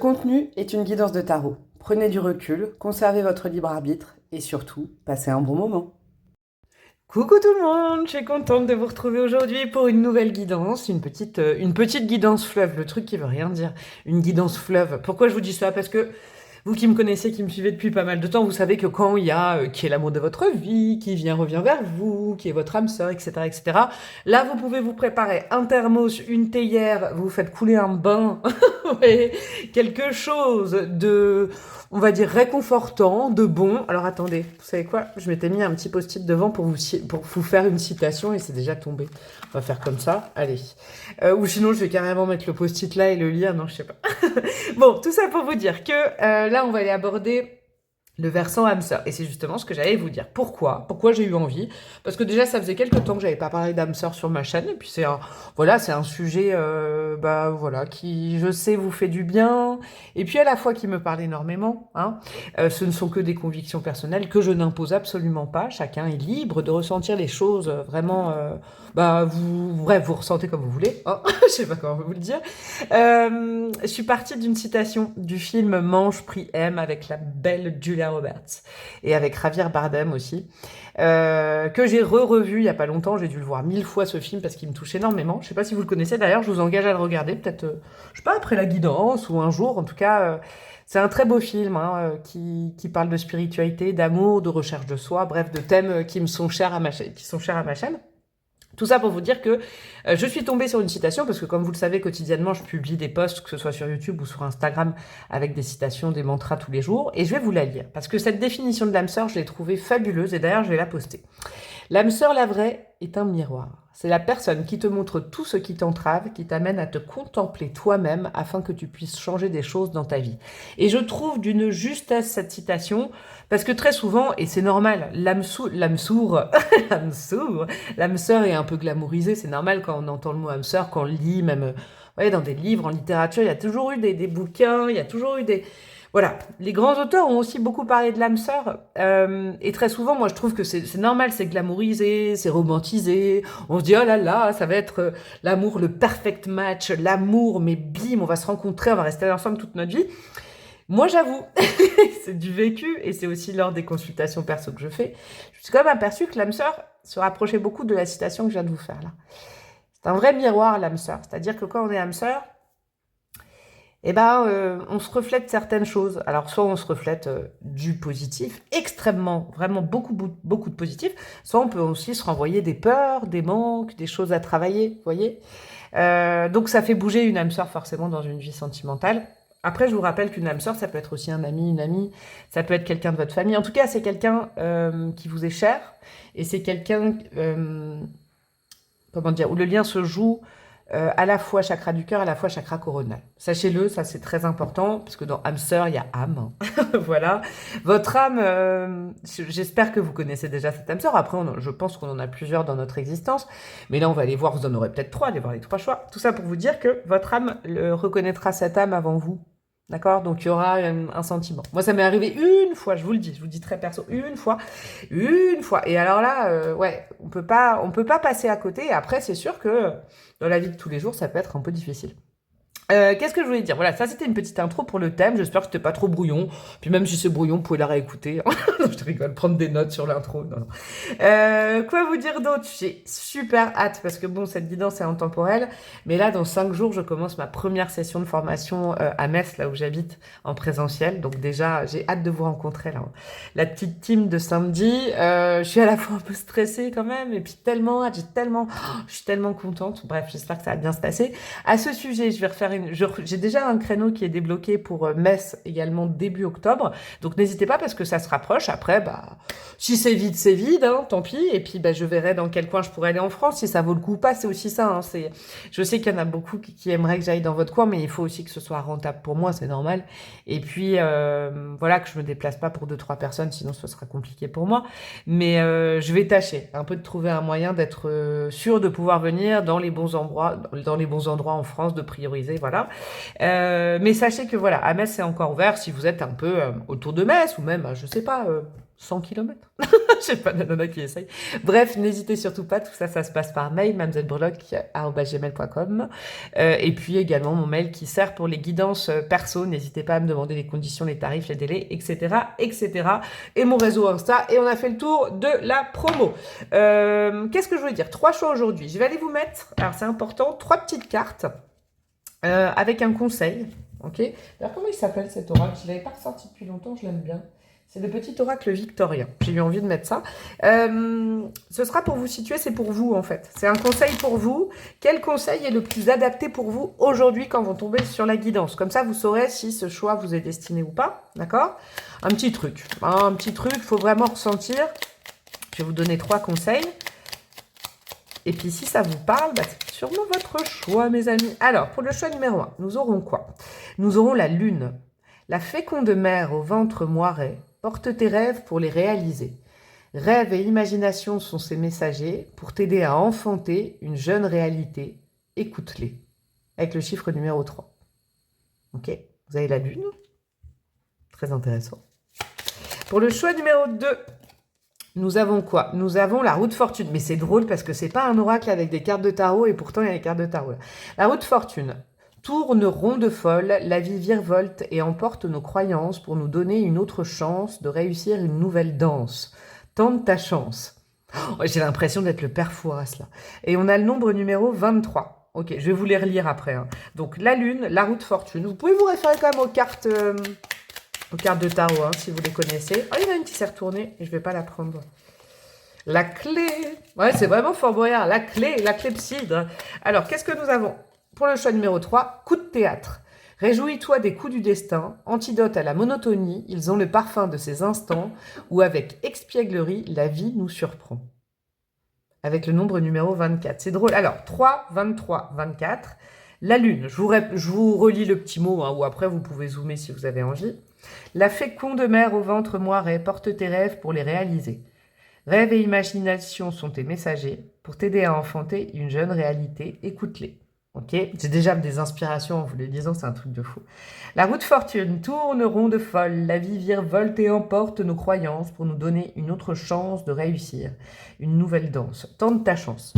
contenu est une guidance de tarot. Prenez du recul, conservez votre libre arbitre et surtout, passez un bon moment. Coucou tout le monde, je suis contente de vous retrouver aujourd'hui pour une nouvelle guidance, une petite guidance fleuve, le truc qui veut rien dire, une guidance fleuve. Pourquoi je vous dis ça? Parce que vous qui me connaissez, qui me suivez depuis pas mal de temps, vous savez que quand il y a qui est l'amour de votre vie, qui revient vers vous, qui est votre âme sœur, etc., etc., là, vous pouvez vous préparer un thermos, une théière, vous faites couler un bain, ouais, quelque chose de, on va dire, réconfortant, de bon. Alors attendez, vous savez quoi? Je m'étais mis un petit post-it devant pour vous faire une citation et c'est déjà tombé. On va faire comme ça, allez. Ou sinon, je vais carrément mettre le post-it là et le lire, non, je sais pas. Bon, tout ça pour vous dire que là, on va aller aborder le versant âme sœur. Et c'est justement ce que j'allais vous dire. Pourquoi j'ai eu envie? Parce que déjà, ça faisait quelques temps que j'avais pas parlé d'âme sœur sur ma chaîne. Et puis c'est un sujet, qui, je sais, vous fait du bien. Et puis à la fois qui me parle énormément. Hein. Ce ne sont que des convictions personnelles que je n'impose absolument pas. Chacun est libre de ressentir les choses vraiment. Vous ressentez comme vous voulez. Hein. Je sais pas comment vous le dire. Je suis partie d'une citation du film Mange, Prie, Aime avec la belle Julia Roberts et avec Javier Bardem aussi, que j'ai revu il y a pas longtemps. J'ai dû le voir 1000 fois ce film parce qu'il me touche énormément. Je sais pas si vous le connaissez d'ailleurs, je vous engage à le regarder, peut-être, je sais pas, après la guidance ou un jour. En tout cas, c'est un très beau film qui parle de spiritualité, d'amour, de recherche de soi, bref, de thèmes qui sont chers à ma chaîne. Tout ça pour vous dire que je suis tombée sur une citation, parce que comme vous le savez, quotidiennement, je publie des posts, que ce soit sur YouTube ou sur Instagram, avec des citations, des mantras tous les jours, et je vais vous la lire, parce que cette définition de l'âme sœur, je l'ai trouvée fabuleuse, et d'ailleurs, je vais la poster. L'âme sœur, la vraie, est un miroir. C'est la personne qui te montre tout ce qui t'entrave, qui t'amène à te contempler toi-même afin que tu puisses changer des choses dans ta vie. Et je trouve d'une justesse cette citation, parce que très souvent, et c'est normal, l'âme sourde, l'âme sœur est un peu glamourisée, c'est normal quand on entend le mot âme sœur, quand on lit même dans des livres, en littérature, il y a toujours eu des bouquins, il y a toujours eu des... Voilà, les grands auteurs ont aussi beaucoup parlé de l'âme sœur, et très souvent, moi je trouve que c'est normal, c'est glamourisé, c'est romantisé, on se dit oh là là, ça va être l'amour, le perfect match, l'amour, mais bim, on va se rencontrer, on va rester ensemble toute notre vie. Moi j'avoue, c'est du vécu, et c'est aussi lors des consultations perso que je fais, je suis quand même aperçue que l'âme sœur se rapprochait beaucoup de la citation que je viens de vous faire là. C'est un vrai miroir l'âme sœur, c'est-à-dire que quand on est âme sœur, on se reflète certaines choses. Alors, soit on se reflète du positif, extrêmement, vraiment beaucoup de positif, soit on peut aussi se renvoyer des peurs, des manques, des choses à travailler, vous voyez. Donc, ça fait bouger une âme sœur forcément dans une vie sentimentale. Après, je vous rappelle qu'une âme sœur, ça peut être aussi un ami, une amie, ça peut être quelqu'un de votre famille. En tout cas, c'est quelqu'un qui vous est cher, et c'est quelqu'un, où le lien se joue à la fois chakra du cœur, à la fois chakra coronal. Sachez-le, ça c'est très important, parce que dans âme sœur, il y a âme. Voilà. Votre âme, j'espère que vous connaissez déjà cette âme sœur. Après, je pense qu'on en a plusieurs dans notre existence. Mais là, on va aller voir, vous en aurez peut-être 3, allez voir les 3 choix. Tout ça pour vous dire que votre âme reconnaîtra cette âme avant vous. D'accord? Donc, il y aura un sentiment. Moi, ça m'est arrivé une fois, je vous le dis très perso, une fois. Et alors là, on peut pas passer à côté. Et après, c'est sûr que dans la vie de tous les jours, ça peut être un peu difficile. Qu'est-ce que je voulais dire? Voilà, ça c'était une petite intro pour le thème. J'espère que c'était pas trop brouillon. Puis même si c'est brouillon, vous pouvez la réécouter. Je rigole, prendre des notes sur l'intro. Non. Quoi vous dire d'autre? J'ai super hâte parce que bon, cette guidance est intemporelle. Mais là, dans 5 jours, je commence ma première session de formation à Metz, là où j'habite, en présentiel. Donc déjà, j'ai hâte de vous rencontrer là. La petite team de samedi. Je suis à la fois un peu stressée quand même, et puis tellement hâte. Je suis tellement contente. Bref, j'espère que ça va bien se passer. À ce sujet, je vais refaire j'ai déjà un créneau qui est débloqué pour Metz également début octobre. Donc n'hésitez pas parce que ça se rapproche. Après, si c'est vide, hein, tant pis. Et puis je verrai dans quel coin je pourrais aller en France. Si ça vaut le coup ou pas, c'est aussi ça. Hein. Je sais qu'il y en a beaucoup qui aimeraient que j'aille dans votre coin, mais il faut aussi que ce soit rentable pour moi, c'est normal. Et puis voilà, que je me déplace pas pour 2-3 personnes, sinon ce sera compliqué pour moi. Mais je vais tâcher un peu de trouver un moyen d'être sûr de pouvoir venir dans les bons endroits en France, de prioriser, voilà. Mais sachez que voilà, à Metz c'est encore ouvert si vous êtes un peu autour de Metz ou même, je sais pas, 100 km. Je sais pas, nana qui essaye. Bref, n'hésitez surtout pas, tout ça, ça se passe par mail, mamzellebrloch@gmail.com. Et puis également mon mail qui sert pour les guidances perso. N'hésitez pas à me demander les conditions, les tarifs, les délais, etc., etc. Et mon réseau Insta. Et on a fait le tour de la promo. Qu'est-ce que je voulais dire? 3 choix aujourd'hui. Je vais aller vous mettre, alors c'est important, 3 petites cartes avec un conseil. Ok. Alors comment il s'appelle cet oracle? Je ne l'avais pas ressorti depuis longtemps, je l'aime bien. C'est le petit oracle victorien. J'ai eu envie de mettre ça. Ce sera pour vous situer, c'est pour vous en fait. C'est un conseil pour vous. Quel conseil est le plus adapté pour vous aujourd'hui quand vous tombez sur la guidance? Comme ça, vous saurez si ce choix vous est destiné ou pas. D'accord? Un petit truc. Un petit truc, il faut vraiment ressentir. Je vais vous donner 3 conseils. Et puis si ça vous parle, bah, c'est sûrement votre choix, mes amis. Alors, pour le choix numéro 1, nous aurons quoi? Nous aurons la lune. La féconde mère au ventre moiré porte tes rêves pour les réaliser. Rêve et imagination sont ses messagers pour t'aider à enfanter une jeune réalité. Écoute-les. Avec le chiffre numéro 3. Ok? Vous avez la lune. Très intéressant. Pour le choix numéro 2, nous avons quoi? Nous avons la roue de fortune. Mais c'est drôle parce que c'est pas un oracle avec des cartes de tarot et pourtant il y a les cartes de tarot là. La roue de fortune. Tourne ronde folle, la vie virevolte et emporte nos croyances pour nous donner une autre chance de réussir une nouvelle danse. Tente ta chance. Oh, j'ai l'impression d'être le père Fouras là. Et on a le nombre numéro 23. Ok, je vais vous les relire après. Hein. Donc la lune, la roue de fortune. Vous pouvez vous référer quand même aux cartes de tarot hein, si vous les connaissez. Oh, il y en a une qui s'est retournée et je ne vais pas la prendre. La clé. Ouais, c'est vraiment Fort Boyard. La clepsydre. Alors, qu'est-ce que nous avons? Pour le choix numéro 3, coup de théâtre. Réjouis-toi des coups du destin, antidote à la monotonie, ils ont le parfum de ces instants où avec expièglerie, la vie nous surprend. Avec le nombre numéro 24. C'est drôle. Alors, 3, 23, 24. La lune, je vous relis le petit mot, hein, ou après vous pouvez zoomer si vous avez envie. La féconde mère au ventre moiré porte tes rêves pour les réaliser. Rêve et imagination sont tes messagers pour t'aider à enfanter une jeune réalité. Écoute-les. Ok, j'ai déjà des inspirations en vous les disant, c'est un truc de fou. La roue de fortune tourne ronde folle, la vie virevolte et emporte nos croyances pour nous donner une autre chance de réussir, une nouvelle danse. Tente ta chance.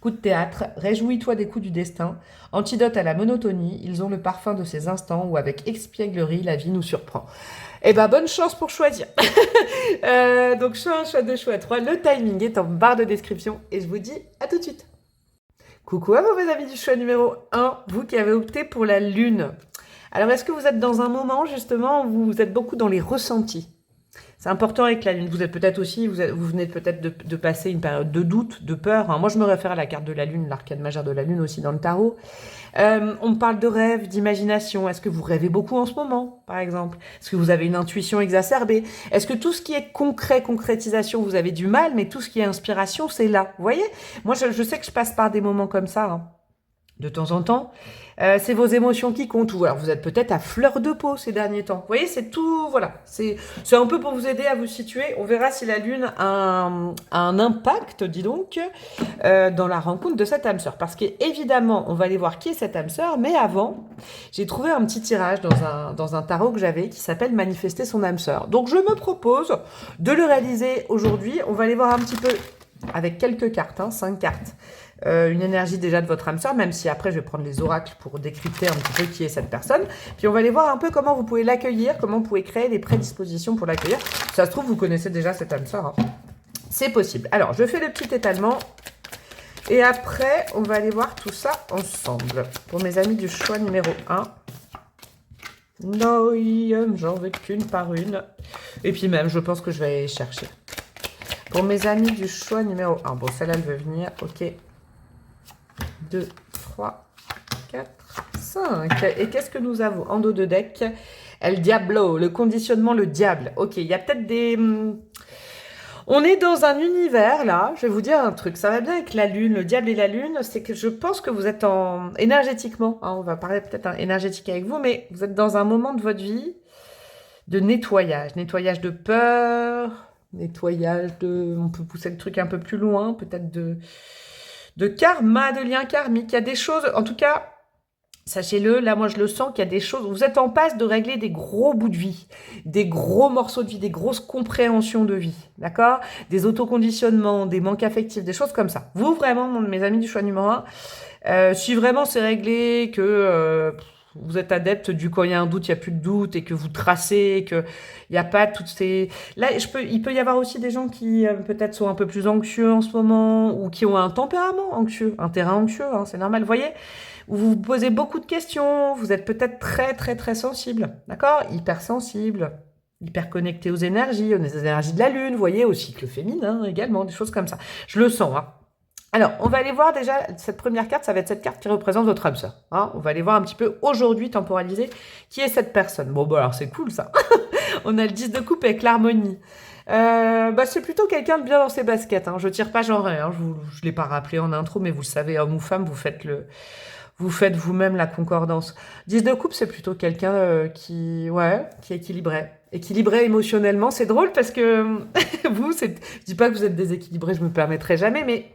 Coup de théâtre, réjouis-toi des coups du destin, antidote à la monotonie, ils ont le parfum de ces instants où avec expièglerie, la vie nous surprend. Eh ben, bonne chance pour choisir. Donc, choix 1, choix 2, choix 3, le timing est en barre de description et je vous dis à tout de suite. Coucou à vous mes amis du choix numéro 1, vous qui avez opté pour la lune. Alors est-ce que vous êtes dans un moment justement où vous êtes beaucoup dans les ressentis? C'est important avec la lune. Vous êtes peut-être aussi, vous venez peut-être de passer une période de doute, de peur. Hein. Moi je me réfère à la carte de la lune, l'arcade majeure de la lune aussi dans le tarot. On parle de rêve, d'imagination. Est-ce que vous rêvez beaucoup en ce moment, par exemple? Est-ce que vous avez une intuition exacerbée? Est-ce que tout ce qui est concret, concrétisation, vous avez du mal, mais tout ce qui est inspiration, c'est là? Vous voyez? Moi, je sais que je passe par des moments comme ça, hein, de temps en temps. C'est vos émotions qui comptent. Ou alors vous êtes peut-être à fleur de peau ces derniers temps. Vous voyez, c'est tout, voilà. C'est un peu pour vous aider à vous situer. On verra si la lune a un impact, dis donc, dans la rencontre de cette âme sœur. Parce qu'évidemment, on va aller voir qui est cette âme sœur. Mais avant, j'ai trouvé un petit tirage dans un tarot que j'avais qui s'appelle Manifester son âme sœur. Donc je me propose de le réaliser aujourd'hui. On va aller voir un petit peu avec quelques cartes, hein, 5 cartes. Une énergie déjà de votre âme sœur, même si après je vais prendre les oracles pour décrypter un petit peu qui est cette personne. Puis on va aller voir un peu comment vous pouvez l'accueillir, comment vous pouvez créer des prédispositions pour l'accueillir. Ça se trouve, vous connaissez déjà cette âme sœur. Hein. C'est possible. Alors, je fais le petit étalement. Et après, on va aller voir tout ça ensemble. Pour mes amis du choix numéro 1. Non, j'en veux qu'une par une. Et puis même, je pense que je vais aller chercher. Pour mes amis du choix numéro 1. Bon, celle-là, elle veut venir. Ok. 2, 3, 4, 5. Et qu'est-ce que nous avons en dos de deck? El Diablo, le conditionnement, le diable. Ok, il y a peut-être des... On est dans un univers, là, je vais vous dire un truc, ça va bien avec la lune, le diable et la lune, c'est que je pense que vous êtes énergétiquement, hein, on va parler peut-être énergétique avec vous, mais vous êtes dans un moment de votre vie de nettoyage de peur, nettoyage de... On peut pousser le truc un peu plus loin, peut-être de karma, de liens karmiques. Il y a des choses, en tout cas, Sachez-le, là, moi, je le sens qu'il y a des choses... Vous êtes en passe de régler des gros bouts de vie, des gros morceaux de vie, des grosses compréhensions de vie, d'accord? Des autoconditionnements, des manques affectifs, des choses comme ça. Vous, vraiment, mes amis du choix numéro 1, si vraiment c'est réglé, que vous êtes adepte du quand il y a un doute, il n'y a plus de doute, et que vous tracez, qu'il n'y a pas toutes ces... Là, il peut y avoir aussi des gens qui peut-être sont un peu plus anxieux en ce moment, ou qui ont un tempérament anxieux, un terrain anxieux, hein, c'est normal, vous voyez? Où vous vous posez beaucoup de questions, vous êtes peut-être très très très sensible, d'accord? Hypersensible, hyper connecté aux énergies de la lune, vous voyez, au cycle féminin également, des choses comme ça. Je le sens, hein. Alors, on va aller voir déjà, cette première carte, ça va être cette carte qui représente votre âme sœur. Hein, on va aller voir un petit peu aujourd'hui, temporaliser, qui est cette personne. Bon, bah alors c'est cool ça. On a le 10 de coupe avec l'harmonie. C'est plutôt quelqu'un de bien dans ses baskets. Hein. Je tire pas genre, hein, je ne l'ai pas rappelé en intro, mais vous le savez, homme ou femme, vous faites vous-même la concordance. 10 de coupe, c'est plutôt quelqu'un qui est équilibré. Équilibré émotionnellement, c'est drôle parce que je dis pas que vous êtes déséquilibré, je me permettrai jamais, mais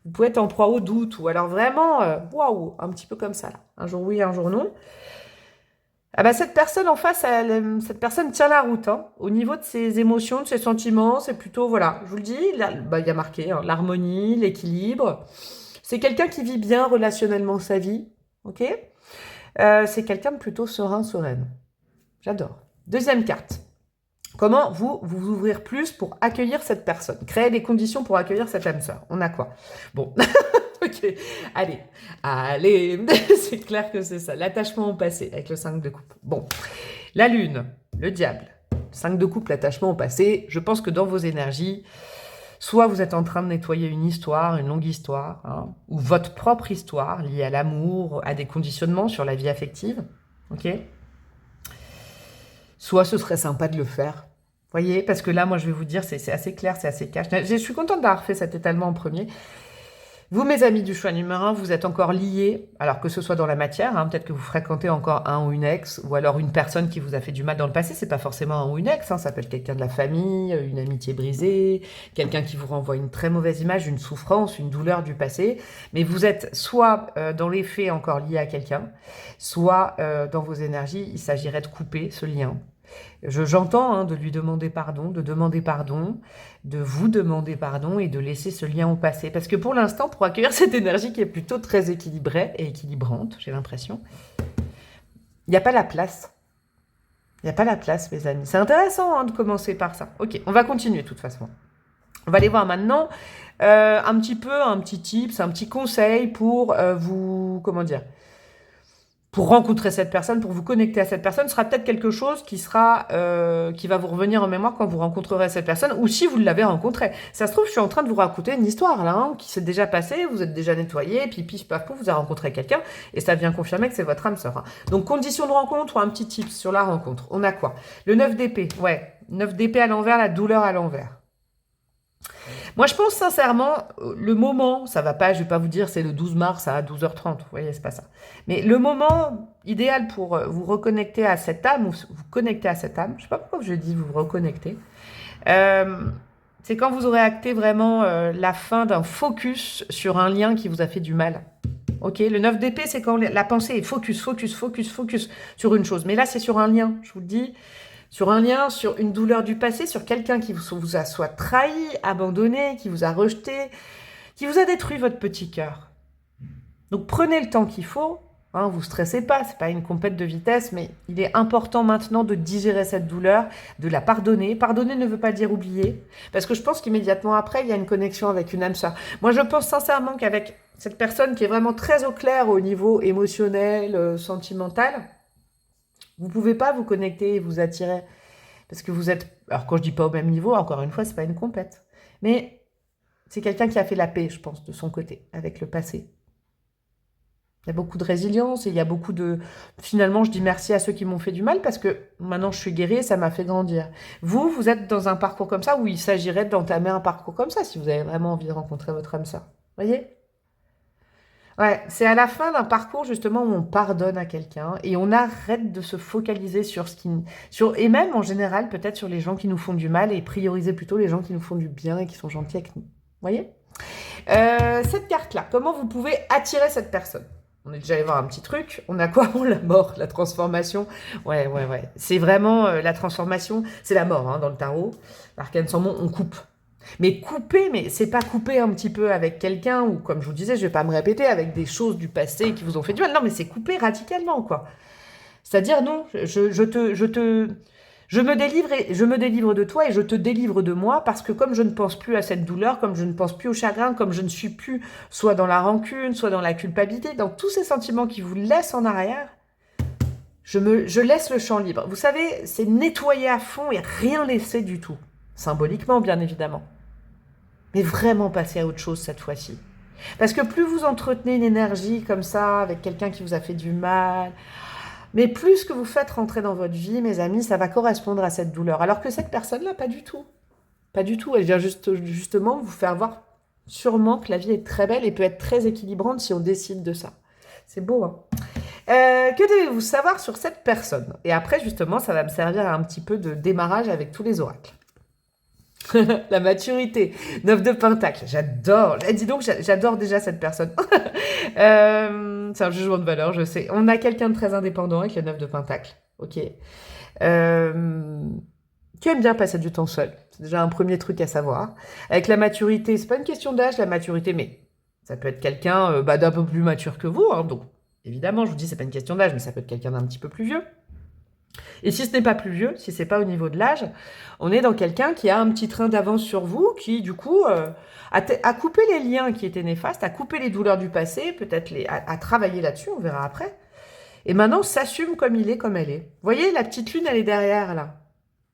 vous pouvez être en proie au doute, ou alors vraiment, waouh, un petit peu comme ça, là. Un jour oui, un jour non. Ah bah, cette personne en face, cette personne tient la route, hein. Au niveau de ses émotions, de ses sentiments, c'est plutôt, voilà, je vous le dis, là, il y a marqué hein, l'harmonie, l'équilibre. C'est quelqu'un qui vit bien relationnellement sa vie, ok? C'est quelqu'un de plutôt serein, sereine. J'adore. Deuxième carte. Comment vous ouvrir plus pour accueillir cette personne? Créer des conditions pour accueillir cette âme sœur. On a quoi? Bon, ok, allez, c'est clair que c'est ça. L'attachement au passé avec le 5 de coupe. Bon, la lune, le diable, 5 de coupe, l'attachement au passé. Je pense que dans vos énergies, soit vous êtes en train de nettoyer une histoire, une longue histoire, hein, ou votre propre histoire liée à l'amour, à des conditionnements sur la vie affective, ok? Soit ce serait sympa de le faire. Voyez, parce que là, moi, je vais vous dire, c'est assez clair, c'est assez cash. Je suis contente d'avoir fait cet étalement en premier. Vous, mes amis du choix numéro 1, vous êtes encore liés, alors que ce soit dans la matière, hein, peut-être que vous fréquentez encore un ou une ex, ou alors une personne qui vous a fait du mal dans le passé, c'est pas forcément un ou une ex, hein, ça peut être quelqu'un de la famille, une amitié brisée, quelqu'un qui vous renvoie une très mauvaise image, une souffrance, une douleur du passé, mais vous êtes soit dans les faits encore lié à quelqu'un, soit dans vos énergies, il s'agirait de couper ce lien. J'entends hein, de lui demander pardon, de vous demander pardon et de laisser ce lien au passé. Parce que pour l'instant, pour accueillir cette énergie qui est plutôt très équilibrée et équilibrante, j'ai l'impression, il n'y a pas la place. Il n'y a pas la place, mes amis. C'est intéressant hein, de commencer par ça. Ok, on va continuer de toute façon. On va aller voir maintenant un petit tips, un petit conseil pour pour rencontrer cette personne, pour vous connecter à cette personne, sera peut-être quelque chose qui va vous revenir en mémoire quand vous rencontrerez cette personne, ou si vous l'avez rencontrée. Ça se trouve, je suis en train de vous raconter une histoire, là, hein, qui s'est déjà passée, vous êtes déjà nettoyé, puis pif, paf, pouf, vous avez rencontré quelqu'un, et ça vient confirmer que c'est votre âme sœur. Hein. Donc, condition de rencontre, ou un petit tips sur la rencontre. On a quoi? Le 9 d'épée, ouais. 9 d'épée à l'envers, la douleur à l'envers. Moi, je pense sincèrement, le moment, ça va pas, je vais pas vous dire c'est le 12 mars à 12h30, vous voyez, c'est pas ça. Mais le moment idéal pour vous reconnecter à cette âme, ou vous connecter à cette âme, je sais pas pourquoi je dis vous reconnecter, c'est quand vous aurez acté vraiment la fin d'un focus sur un lien qui vous a fait du mal. Ok, le 9 d'épée, c'est quand la pensée est focus sur une chose. Mais là, c'est sur un lien, je vous le dis. Sur un lien, sur une douleur du passé, sur quelqu'un qui vous a soit trahi, abandonné, qui vous a rejeté, qui vous a détruit votre petit cœur. Donc prenez le temps qu'il faut, hein, vous stressez pas, c'est pas une compète de vitesse, mais il est important maintenant de digérer cette douleur, de la pardonner. Pardonner ne veut pas dire oublier, parce que je pense qu'immédiatement après, il y a une connexion avec une âme sœur. Moi, je pense sincèrement qu'avec cette personne qui est vraiment très au clair au niveau émotionnel, sentimental, vous pouvez pas vous connecter et vous attirer. Parce que vous êtes... Alors, quand je dis pas au même niveau, encore une fois, c'est pas une compète. Mais c'est quelqu'un qui a fait la paix, je pense, de son côté, avec le passé. Il y a beaucoup de résilience et il y a beaucoup de... Finalement, je dis merci à ceux qui m'ont fait du mal parce que maintenant, je suis guérie et ça m'a fait grandir. Vous êtes dans un parcours comme ça où il s'agirait d'entamer un parcours comme ça si vous avez vraiment envie de rencontrer votre âme sœur. Vous voyez ? Ouais, c'est à la fin d'un parcours justement où on pardonne à quelqu'un et on arrête de se focaliser sur et même en général peut-être sur les gens qui nous font du mal et prioriser plutôt les gens qui nous font du bien et qui sont gentils avec nous. Vous voyez cette carte-là, comment vous pouvez attirer cette personne? On est déjà allé voir un petit truc. On a quoi? La mort, la transformation. Ouais. C'est vraiment la transformation. C'est la mort, hein, dans le tarot. L'arcane sans nom, on coupe. Mais couper, mais c'est pas couper un petit peu avec quelqu'un, ou comme je vous disais, je vais pas me répéter, avec des choses du passé qui vous ont fait du mal. Non, mais c'est couper radicalement, quoi. C'est-à-dire, non, je me délivre de toi et je te délivre de moi, parce que comme je ne pense plus à cette douleur, comme je ne pense plus au chagrin, comme je ne suis plus soit dans la rancune, soit dans la culpabilité, dans tous ces sentiments qui vous laissent en arrière, je laisse le champ libre. Vous savez, c'est nettoyer à fond et rien laisser du tout. Symboliquement, bien évidemment. Mais vraiment passer à autre chose cette fois-ci. Parce que plus vous entretenez une énergie comme ça, avec quelqu'un qui vous a fait du mal, mais plus ce que vous faites rentrer dans votre vie, mes amis, ça va correspondre à cette douleur. Alors que cette personne-là, pas du tout. Pas du tout. Elle vient justement vous faire voir sûrement que la vie est très belle et peut être très équilibrante si on décide de ça. C'est beau, hein? Que devez-vous savoir sur cette personne? Et après, justement, ça va me servir à un petit peu de démarrage avec tous les oracles. La maturité. 9 de Pentacle. J'adore. Dis donc, j'adore déjà cette personne. C'est un jugement de valeur, je sais. On a quelqu'un de très indépendant avec le 9 de Pentacle. Ok. Qui aime bien passer du temps seul. C'est déjà un premier truc à savoir. Avec la maturité, c'est pas une question d'âge, la maturité, mais ça peut être quelqu'un d'un peu plus mature que vous. Hein, donc, évidemment, je vous dis, c'est pas une question d'âge, mais ça peut être quelqu'un d'un petit peu plus vieux. Et si ce n'est pas plus vieux, si c'est pas au niveau de l'âge, on est dans quelqu'un qui a un petit train d'avance sur vous, qui du coup a coupé les liens qui étaient néfastes, a coupé les douleurs du passé, peut-être a travaillé là-dessus, on verra après. Et maintenant s'assume comme il est, comme elle est. Vous voyez, la petite lune, elle est derrière là.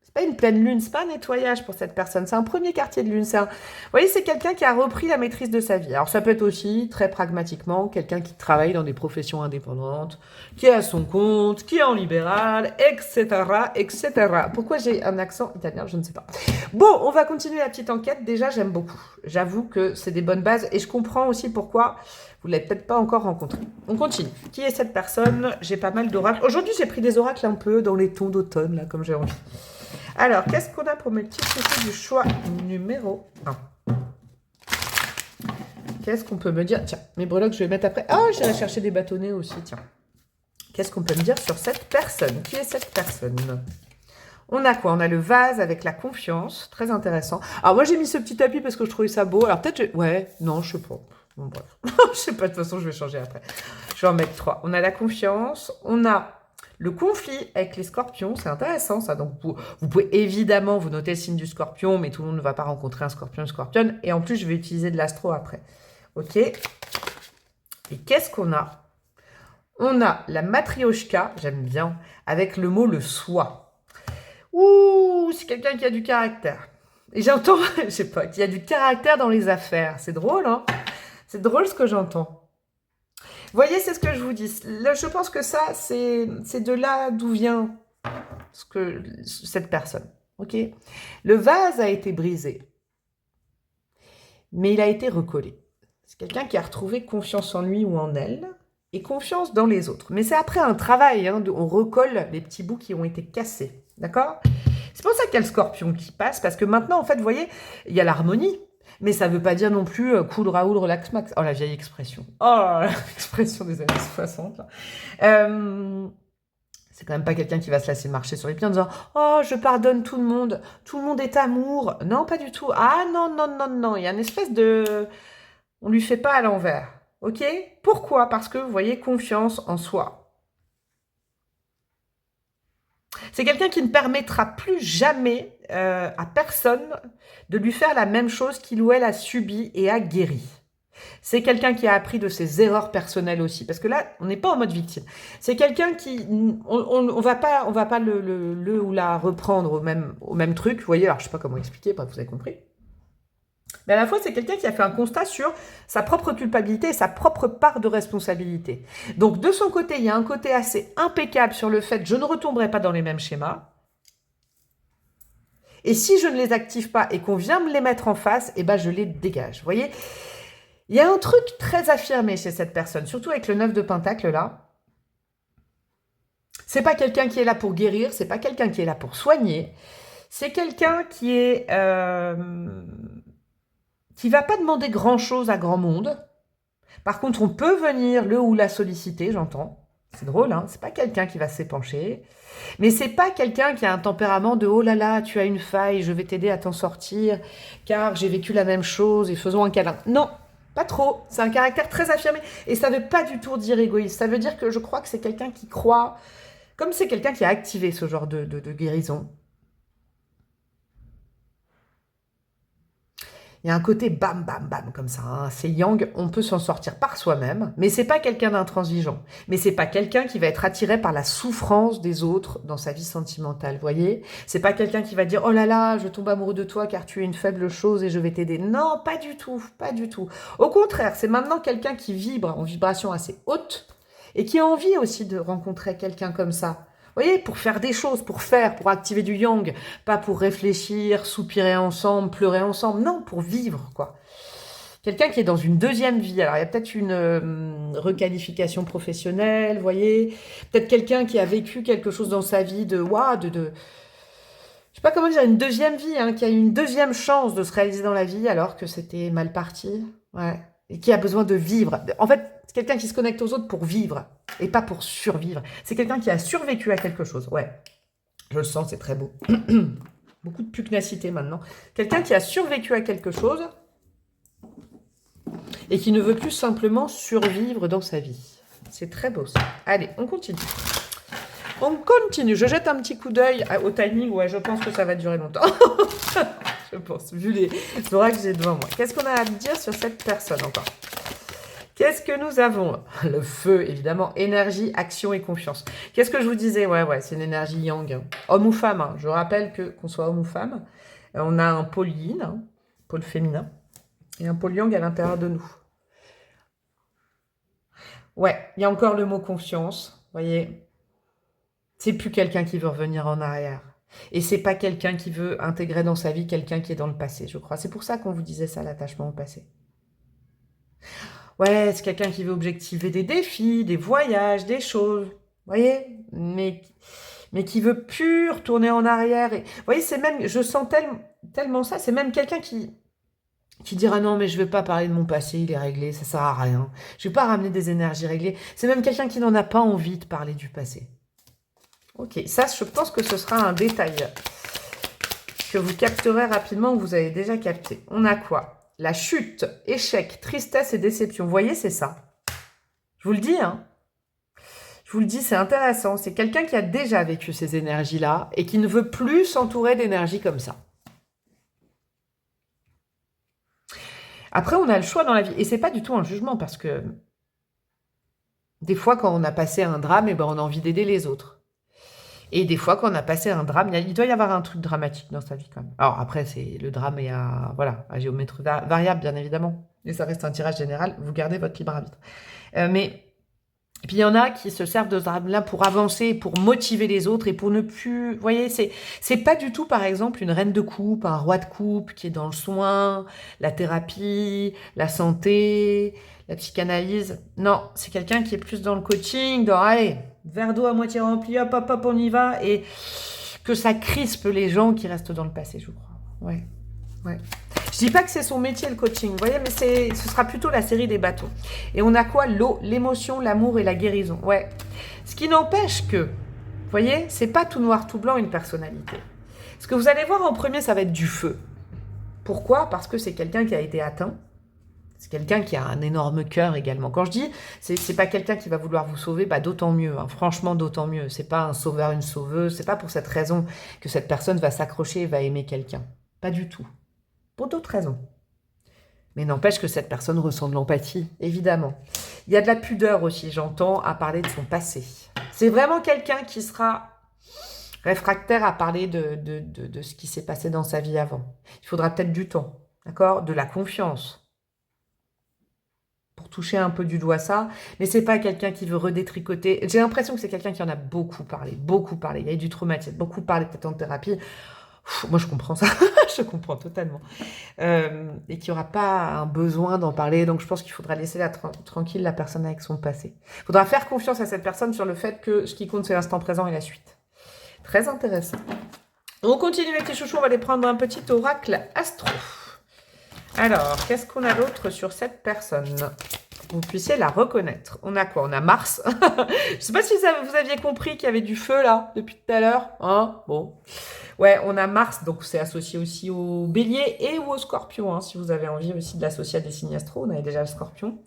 C'est pas une pleine lune, c'est pas un nettoyage pour cette personne, c'est un premier quartier de lune. Vous voyez, c'est quelqu'un qui a repris la maîtrise de sa vie. Alors ça peut être aussi, très pragmatiquement, quelqu'un qui travaille dans des professions indépendantes, qui est à son compte, qui est en libéral, etc., etc. Pourquoi j'ai un accent italien, je ne sais pas. Bon, on va continuer la petite enquête. Déjà, j'aime beaucoup. J'avoue que c'est des bonnes bases et je comprends aussi pourquoi vous ne l'avez peut-être pas encore rencontré. On continue. Qui est cette personne? J'ai pas mal d'oracles. Aujourd'hui, j'ai pris des oracles un peu dans les tons d'automne, là, comme j'ai envie. Alors, qu'est-ce qu'on a pour mes petits soucis du choix numéro 1? Qu'est-ce qu'on peut me dire? Tiens, mes breloques, je vais mettre après. Ah, j'irai chercher des bâtonnets aussi, tiens. Qu'est-ce qu'on peut me dire sur cette personne? Qui est cette personne? On a quoi? On a le vase avec la confiance. Très intéressant. Alors, moi, j'ai mis ce petit tapis parce que je trouvais ça beau. Alors, peut-être... Ouais, non, je sais pas. Bon, bref. Je sais pas, de toute façon, je vais changer après. Je vais en mettre 3. On a la confiance. On a... le conflit avec les scorpions, c'est intéressant ça. Donc vous pouvez évidemment vous noter le signe du scorpion, mais tout le monde ne va pas rencontrer un scorpion, une scorpionne. Et en plus, je vais utiliser de l'astro après. Ok. Et qu'est-ce qu'on a? On a la matrioshka, j'aime bien, avec le mot le soi. Ouh, c'est quelqu'un qui a du caractère. Et j'entends, je sais pas, qui a du caractère dans les affaires. C'est drôle, hein? C'est drôle ce que j'entends. Vous voyez, c'est ce que je vous dis. Là, je pense que ça, c'est de là d'où vient cette personne. Ok. Le vase a été brisé, mais il a été recollé. C'est quelqu'un qui a retrouvé confiance en lui ou en elle et confiance dans les autres. Mais c'est après un travail, hein, on recolle les petits bouts qui ont été cassés. D'accord? C'est pour ça qu'il y a le scorpion qui passe, parce que maintenant, en fait, vous voyez, il y a l'harmonie. Mais ça ne veut pas dire non plus cool, Raoul, relax, max. Oh, la vieille expression. Oh, l'expression des années 60. C'est quand même pas quelqu'un qui va se laisser marcher sur les pieds en disant « Oh, je pardonne tout le monde est amour. » Non, pas du tout. Ah non, non, non, non. Il y a une espèce de... On lui fait pas à l'envers. Ok? Pourquoi? Parce que, vous voyez, confiance en soi. C'est quelqu'un qui ne permettra plus jamais à personne de lui faire la même chose qu'il ou elle a subi et a guéri. C'est quelqu'un qui a appris de ses erreurs personnelles aussi. Parce que là, on n'est pas en mode victime. C'est quelqu'un qui... On va pas le ou la reprendre au même truc. Vous voyez, alors je sais pas comment expliquer, vous avez compris. Mais à la fois, c'est quelqu'un qui a fait un constat sur sa propre culpabilité et sa propre part de responsabilité. Donc, de son côté, il y a un côté assez impeccable sur le fait « je ne retomberai pas dans les mêmes schémas ». Et si je ne les active pas et qu'on vient me les mettre en face, eh ben, je les dégage. Vous voyez, il y a un truc très affirmé chez cette personne, surtout avec le 9 de Pentacle là. C'est pas quelqu'un qui est là pour guérir, c'est pas quelqu'un qui est là pour soigner. C'est quelqu'un qui est... qui va pas demander grand-chose à grand monde, Par contre, on peut venir le ou la solliciter, j'entends. C'est drôle, hein, c'est pas quelqu'un qui va s'épancher. Mais c'est pas quelqu'un qui a un tempérament de « Oh là là, tu as une faille, je vais t'aider à t'en sortir, car j'ai vécu la même chose et faisons un câlin. » Non, pas trop. C'est un caractère très affirmé. Et ça veut pas du tout dire égoïste. Ça veut dire que je crois que c'est quelqu'un qui croit, comme c'est quelqu'un qui a activé ce genre de guérison. Il y a un côté bam, bam, bam, comme ça. Hein. C'est yang, on peut s'en sortir par soi-même, mais c'est pas quelqu'un d'intransigeant. Mais c'est pas quelqu'un qui va être attiré par la souffrance des autres dans sa vie sentimentale, vous voyez? C'est pas quelqu'un qui va dire « Oh là là, je tombe amoureux de toi car tu es une faible chose et je vais t'aider. » Non, pas du tout, pas du tout. Au contraire, c'est maintenant quelqu'un qui vibre en vibration assez haute et qui a envie aussi de rencontrer quelqu'un comme ça. Vous voyez, pour faire des choses, pour activer du yang, pas pour réfléchir, soupirer ensemble, pleurer ensemble, non, pour vivre, quoi. Quelqu'un qui est dans une deuxième vie, alors il y a peut-être une requalification professionnelle, vous voyez, peut-être quelqu'un qui a vécu quelque chose dans sa vie de, waouh, je sais pas comment dire, une deuxième vie, hein, qui a eu une deuxième chance de se réaliser dans la vie alors que c'était mal parti, ouais, et qui a besoin de vivre. En fait, c'est quelqu'un qui se connecte aux autres pour vivre et pas pour survivre. C'est quelqu'un qui a survécu à quelque chose. Ouais, je le sens, c'est très beau. Beaucoup de pugnacité maintenant. Quelqu'un qui a survécu à quelque chose et qui ne veut plus simplement survivre dans sa vie. C'est très beau ça. Allez, on continue. On continue. Je jette un petit coup d'œil au timing. Ouais, je pense que ça va durer longtemps. Je pense, vu les oracles que j'ai devant moi. Qu'est-ce qu'on a à dire sur cette personne encore ? Qu'est-ce que nous avons? Le feu, évidemment, énergie, action et confiance. Qu'est-ce que je vous disais? Ouais, c'est une énergie yang. Hein. Homme ou femme, hein. Je rappelle que qu'on soit homme ou femme, on a un pôle yin, hein, pôle féminin, et un pôle yang à l'intérieur de nous. Ouais, il y a encore le mot confiance, vous voyez. C'est plus quelqu'un qui veut revenir en arrière. Et c'est pas quelqu'un qui veut intégrer dans sa vie quelqu'un qui est dans le passé, je crois. C'est pour ça qu'on vous disait ça, l'attachement au passé. Ouais, c'est quelqu'un qui veut objectiver des défis, des voyages, des choses, vous voyez, mais qui veut plus retourner en arrière. Et, vous voyez, c'est même, je sens tellement ça, c'est même quelqu'un qui dira non, mais je vais pas parler de mon passé, il est réglé, ça sert à rien. Je vais pas ramener des énergies réglées. C'est même quelqu'un qui n'en a pas envie de parler du passé. Ok, ça, je pense que ce sera un détail que vous capterez rapidement, que vous avez déjà capté. On a quoi? La chute, échec, tristesse et déception. Vous voyez, c'est ça. Je vous le dis, hein. Je vous le dis, c'est intéressant. C'est quelqu'un qui a déjà vécu ces énergies-là et qui ne veut plus s'entourer d'énergie comme ça. Après, on a le choix dans la vie. Et c'est pas du tout un jugement parce que des fois, quand on a passé un drame, eh ben, on a envie d'aider les autres. Et des fois, quand on a passé un drame, il doit y avoir un truc dramatique dans sa vie quand même. Alors après, le drame est à géométrie variable, bien évidemment. Et ça reste un tirage général. Vous gardez votre libre arbitre. Et puis il y en a qui se servent de ce drame-là pour avancer, pour motiver les autres et pour ne plus... Vous voyez, c'est pas du tout, par exemple, une reine de coupe, un roi de coupe qui est dans le soin, la thérapie, la santé, la psychanalyse. Non, c'est quelqu'un qui est plus dans le coaching, dans, allez, verre d'eau à moitié rempli, hop, hop, hop, on y va. Et que ça crispe les gens qui restent dans le passé, je crois. Ouais. Je dis pas que c'est son métier, le coaching, vous voyez, mais ce sera plutôt la série des bâtons. Et on a quoi? L'eau, l'émotion, l'amour et la guérison. Ouais. Ce qui n'empêche que, vous voyez, c'est pas tout noir, tout blanc, une personnalité. Ce que vous allez voir en premier, ça va être du feu. Pourquoi? Parce que c'est quelqu'un qui a été atteint. C'est quelqu'un qui a un énorme cœur également. Quand je dis, c'est pas quelqu'un qui va vouloir vous sauver, bah d'autant mieux. Hein. Franchement, d'autant mieux. C'est pas un sauveur, une sauveuse. C'est pas pour cette raison que cette personne va s'accrocher et va aimer quelqu'un. Pas du tout. Pour d'autres raisons. Mais n'empêche que cette personne ressent de l'empathie, évidemment. Il y a de la pudeur aussi, j'entends, à parler de son passé. C'est vraiment quelqu'un qui sera réfractaire à parler de ce qui s'est passé dans sa vie avant. Il faudra peut-être du temps, d'accord? De la confiance. Pour toucher un peu du doigt ça. Mais c'est pas quelqu'un qui veut redétricoter. J'ai l'impression que c'est quelqu'un qui en a beaucoup parlé. Beaucoup parlé. Il y a eu du traumatisme. Beaucoup parlé peut-être en thérapie. Moi, je comprends ça. Je comprends totalement. Et qu'il n'y aura pas un besoin d'en parler. Donc, je pense qu'il faudra laisser tranquille la personne avec son passé. Il faudra faire confiance à cette personne sur le fait que ce qui compte, c'est l'instant présent et la suite. Très intéressant. On continue, mes petits chouchous. On va aller prendre un petit oracle astro. Alors, qu'est-ce qu'on a d'autre sur cette personne? vous puissiez la reconnaître. On a quoi? On a Mars. Je ne sais pas si vous aviez compris qu'il y avait du feu là, depuis tout à l'heure. Hein, bon. Ouais, on a Mars, donc c'est associé aussi au Bélier et ou au Scorpion. Hein, si vous avez envie aussi de l'associer à des signes astro, on avait déjà le Scorpion.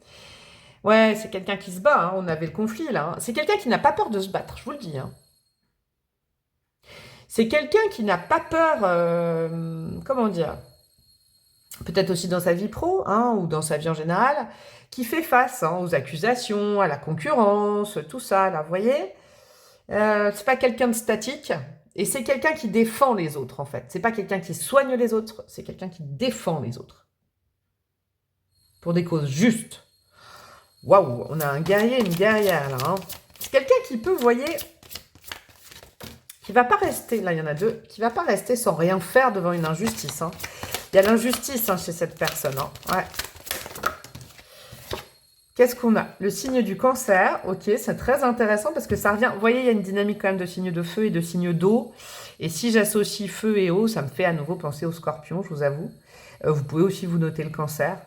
Ouais, c'est quelqu'un qui se bat. Hein, on avait le conflit là. Hein. C'est quelqu'un qui n'a pas peur de se battre, je vous le dis. Hein. C'est quelqu'un qui n'a pas peur, comment dire, peut-être aussi dans sa vie pro, hein, ou dans sa vie en général, qui fait face hein, aux accusations, à la concurrence, tout ça, là, vous voyez c'est pas quelqu'un de statique, et c'est quelqu'un qui défend les autres, en fait. C'est pas quelqu'un qui soigne les autres, c'est quelqu'un qui défend les autres. Pour des causes justes. Waouh, on a un guerrier, une guerrière, là. Hein. C'est quelqu'un qui peut, vous voyez, qui va pas rester, là il y en a deux, qui va pas rester sans rien faire devant une injustice. Hein. Il y a l'injustice hein, chez cette personne. Hein. Ouais. Qu'est-ce qu'on a? Le signe du Cancer. Ok, c'est très intéressant parce que ça revient... Vous voyez, il y a une dynamique quand même de signes de feu et de signes d'eau. Et si j'associe feu et eau, ça me fait à nouveau penser au Scorpion, je vous avoue. Vous pouvez aussi vous noter le Cancer.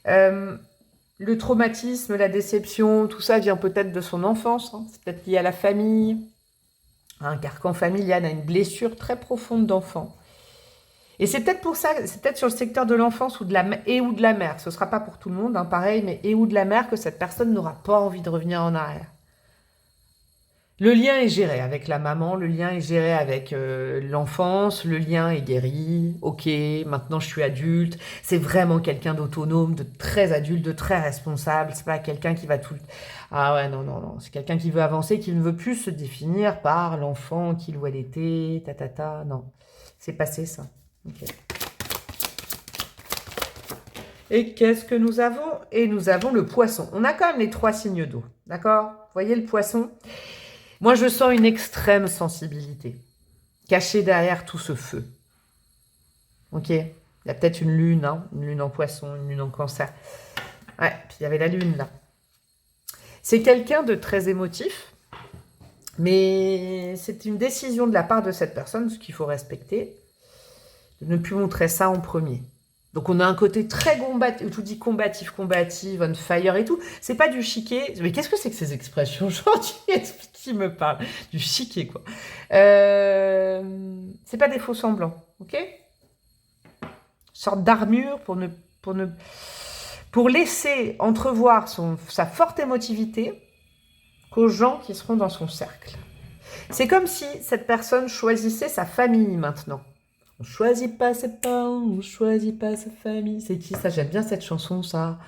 Le traumatisme, la déception, tout ça vient peut-être de son enfance. Hein. C'est peut-être lié à la famille, à un carcan familial, à une blessure très profonde d'enfant. Et c'est peut-être pour ça, c'est peut-être sur le secteur de l'enfance ou de la mère. Ce ne sera pas pour tout le monde, hein, pareil, mais et ou de la mère que cette personne n'aura pas envie de revenir en arrière. Le lien est géré avec la maman, le lien est géré avec l'enfance, le lien est guéri. Ok, maintenant je suis adulte. C'est vraiment quelqu'un d'autonome, de très adulte, de très responsable. C'est pas quelqu'un qui va tout... Ah ouais, non, non, non. C'est quelqu'un qui veut avancer, qui ne veut plus se définir par l'enfant qu'il ou elle était, Non, c'est passé ça. Okay. Et qu'est-ce que nous avons? Et nous avons le Poisson. On a quand même les 3 signes d'eau, d'accord? Vous voyez le Poisson? Moi, je sens une extrême sensibilité cachée derrière tout ce feu. Ok? Il y a peut-être une lune en Poisson, une lune en Cancer. Ouais, puis il y avait la lune là. C'est quelqu'un de très émotif, mais c'est une décision de la part de cette personne, ce qu'il faut respecter, de ne plus montrer ça en premier. Donc on a un côté très combatif, je vous dis combatif, on fire et tout. C'est pas du chiquet. Mais qu'est-ce que c'est que ces expressions aujourd'hui? Qui me parle du chiquet quoi. C'est pas des faux semblants, ok? Une sorte d'armure pour laisser entrevoir sa forte émotivité qu'aux gens qui seront dans son cercle. C'est comme si cette personne choisissait sa famille maintenant. On choisit pas ses parents, on choisit pas sa famille. C'est qui ça? J'aime bien cette chanson, ça.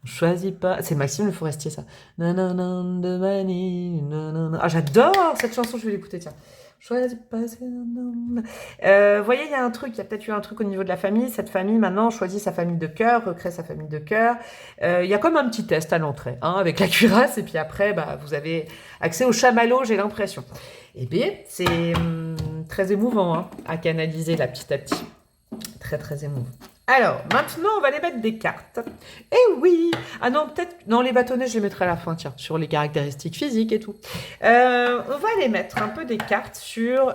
On choisit pas... C'est Maxime Le Forestier, ça. Nanana de manie, nanana. Ah, j'adore cette chanson, je vais l'écouter, tiens. Choisis pas... Vous voyez, il y a un truc, il y a peut-être eu un truc au niveau de la famille. Cette famille, maintenant, choisit sa famille de cœur, recrée sa famille de cœur. Il y a comme un petit test à l'entrée, hein, avec la cuirasse. Et puis après, bah, vous avez accès au chamallow, j'ai l'impression. Eh bien, c'est très émouvant hein, à canaliser là, petit à petit. Très, très émouvant. Alors, maintenant, on va les mettre des cartes. Eh oui! Ah non, peut-être... Non, les bâtonnets, je les mettrai à la fin, tiens, sur les caractéristiques physiques et tout. On va les mettre un peu des cartes sur...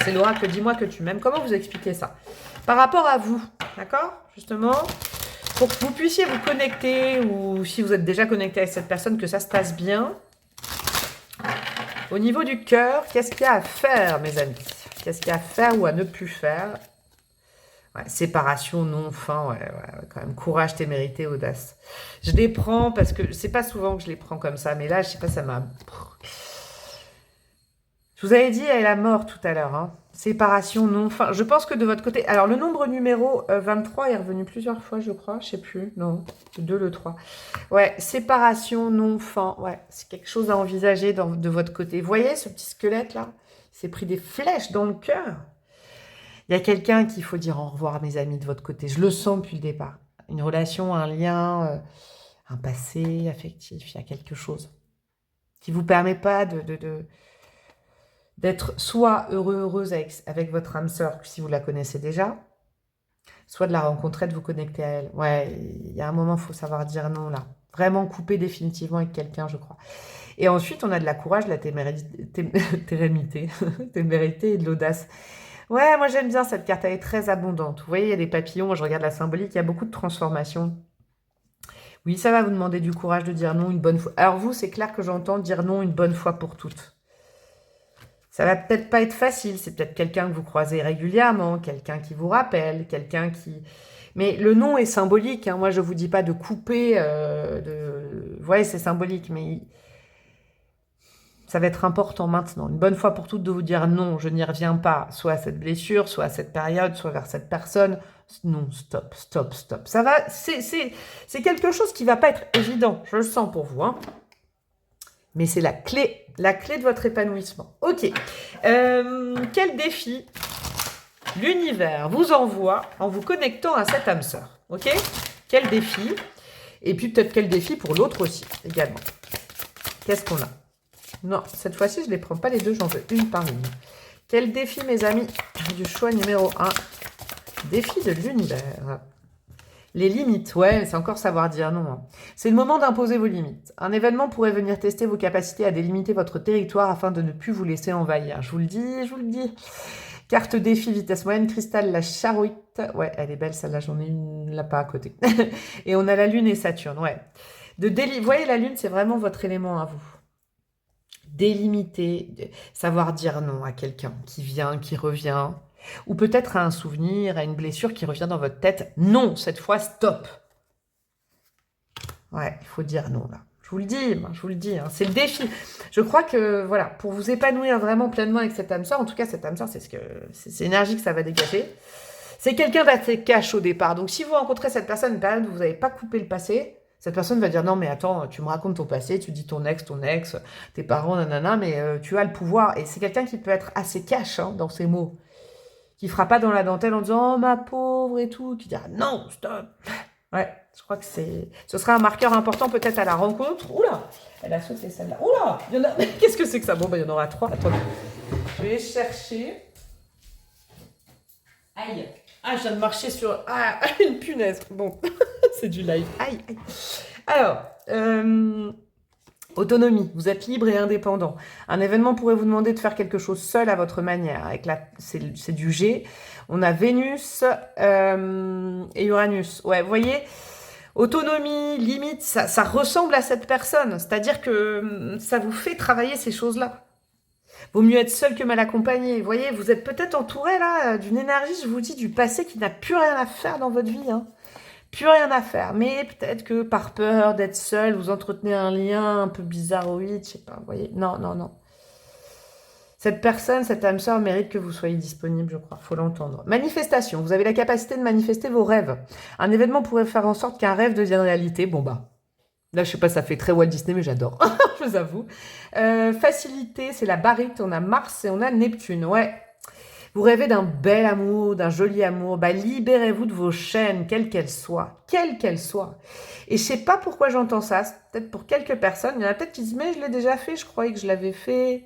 C'est l'oracle, dis-moi que tu m'aimes. Comment vous expliquez ça? Par rapport à vous, d'accord? Justement, pour que vous puissiez vous connecter, ou si vous êtes déjà connecté avec cette personne, que ça se passe bien. Au niveau du cœur, qu'est-ce qu'il y a à faire, mes amis? Qu'est-ce qu'il y a à faire ou à ne plus faire? Ouais, séparation, non, fin, ouais, quand même, courage, témérité, audace. Je les prends parce que c'est pas souvent que je les prends comme ça, mais là, je sais pas, ça m'a... Je vous avais dit, elle est la mort tout à l'heure, hein. Séparation, non, fin. Je pense que de votre côté... Alors, le nombre numéro 23 est revenu plusieurs fois, je crois, je sais plus, non, le 2, le 3. Ouais, séparation, non, fin, ouais, c'est quelque chose à envisager de votre côté. Vous voyez ce petit squelette-là? Il s'est pris des flèches dans le cœur. Il y a quelqu'un qu'il faut dire au revoir, mes amis, de votre côté. Je le sens depuis le départ. Une relation, un lien, un passé affectif. Il y a quelque chose qui ne vous permet pas d'être soit heureuse avec votre âme sœur, si vous la connaissez déjà, soit de la rencontrer, de vous connecter à elle. Ouais, il y a un moment, il faut savoir dire non, là. Vraiment couper définitivement avec quelqu'un, je crois. Et ensuite, on a de la courage, de la témérité et de l'audace. Ouais, moi j'aime bien cette carte, elle est très abondante. Vous voyez, il y a des papillons, moi je regarde la symbolique, il y a beaucoup de transformations. Oui, ça va vous demander du courage de dire non une bonne fois. Alors vous, c'est clair que j'entends dire non une bonne fois pour toutes. Ça va peut-être pas être facile, c'est peut-être quelqu'un que vous croisez régulièrement, quelqu'un qui vous rappelle, quelqu'un qui... Mais le non est symbolique, hein. Moi je vous dis pas de couper, Vous voyez, c'est symbolique, mais ça va être important maintenant, une bonne fois pour toutes, de vous dire non, je n'y reviens pas, soit à cette blessure, soit à cette période, soit vers cette personne. Non, stop, stop, stop. Ça va, c'est quelque chose qui va pas être évident, je le sens pour vous, hein. Mais c'est la clé de votre épanouissement. Ok. Quel défi l'univers vous envoie en vous connectant à cette âme sœur? Ok. Quel défi? Et puis peut-être quel défi pour l'autre aussi, également. Qu'est-ce qu'on a? Non, cette fois-ci, je ne les prends pas les deux, j'en veux une par une. Quel défi, mes amis, du choix numéro 1? Défi de l'univers. Les limites, ouais, c'est encore savoir dire non, hein. C'est le moment d'imposer vos limites. Un événement pourrait venir tester vos capacités à délimiter votre territoire afin de ne plus vous laisser envahir. Je vous le dis, je vous le dis. Carte défi, vitesse moyenne, cristal, la charouite. Ouais, elle est belle, celle-là, j'en ai une là-bas à côté. Et on a la Lune et Saturne, ouais. Vous voyez, la Lune, c'est vraiment votre élément à vous. Délimiter, savoir dire non à quelqu'un qui vient, qui revient, ou peut-être à un souvenir, à une blessure qui revient dans votre tête. Non, cette fois, stop. Ouais, il faut dire non, là. Je vous le dis, hein, c'est le défi. Je crois que, voilà, pour vous épanouir vraiment pleinement avec cette âme sœur, en tout cas, cette âme sœur, c'est l'énergie que ça va dégager. C'est quelqu'un d'assez cash au départ. Donc, si vous rencontrez cette personne, une période où vous n'avez pas coupé le passé, cette personne va dire non mais attends, tu me racontes ton passé, tu dis ton ex, tes parents, nanana, mais tu as le pouvoir. Et c'est quelqu'un qui peut être assez cash, hein, dans ses mots, qui fera pas dans la dentelle en disant oh ma pauvre et tout, qui dira non stop. Ouais, je crois que ce sera un marqueur important peut-être à la rencontre. Oula, elle a sauté celle-là. Oula, il y en a. Qu'est-ce que c'est que ça? Bon il y en aura 3. Attendez, je vais chercher. Aïe. Ah, je viens de marcher sur... Ah, une punaise. Bon, c'est du live. Aïe, aïe. Alors, autonomie. Vous êtes libre et indépendant. Un événement pourrait vous demander de faire quelque chose seul à votre manière. C'est du G. On a Vénus et Uranus. Ouais, vous voyez, autonomie, limite, ça ressemble à cette personne. C'est-à-dire que ça vous fait travailler ces choses-là. Vaut mieux être seul que mal accompagné. Vous voyez, vous êtes peut-être entouré là d'une énergie, je vous dis, du passé qui n'a plus rien à faire dans votre vie, hein. Plus rien à faire. Mais peut-être que par peur d'être seul, vous entretenez un lien un peu bizarroïde, je sais pas, vous voyez. Non, non, non. Cette personne, cette âme sœur mérite que vous soyez disponible, je crois. Faut l'entendre. Manifestation. Vous avez la capacité de manifester vos rêves. Un événement pourrait faire en sorte qu'un rêve devienne réalité. Bon bah, là, je sais pas, ça fait très Walt Disney, mais j'adore, je vous avoue. Facilité, c'est la barite, on a Mars et on a Neptune, ouais. Vous rêvez d'un bel amour, d'un joli amour, bah libérez-vous de vos chaînes, quelles qu'elles soient. Quelles qu'elles soient. Et je sais pas pourquoi j'entends ça, c'est peut-être pour quelques personnes, il y en a peut-être qui disent, mais je l'ai déjà fait, je croyais que je l'avais fait.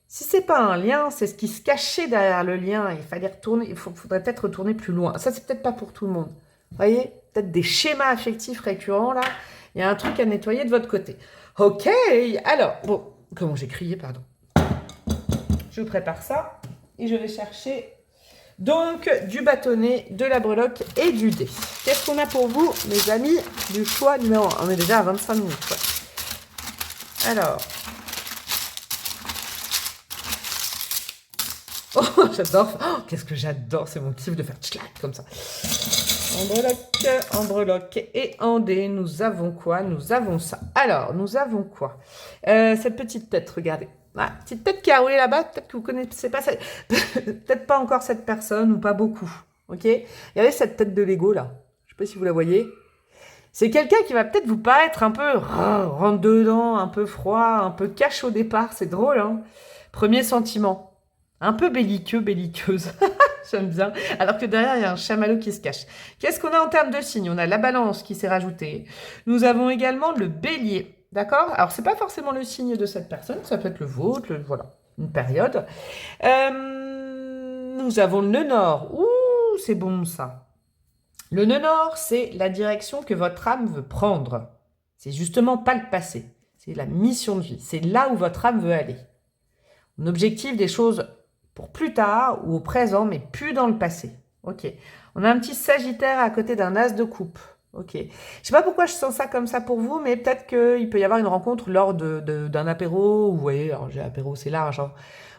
Si c'est pas un lien, c'est ce qui se cachait derrière le lien, il fallait retourner, faudrait peut-être retourner plus loin. Ça, c'est peut-être pas pour tout le monde. Vous voyez, peut-être des schémas affectifs récurrents, là. Il y a un truc à nettoyer de votre côté. Ok, alors, bon, comment j'ai crié, pardon. Je prépare ça et je vais chercher donc du bâtonnet, de la breloque et du dé. Qu'est-ce qu'on a pour vous, mes amis, du choix numéro 1? On est déjà à 25 minutes. Ouais. Alors. Oh, j'adore. Oh, qu'est-ce que j'adore, c'est mon kiff de faire tchlac comme ça. En breloque et en dé, nous avons quoi? Nous avons ça. Alors, nous avons quoi? Cette petite tête, regardez. Ah, petite tête qui a roulé là-bas, peut-être que vous connaissez pas cette... peut-être pas encore cette personne ou pas beaucoup. Ok? Regardez cette tête de Lego là. Je sais pas si vous la voyez. C'est quelqu'un qui va peut-être vous paraître un peu rentre dedans, un peu froid, un peu cash au départ. C'est drôle, hein? Premier sentiment. Un peu belliqueux, belliqueuse. J'aime bien. Alors que derrière, il y a un chamallow qui se cache. Qu'est-ce qu'on a en termes de signes? On a la balance qui s'est rajoutée. Nous avons également le bélier. D'accord? Alors, c'est pas forcément le signe de cette personne. Ça peut être le vôtre. Voilà. Une période. Nous avons le nœud nord. Ouh, c'est bon ça. Le nœud nord, c'est la direction que votre âme veut prendre. C'est justement pas le passé. C'est la mission de vie. C'est là où votre âme veut aller. On objective des choses pour plus tard ou au présent, mais plus dans le passé. Ok. On a un petit Sagittaire à côté d'un As de coupe. Ok. Je sais pas pourquoi je sens ça comme ça pour vous, mais peut-être qu'il peut y avoir une rencontre lors d'un apéro, ou vous voyez, alors j'ai apéro, c'est large, hein.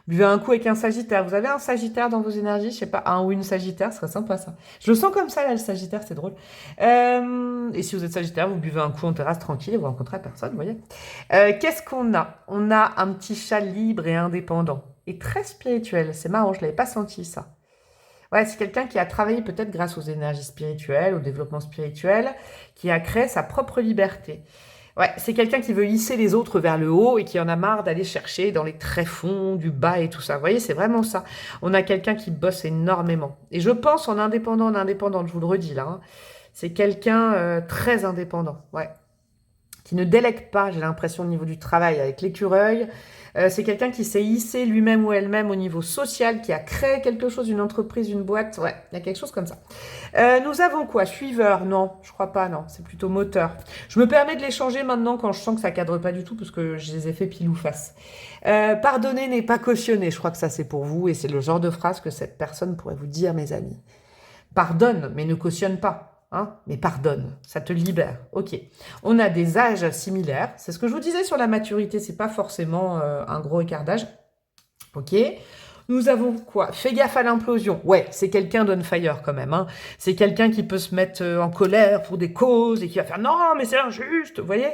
Vous buvez un coup avec un Sagittaire. Vous avez un Sagittaire dans vos énergies? Je sais pas, un ou une Sagittaire, ce serait sympa ça. Je le sens comme ça, là, le Sagittaire, c'est drôle. Et si vous êtes Sagittaire, vous buvez un coup en terrasse tranquille et vous rencontrez personne, vous voyez. Qu'est-ce qu'on a? On a un petit chat libre et indépendant. Et très spirituel. C'est marrant, je l'avais pas senti ça. Ouais, c'est quelqu'un qui a travaillé peut-être grâce aux énergies spirituelles, au développement spirituel, qui a créé sa propre liberté. Ouais, c'est quelqu'un qui veut hisser les autres vers le haut et qui en a marre d'aller chercher dans les tréfonds du bas et tout ça. Vous voyez, c'est vraiment ça. On a quelqu'un qui bosse énormément. Et je pense en indépendante, je vous le redis là, hein. C'est quelqu'un très indépendant, ouais. Qui ne délègue pas, j'ai l'impression, au niveau du travail avec l'écureuil. C'est quelqu'un qui s'est hissé lui-même ou elle-même au niveau social, qui a créé quelque chose, une entreprise, une boîte. Ouais, il y a quelque chose comme ça. Nous avons quoi? Suiveur? Non, je crois pas, non. C'est plutôt moteur. Je me permets de les changer maintenant quand je sens que ça cadre pas du tout, parce que je les ai fait pile ou face. Pardonner n'est pas cautionner. Je crois que ça, c'est pour vous, et c'est le genre de phrase que cette personne pourrait vous dire, mes amis. Pardonne, mais ne cautionne pas. Hein, mais pardonne, ça te libère. Ok. On a des âges similaires. C'est ce que je vous disais sur la maturité. C'est pas forcément un gros écart d'âge. Ok. Nous avons quoi? Fais gaffe à l'implosion. Ouais, c'est quelqu'un d'on fire quand même. Hein. C'est quelqu'un qui peut se mettre en colère pour des causes et qui va faire non, mais c'est injuste. Vous voyez?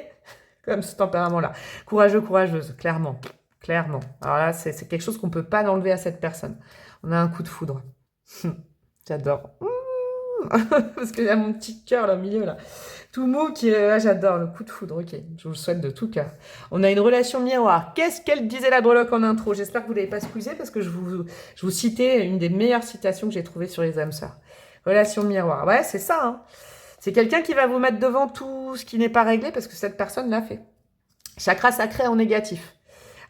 Comme ce tempérament-là. Courageux, courageuse, clairement. Clairement. Alors là, c'est quelque chose qu'on peut pas enlever à cette personne. On a un coup de foudre. J'adore. Parce qu'il y a mon petit cœur là au milieu là. Tout mou qui est... Ah, j'adore le coup de foudre, ok. Je vous le souhaite de tout cœur. On a une relation miroir. Qu'est-ce qu'elle disait la breloque en intro? J'espère que vous ne l'avez pas squeezé parce que je vous citais une des meilleures citations que j'ai trouvées sur les âmes sœurs. Relation miroir. Ouais, c'est ça. Hein. C'est quelqu'un qui va vous mettre devant tout ce qui n'est pas réglé parce que cette personne l'a fait. Chakra sacré en négatif.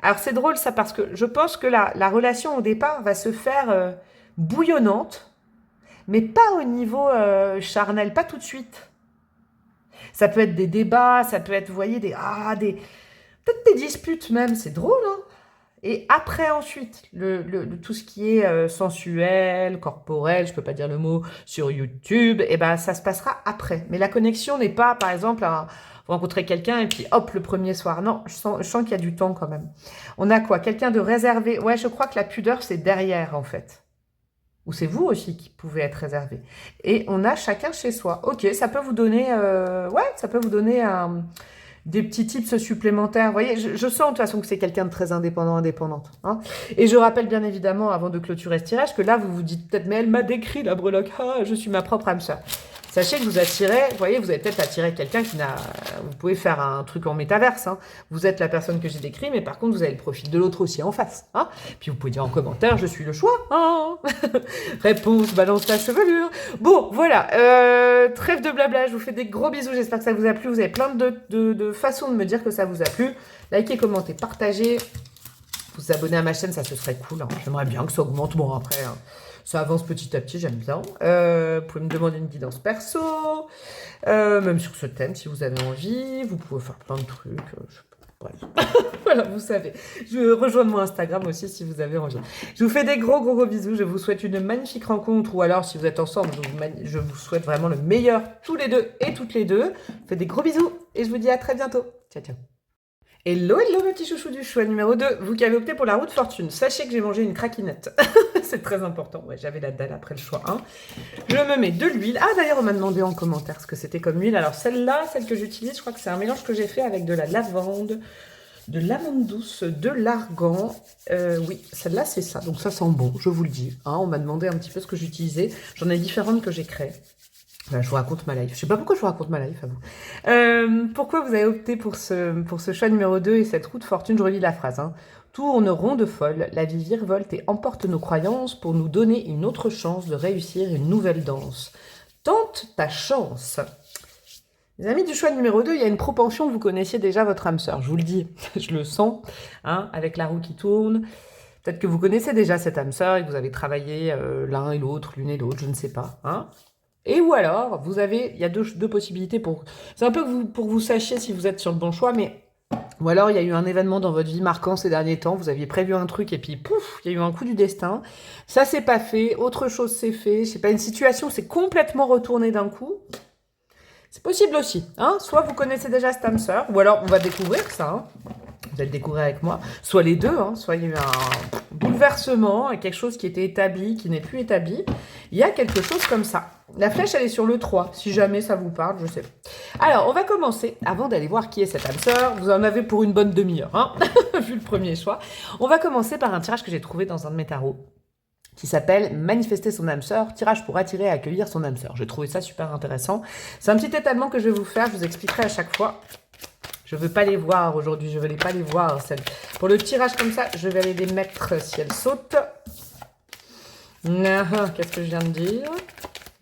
Alors c'est drôle ça parce que je pense que la relation au départ va se faire bouillonnante. Mais pas au niveau charnel, pas tout de suite. Ça peut être des débats, ça peut être, vous voyez, peut-être des disputes même, c'est drôle, hein. Et après, ensuite, tout ce qui est sensuel, corporel, je peux pas dire le mot, sur YouTube, et ben ça se passera après. Mais la connexion n'est pas, par exemple, vous rencontrez quelqu'un et puis hop, le premier soir. Non, je sens qu'il y a du temps quand même. On a quoi? Quelqu'un de réservé. Ouais, je crois que la pudeur, c'est derrière, en fait. Ou c'est vous aussi qui pouvez être réservé. Et on a chacun chez soi. Ok, ça peut vous donner, ça peut vous donner des petits tips supplémentaires. Vous voyez, je sens de toute façon que c'est quelqu'un de très indépendant, indépendante. Hein. Et je rappelle bien évidemment, avant de clôturer ce tirage, que là, vous vous dites peut-être, mais elle m'a décrit la breloque. Ah, je suis ma propre âme sœur. Sachez que vous attirez, vous voyez, vous avez peut-être attiré quelqu'un qui n'a... Vous pouvez faire un truc en métaverse. Hein. Vous êtes la personne que j'ai décrit, mais par contre, vous avez le profil de l'autre aussi en face. Hein. Puis vous pouvez dire en commentaire, je suis le choix. Hein. Réponse, balance ta chevelure. Bon, voilà. Trêve de blabla, je vous fais des gros bisous. J'espère que ça vous a plu. Vous avez plein de façons de me dire que ça vous a plu. Likez, commentez, partagez. Vous abonner à ma chaîne, ça ce serait cool. Hein. J'aimerais bien que ça augmente. Bon, après... Hein. Ça avance petit à petit, j'aime bien. Vous pouvez me demander une guidance perso, même sur ce thème si vous avez envie. Vous pouvez faire plein de trucs. Bref. Voilà, vous savez. Rejoignez-moi Instagram aussi si vous avez envie. Je vous fais des gros bisous. Je vous souhaite une magnifique rencontre. Ou alors, si vous êtes ensemble, je vous souhaite vraiment le meilleur tous les deux et toutes les deux. Je vous fais des gros bisous et je vous dis à très bientôt. Ciao, ciao. Hello, mes petits chouchous du choix numéro 2, vous qui avez opté pour la roue de fortune, sachez que j'ai mangé une craquinette, c'est très important, ouais, j'avais la dalle après le choix 1. Je me mets de l'huile, ah d'ailleurs on m'a demandé en commentaire ce que c'était comme huile, alors celle-là, celle que j'utilise, je crois que c'est un mélange que j'ai fait avec de la lavande, de l'amande douce, de l'argan, oui, celle-là c'est ça, donc ça sent bon, je vous le dis, hein, on m'a demandé un petit peu ce que j'utilisais, j'en ai différentes que j'ai créées. Là, je vous raconte ma life. Je sais pas pourquoi je vous raconte ma life à vous. Pourquoi vous avez opté pour ce choix numéro 2 et cette roue de fortune? Je relis la phrase. Hein. Tourne ronde folle, la vie virevolte et emporte nos croyances pour nous donner une autre chance de réussir une nouvelle danse. Tente ta chance. Les amis du choix numéro 2, il y a une propension que vous connaissiez déjà votre âme sœur. Je vous le dis, je le sens, hein, avec la roue qui tourne. Peut-être que vous connaissez déjà cette âme sœur et que vous avez travaillé l'un et l'autre, l'une et l'autre, je ne sais pas. Hein. Et ou alors, il y a deux possibilités c'est un peu pour que vous sachiez si vous êtes sur le bon choix, mais, ou alors il y a eu un événement dans votre vie marquant ces derniers temps, vous aviez prévu un truc et puis pouf, il y a eu un coup du destin, ça s'est pas fait, autre chose s'est fait, je sais pas, une situation s'est complètement retournée d'un coup, C'est possible aussi. Hein, soit vous connaissez déjà cette âme sœur, ou alors on va découvrir ça. Hein. Vous allez le découvrir avec moi. Soit les deux, hein, soit il y a eu un bouleversement, quelque chose qui était établi, qui n'est plus établi. Il y a quelque chose comme ça. La flèche, elle est sur le 3, si jamais ça vous parle, je sais pas. Alors, on va commencer, avant d'aller voir qui est cette âme sœur, vous en avez pour une bonne demi-heure, hein, vu le premier choix. On va commencer par un tirage que j'ai trouvé dans un de mes tarots, qui s'appelle « Manifester son âme sœur, tirage pour attirer et accueillir son âme sœur ». J'ai trouvé ça super intéressant. C'est un petit étalement que je vais vous faire, je vous expliquerai à chaque fois. Je ne veux pas les voir aujourd'hui, je ne veux pas les voir. Pour le tirage comme ça, je vais aller les mettre si elles sautent. Qu'est-ce que je viens de dire?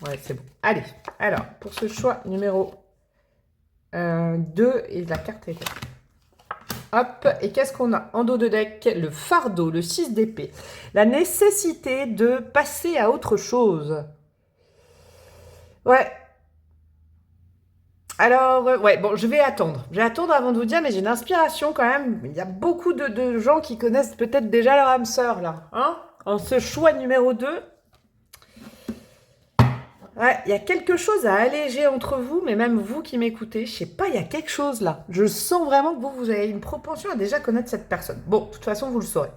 Ouais, c'est bon. Allez, alors, pour ce choix numéro 2, et la carte est là. Hop, et qu'est-ce qu'on a en dos de deck? Le fardeau, le 6 d'épée. La nécessité de passer à autre chose. Ouais. Alors, ouais, bon, je vais attendre. Je vais attendre avant de vous dire, mais j'ai une inspiration quand même. Il y a beaucoup de gens qui connaissent peut-être déjà leur âme sœur, là. Hein, en ce choix numéro 2. Ouais, il y a quelque chose à alléger entre vous, mais même vous qui m'écoutez, je sais pas, il y a quelque chose là. Je sens vraiment que vous avez une propension à déjà connaître cette personne. Bon, de toute façon, vous le saurez.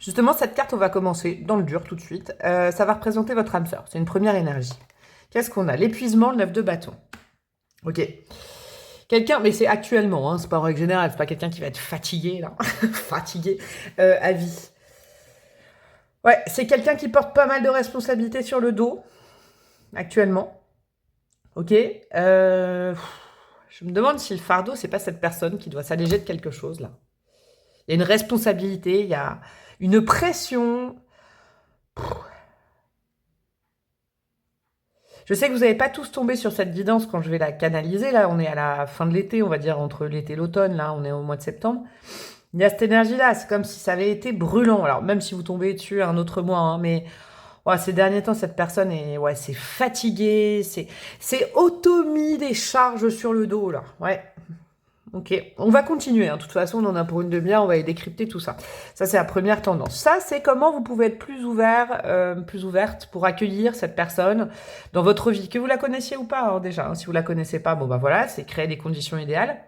Justement, cette carte, on va commencer dans le dur tout de suite. Ça va représenter votre âme sœur. C'est une première énergie. Qu'est-ce qu'on a? L'épuisement, le 9 de bâton. Ok. Quelqu'un, mais c'est actuellement, hein, c'est pas en règle générale, c'est pas quelqu'un qui va être fatigué, là. Fatigué à vie. Ouais, c'est quelqu'un qui porte pas mal de responsabilités sur le dos. Actuellement. Ok. Je me demande si le fardeau, c'est pas cette personne qui doit s'alléger de quelque chose, là. Il y a une responsabilité, il y a une pression. Je sais que vous n'allez pas tous tomber sur cette guidance quand je vais la canaliser. Là, on est à la fin de l'été, on va dire, entre l'été et l'automne. Là, on est au mois de septembre. Il y a cette énergie-là. C'est comme si ça avait été brûlant. Alors, même si vous tombez dessus un autre mois, hein, mais... Ouais, ces derniers temps, cette personne est, ouais, c'est fatigué, c'est auto-mis des charges sur le dos, là. Ouais. Ok. On va continuer, hein. De toute façon, on en a pour une demi-heure, on va y décrypter tout ça. Ça, c'est la première tendance. Ça, c'est comment vous pouvez être plus ouvert, plus ouverte pour accueillir cette personne dans votre vie, que vous la connaissiez ou pas, hein, déjà. Hein. Si vous la connaissez pas, bon, bah voilà, c'est créer des conditions idéales.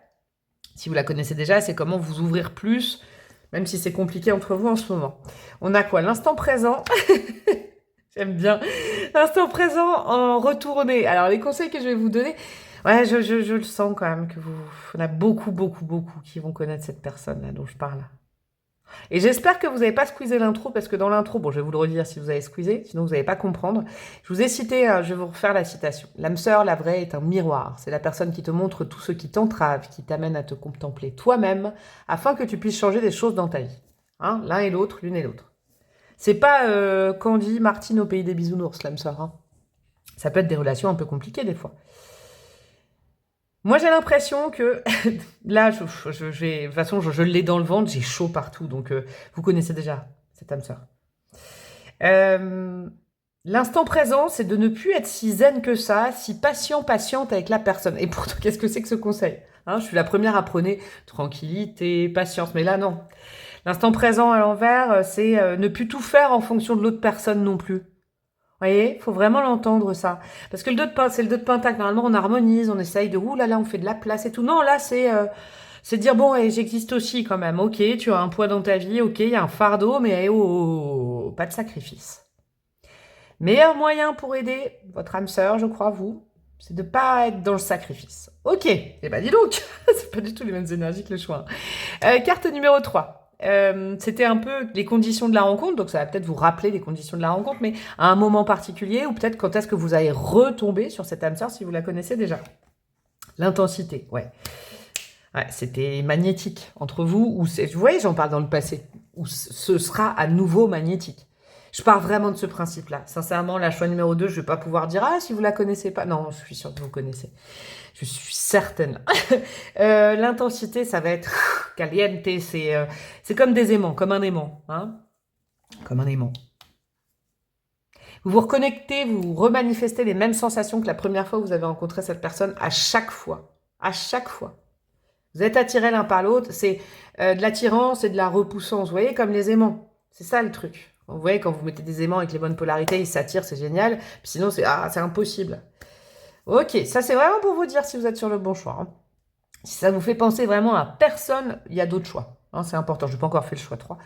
Si vous la connaissez déjà, c'est comment vous ouvrir plus, même si c'est compliqué entre vous en ce moment. On a quoi? L'instant présent. J'aime bien. L'instant présent en retourné. Alors, les conseils que je vais vous donner, ouais, je le sens quand même que vous... On a beaucoup qui vont connaître cette personne-là dont je parle. Et j'espère que vous n'avez pas squeezé l'intro, parce que dans l'intro, bon, je vais vous le redire si vous avez squeezé, sinon vous n'allez pas comprendre. Je vous ai cité, je vais vous refaire la citation. L'âme sœur, la vraie, est un miroir. C'est la personne qui te montre tout ce qui t'entrave, qui t'amène à te contempler toi-même, afin que tu puisses changer des choses dans ta vie. Hein, l'un et l'autre, l'une et l'autre. C'est pas Candy, Martine au pays des bisounours, l'âme sœur. Hein. Ça peut être des relations un peu compliquées des fois. Moi, j'ai l'impression que là, de toute façon, je l'ai dans le ventre, j'ai chaud partout. Donc, vous connaissez déjà cette âme sœur. L'instant présent, c'est de ne plus être si zen que ça, si patiente avec la personne. Et pourtant, qu'est-ce que c'est que ce conseil? Hein, je suis la première à prôner tranquillité, patience. Mais là, non. L'instant présent à l'envers, c'est ne plus tout faire en fonction de l'autre personne non plus. Vous voyez, il faut vraiment l'entendre, ça. Parce que c'est le 2 de pentacle. Normalement, on harmonise, on essaye de, ouh là là, on fait de la place et tout. Non, là, c'est dire, bon, j'existe aussi quand même. Ok, tu as un poids dans ta vie, ok, il y a un fardeau, mais oh, pas de sacrifice. Meilleur moyen pour aider votre âme sœur, je crois, vous, c'est de pas être dans le sacrifice. Ok, eh ben dis donc, c'est pas du tout les mêmes énergies que le choix. Carte numéro 3. C'était un peu les conditions de la rencontre, donc ça va peut-être vous rappeler les conditions de la rencontre, mais à un moment particulier, ou peut-être quand est-ce que vous allez retomber sur cette âme sœur si vous la connaissez déjà. L'intensité, ouais. Ouais, c'était magnétique entre vous, ou vous voyez, j'en parle dans le passé, ou ce sera à nouveau magnétique. Je pars vraiment de ce principe-là. Sincèrement, la choix numéro 2, je ne vais pas pouvoir dire « Ah, si vous la connaissez pas ». Non, je suis sûre que vous connaissez. Je suis certaine. L'intensité, ça va être caliente. C'est comme des aimants, comme un aimant. Hein, comme un aimant. Vous vous reconnectez, vous remanifestez les mêmes sensations que la première fois que vous avez rencontré cette personne à chaque fois. À chaque fois. Vous êtes attirés l'un par l'autre. C'est de l'attirance et de la repoussance. Vous voyez, comme les aimants. C'est ça le truc. Vous voyez, quand vous mettez des aimants avec les bonnes polarités, ils s'attirent, c'est génial. Puis sinon, c'est impossible. Ok, ça c'est vraiment pour vous dire si vous êtes sur le bon choix, hein. Si ça vous fait penser vraiment à personne, il y a d'autres choix, hein, c'est important, je n'ai pas encore fait le choix 3.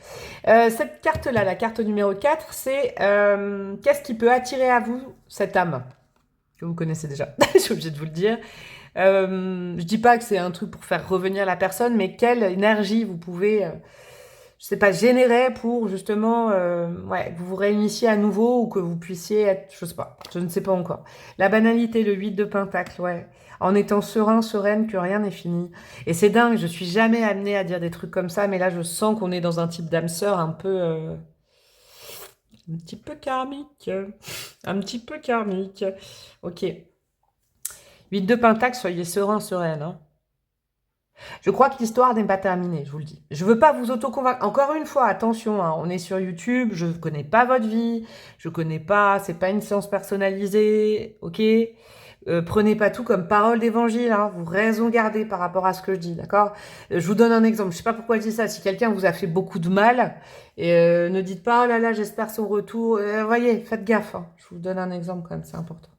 Cette carte-là, la carte numéro 4, c'est qu'est-ce qui peut attirer à vous cette âme que vous connaissez déjà. Je suis obligée de vous le dire. Je dis pas que c'est un truc pour faire revenir la personne, mais quelle énergie vous pouvez, je sais pas, générer pour justement, ouais, que vous vous réunissiez à nouveau ou que vous puissiez être, je sais pas, je ne sais pas encore. La banalité, le 8 de Pentacle, ouais. En étant serein, sereine, que rien n'est fini. Et c'est dingue, je suis jamais amenée à dire des trucs comme ça, mais là je sens qu'on est dans un type d'âme sœur un petit peu karmique. Un petit peu karmique. Ok. 8 de Pentacle, soyez serein, sereine, hein. Je crois que l'histoire n'est pas terminée, je vous le dis. Je veux pas vous auto-convaincre. Encore une fois, attention, hein, on est sur YouTube, je ne connais pas votre vie, je connais pas, c'est pas une séance personnalisée, ok? Prenez pas tout comme parole d'évangile, hein, vous raison gardez par rapport à ce que je dis, d'accord? Je vous donne un exemple, je sais pas pourquoi je dis ça, si quelqu'un vous a fait beaucoup de mal, et ne dites pas, oh là là, j'espère son retour, voyez, faites gaffe, hein. Je vous donne un exemple quand même, c'est important.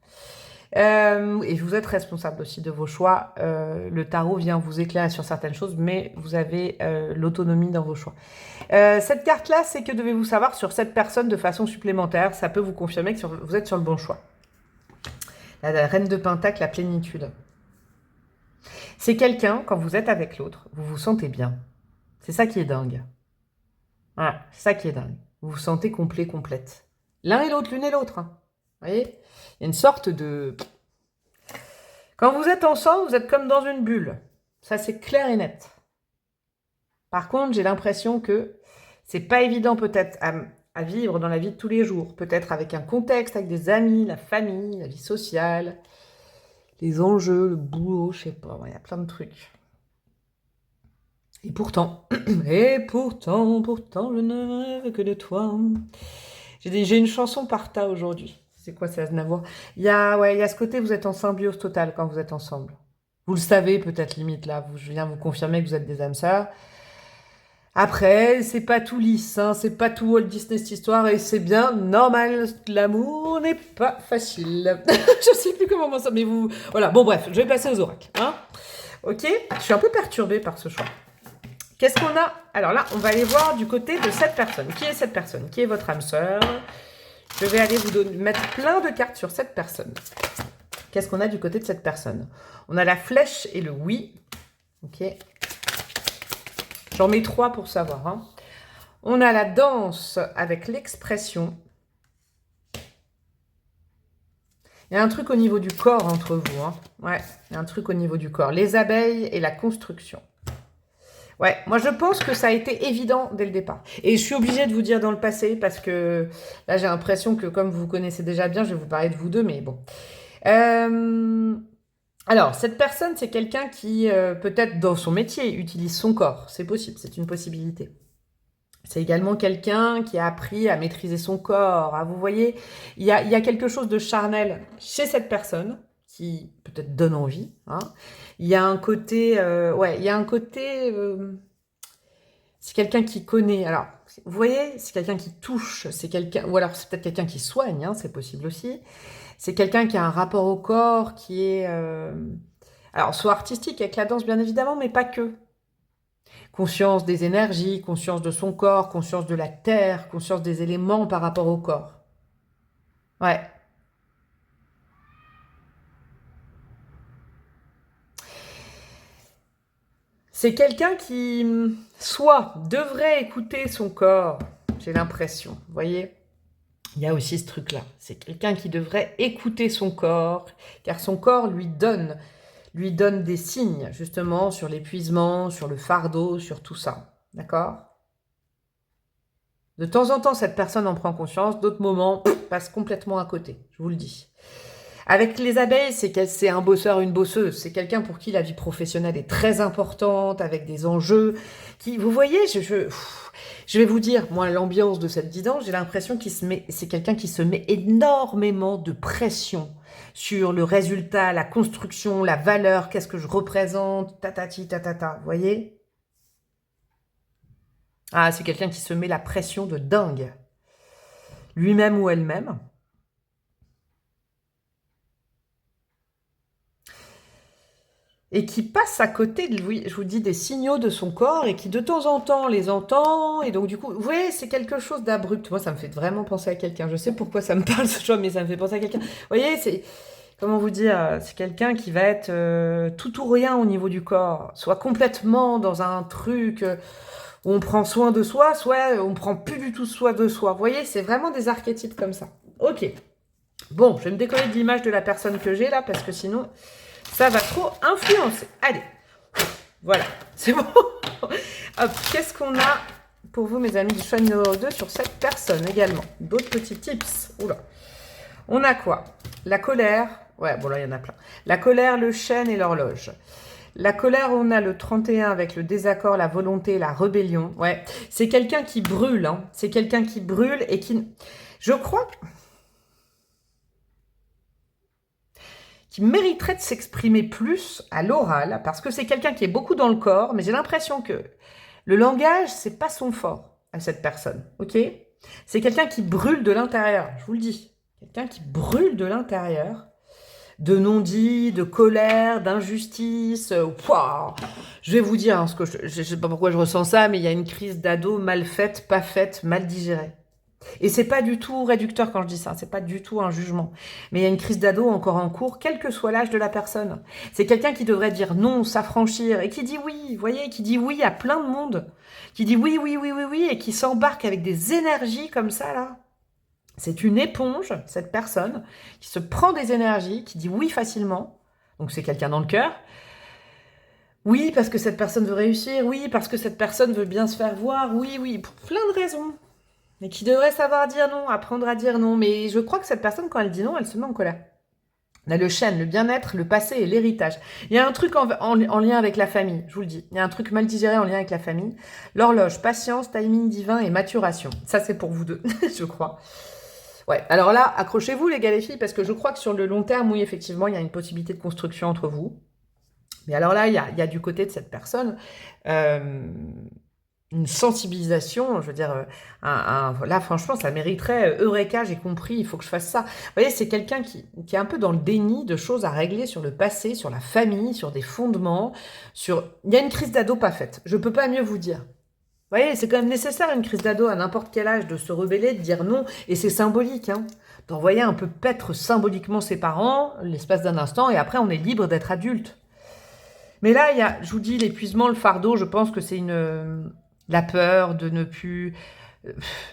Et vous êtes responsable aussi de vos choix. Le tarot vient vous éclairer sur certaines choses, mais vous avez l'autonomie dans vos choix. Cette carte-là, c'est que devez-vous savoir sur cette personne de façon supplémentaire. Ça peut vous confirmer que vous êtes sur le bon choix. La reine de Pentacle, la plénitude. C'est quelqu'un, quand vous êtes avec l'autre, vous vous sentez bien. C'est ça qui est dingue. Voilà, c'est ça qui est dingue. Vous vous sentez complet, complète. L'un et l'autre, l'une et l'autre, hein. Vous voyez? Il y a une sorte de... Quand vous êtes ensemble, vous êtes comme dans une bulle. Ça, c'est clair et net. Par contre, j'ai l'impression que c'est pas évident peut-être à vivre dans la vie de tous les jours. Peut-être avec un contexte, avec des amis, la famille, la vie sociale, les enjeux, le boulot, je sais pas, il y a plein de trucs. Et pourtant, pourtant, je ne rêve que de toi. J'ai une chanson par tas aujourd'hui. C'est quoi, c'est Aznavour? Ouais, il y a ce côté, vous êtes en symbiose totale quand vous êtes ensemble. Vous le savez peut-être limite là, je viens vous confirmer que vous êtes des âmes sœurs. Après, c'est pas tout lisse, hein, c'est pas tout Walt Disney cette histoire et c'est bien normal. L'amour n'est pas facile. Je sais plus comment ça, mais vous. Voilà, bon bref, je vais passer aux oracles. Hein, ok, je suis un peu perturbée par ce choix. Qu'est-ce qu'on a? Alors là, on va aller voir du côté de cette personne. Qui est cette personne? Qui est votre âme sœur? Je vais aller mettre plein de cartes sur cette personne. Qu'est-ce qu'on a du côté de cette personne? On a la flèche et le oui. Ok. J'en mets 3 pour savoir, hein. On a la danse avec l'expression. Il y a un truc au niveau du corps entre vous, hein. Ouais, il y a un truc au niveau du corps. Les abeilles et la construction. Ouais, moi je pense que ça a été évident dès le départ. Et je suis obligée de vous dire dans le passé parce que là j'ai l'impression que comme vous connaissez déjà bien, je vais vous parler de vous deux, mais bon. Alors, cette personne, c'est quelqu'un qui, peut-être dans son métier, utilise son corps. C'est possible, c'est une possibilité. C'est également quelqu'un qui a appris à maîtriser son corps. Vous voyez, il y a quelque chose de charnel chez cette personne qui peut-être donne envie, hein. Il y a un côté, ouais, il y a un côté, c'est quelqu'un qui connaît. Alors, vous voyez, c'est quelqu'un qui touche, c'est quelqu'un, ou alors c'est peut-être quelqu'un qui soigne, hein, c'est possible aussi. C'est quelqu'un qui a un rapport au corps qui est, alors soit artistique avec la danse bien évidemment, mais pas que. Conscience des énergies, conscience de son corps, conscience de la terre, conscience des éléments par rapport au corps. Ouais. C'est quelqu'un qui, soit devrait écouter son corps, j'ai l'impression, vous voyez. Il y a aussi ce truc-là. C'est quelqu'un qui devrait écouter son corps, car son corps lui donne des signes, justement, sur l'épuisement, sur le fardeau, sur tout ça. D'accord? De temps en temps, cette personne en prend conscience, d'autres moments passe complètement à côté, je vous le dis. Avec les abeilles, c'est un bosseur, une bosseuse. C'est quelqu'un pour qui la vie professionnelle est très importante, avec des enjeux. Vous voyez, je vais vous dire, moi, l'ambiance de cette guidance, j'ai l'impression c'est quelqu'un qui se met énormément de pression sur le résultat, la construction, la valeur, qu'est-ce que je représente, tatati, tatata, vous voyez? Ah, c'est quelqu'un qui se met la pression de dingue. Lui-même ou elle-même. et qui passe à côté de lui, je vous dis, des signaux de son corps et qui de temps en temps les entend. Et donc du coup, vous voyez, c'est quelque chose d'abrupt. Moi, ça me fait vraiment penser à quelqu'un. Je sais pourquoi ça me parle ce choix, mais ça me fait penser à quelqu'un. Vous voyez, c'est, comment vous dire, c'est quelqu'un qui va être tout ou rien au niveau du corps, soit complètement dans un truc où on prend soin de soi, soit on prend plus du tout soin de soi. Vous voyez, c'est vraiment des archétypes comme ça. Ok. Bon, je vais me décoller de l'image de la personne que j'ai là, parce que sinon, ça va trop influencer. Allez, voilà, c'est bon. Hop, qu'est-ce qu'on a pour vous, mes amis, du choix numéro 2 sur cette personne également? D'autres petits tips. Oula. On a quoi? La colère. Ouais, bon là, il y en a plein. La colère, le chêne et l'horloge. La colère, on a le 31 avec le désaccord, la volonté, la rébellion. Ouais, c'est quelqu'un qui brûle. Hein. C'est quelqu'un qui brûle et qui... Je crois... qui mériterait de s'exprimer plus à l'oral, parce que c'est quelqu'un qui est beaucoup dans le corps, mais j'ai l'impression que le langage, c'est pas son fort à cette personne, ok? C'est quelqu'un qui brûle de l'intérieur, je vous le dis. Quelqu'un qui brûle de l'intérieur, de non-dit, de colère, d'injustice. Wow. Je vais vous dire, hein, ce que je sais pas pourquoi je ressens ça, mais il y a une crise d'ado mal faite, pas faite, mal digérée. Et c'est pas du tout réducteur quand je dis ça, c'est pas du tout un jugement. Mais il y a une crise d'ado encore en cours, quel que soit l'âge de la personne. C'est quelqu'un qui devrait dire non, s'affranchir, et qui dit oui, vous voyez, qui dit oui à plein de monde. Qui dit oui, oui, oui, oui, oui, et qui s'embarque avec des énergies comme ça, là. C'est une éponge, cette personne, qui se prend des énergies, qui dit oui facilement. Donc c'est quelqu'un dans le cœur. Oui, parce que cette personne veut réussir. Oui, parce que cette personne veut bien se faire voir. Oui, oui, pour plein de raisons. Mais qui devrait savoir dire non, apprendre à dire non. Mais je crois que cette personne, quand elle dit non, elle se met en colère. On a le chêne, le bien-être, le passé et l'héritage. Il y a un truc en lien avec la famille, je vous le dis. Il y a un truc mal digéré en lien avec la famille. L'horloge, patience, timing divin et maturation. Ça, c'est pour vous deux, je crois. Ouais, alors là, accrochez-vous les gars, les filles, parce que je crois que sur le long terme, oui, effectivement, il y a une possibilité de construction entre vous. Mais alors là, il y a du côté de cette personne... une sensibilisation, je veux dire, là franchement ça mériterait, Eureka, j'ai compris, il faut que je fasse ça. Vous voyez, c'est quelqu'un qui est un peu dans le déni de choses à régler sur le passé, sur la famille, sur des fondements, il y a une crise d'ado pas faite, je peux pas mieux vous dire. Vous voyez, c'est quand même nécessaire une crise d'ado à n'importe quel âge de se rebeller, de dire non, et c'est symbolique, hein, d'envoyer un peu paître symboliquement ses parents, l'espace d'un instant, et après on est libre d'être adulte. Mais là, il y a, je vous dis, l'épuisement, le fardeau, je pense que c'est la peur de ne plus...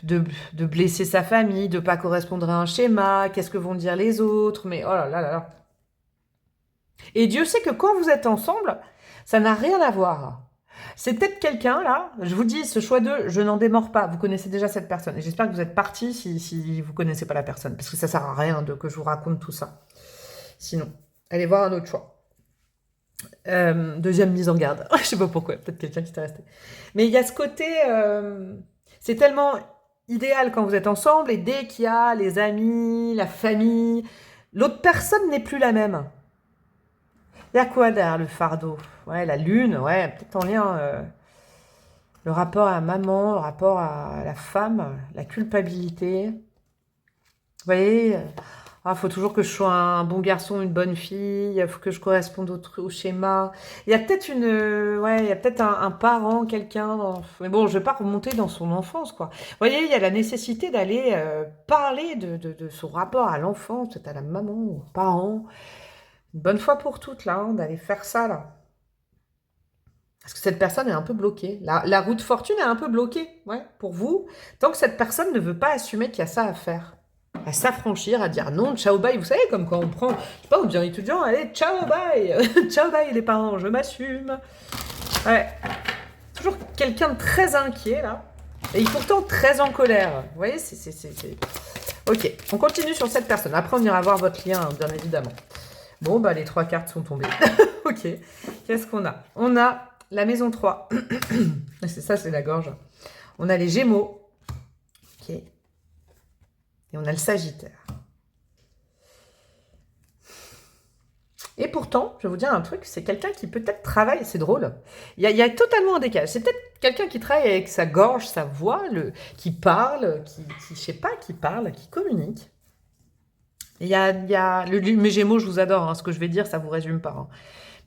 de blesser sa famille, de ne pas correspondre à un schéma, qu'est-ce que vont dire les autres, mais oh là là là là. Et Dieu sait que quand vous êtes ensemble, ça n'a rien à voir. C'est peut-être quelqu'un, là, je vous dis, ce choix 2, je n'en démords pas, vous connaissez déjà cette personne, et j'espère que vous êtes partis si vous ne connaissez pas la personne, parce que ça ne sert à rien que je vous raconte tout ça. Sinon, allez voir un autre choix. Deuxième mise en garde. Je sais pas pourquoi, peut-être quelqu'un qui t'est resté. Mais il y a ce côté, c'est tellement idéal quand vous êtes ensemble et dès qu'il y a les amis, la famille, l'autre personne n'est plus la même. Il y a quoi derrière le fardeau? Ouais, la lune, ouais, peut-être en lien, le rapport à maman, le rapport à la femme, la culpabilité. Vous voyez, faut toujours que je sois un bon garçon, une bonne fille, il faut que je corresponde au schéma. Il y a peut-être il y a peut-être un parent, quelqu'un, mais bon, je vais pas remonter dans son enfance, quoi. Vous voyez, il y a la nécessité d'aller parler de son rapport à l'enfance, peut-être à la maman, aux parents. Une bonne fois pour toutes, là, hein, d'aller faire ça, là. Parce que cette personne est un peu bloquée. La roue de fortune est un peu bloquée, ouais, pour vous, tant que cette personne ne veut pas assumer qu'il y a ça à faire. À s'affranchir, à dire non, ciao, bye. Vous savez, comme quand on prend, je sais pas, on devient étudiant, allez, ciao, bye. Ciao, bye, les parents, je m'assume. Ouais. Toujours quelqu'un de très inquiet, là. Et pourtant très en colère. Vous voyez, c'est... Ok, on continue sur cette personne. Après, on ira voir votre lien, bien évidemment. Bon, bah, les 3 cartes sont tombées. Ok. Qu'est-ce qu'on a? On a la maison 3. C'est ça, c'est la gorge. On a les Gémeaux. Ok. Et on a le Sagittaire. Et pourtant, je vais vous dire un truc, c'est quelqu'un qui peut-être travaille, c'est drôle, il y a totalement un décalage. C'est peut-être quelqu'un qui travaille avec sa gorge, sa voix, qui parle, qui je sais pas, qui parle, qui communique. Et mes Gémeaux, je vous adore, hein, ce que je vais dire, ça vous résume pas. Hein.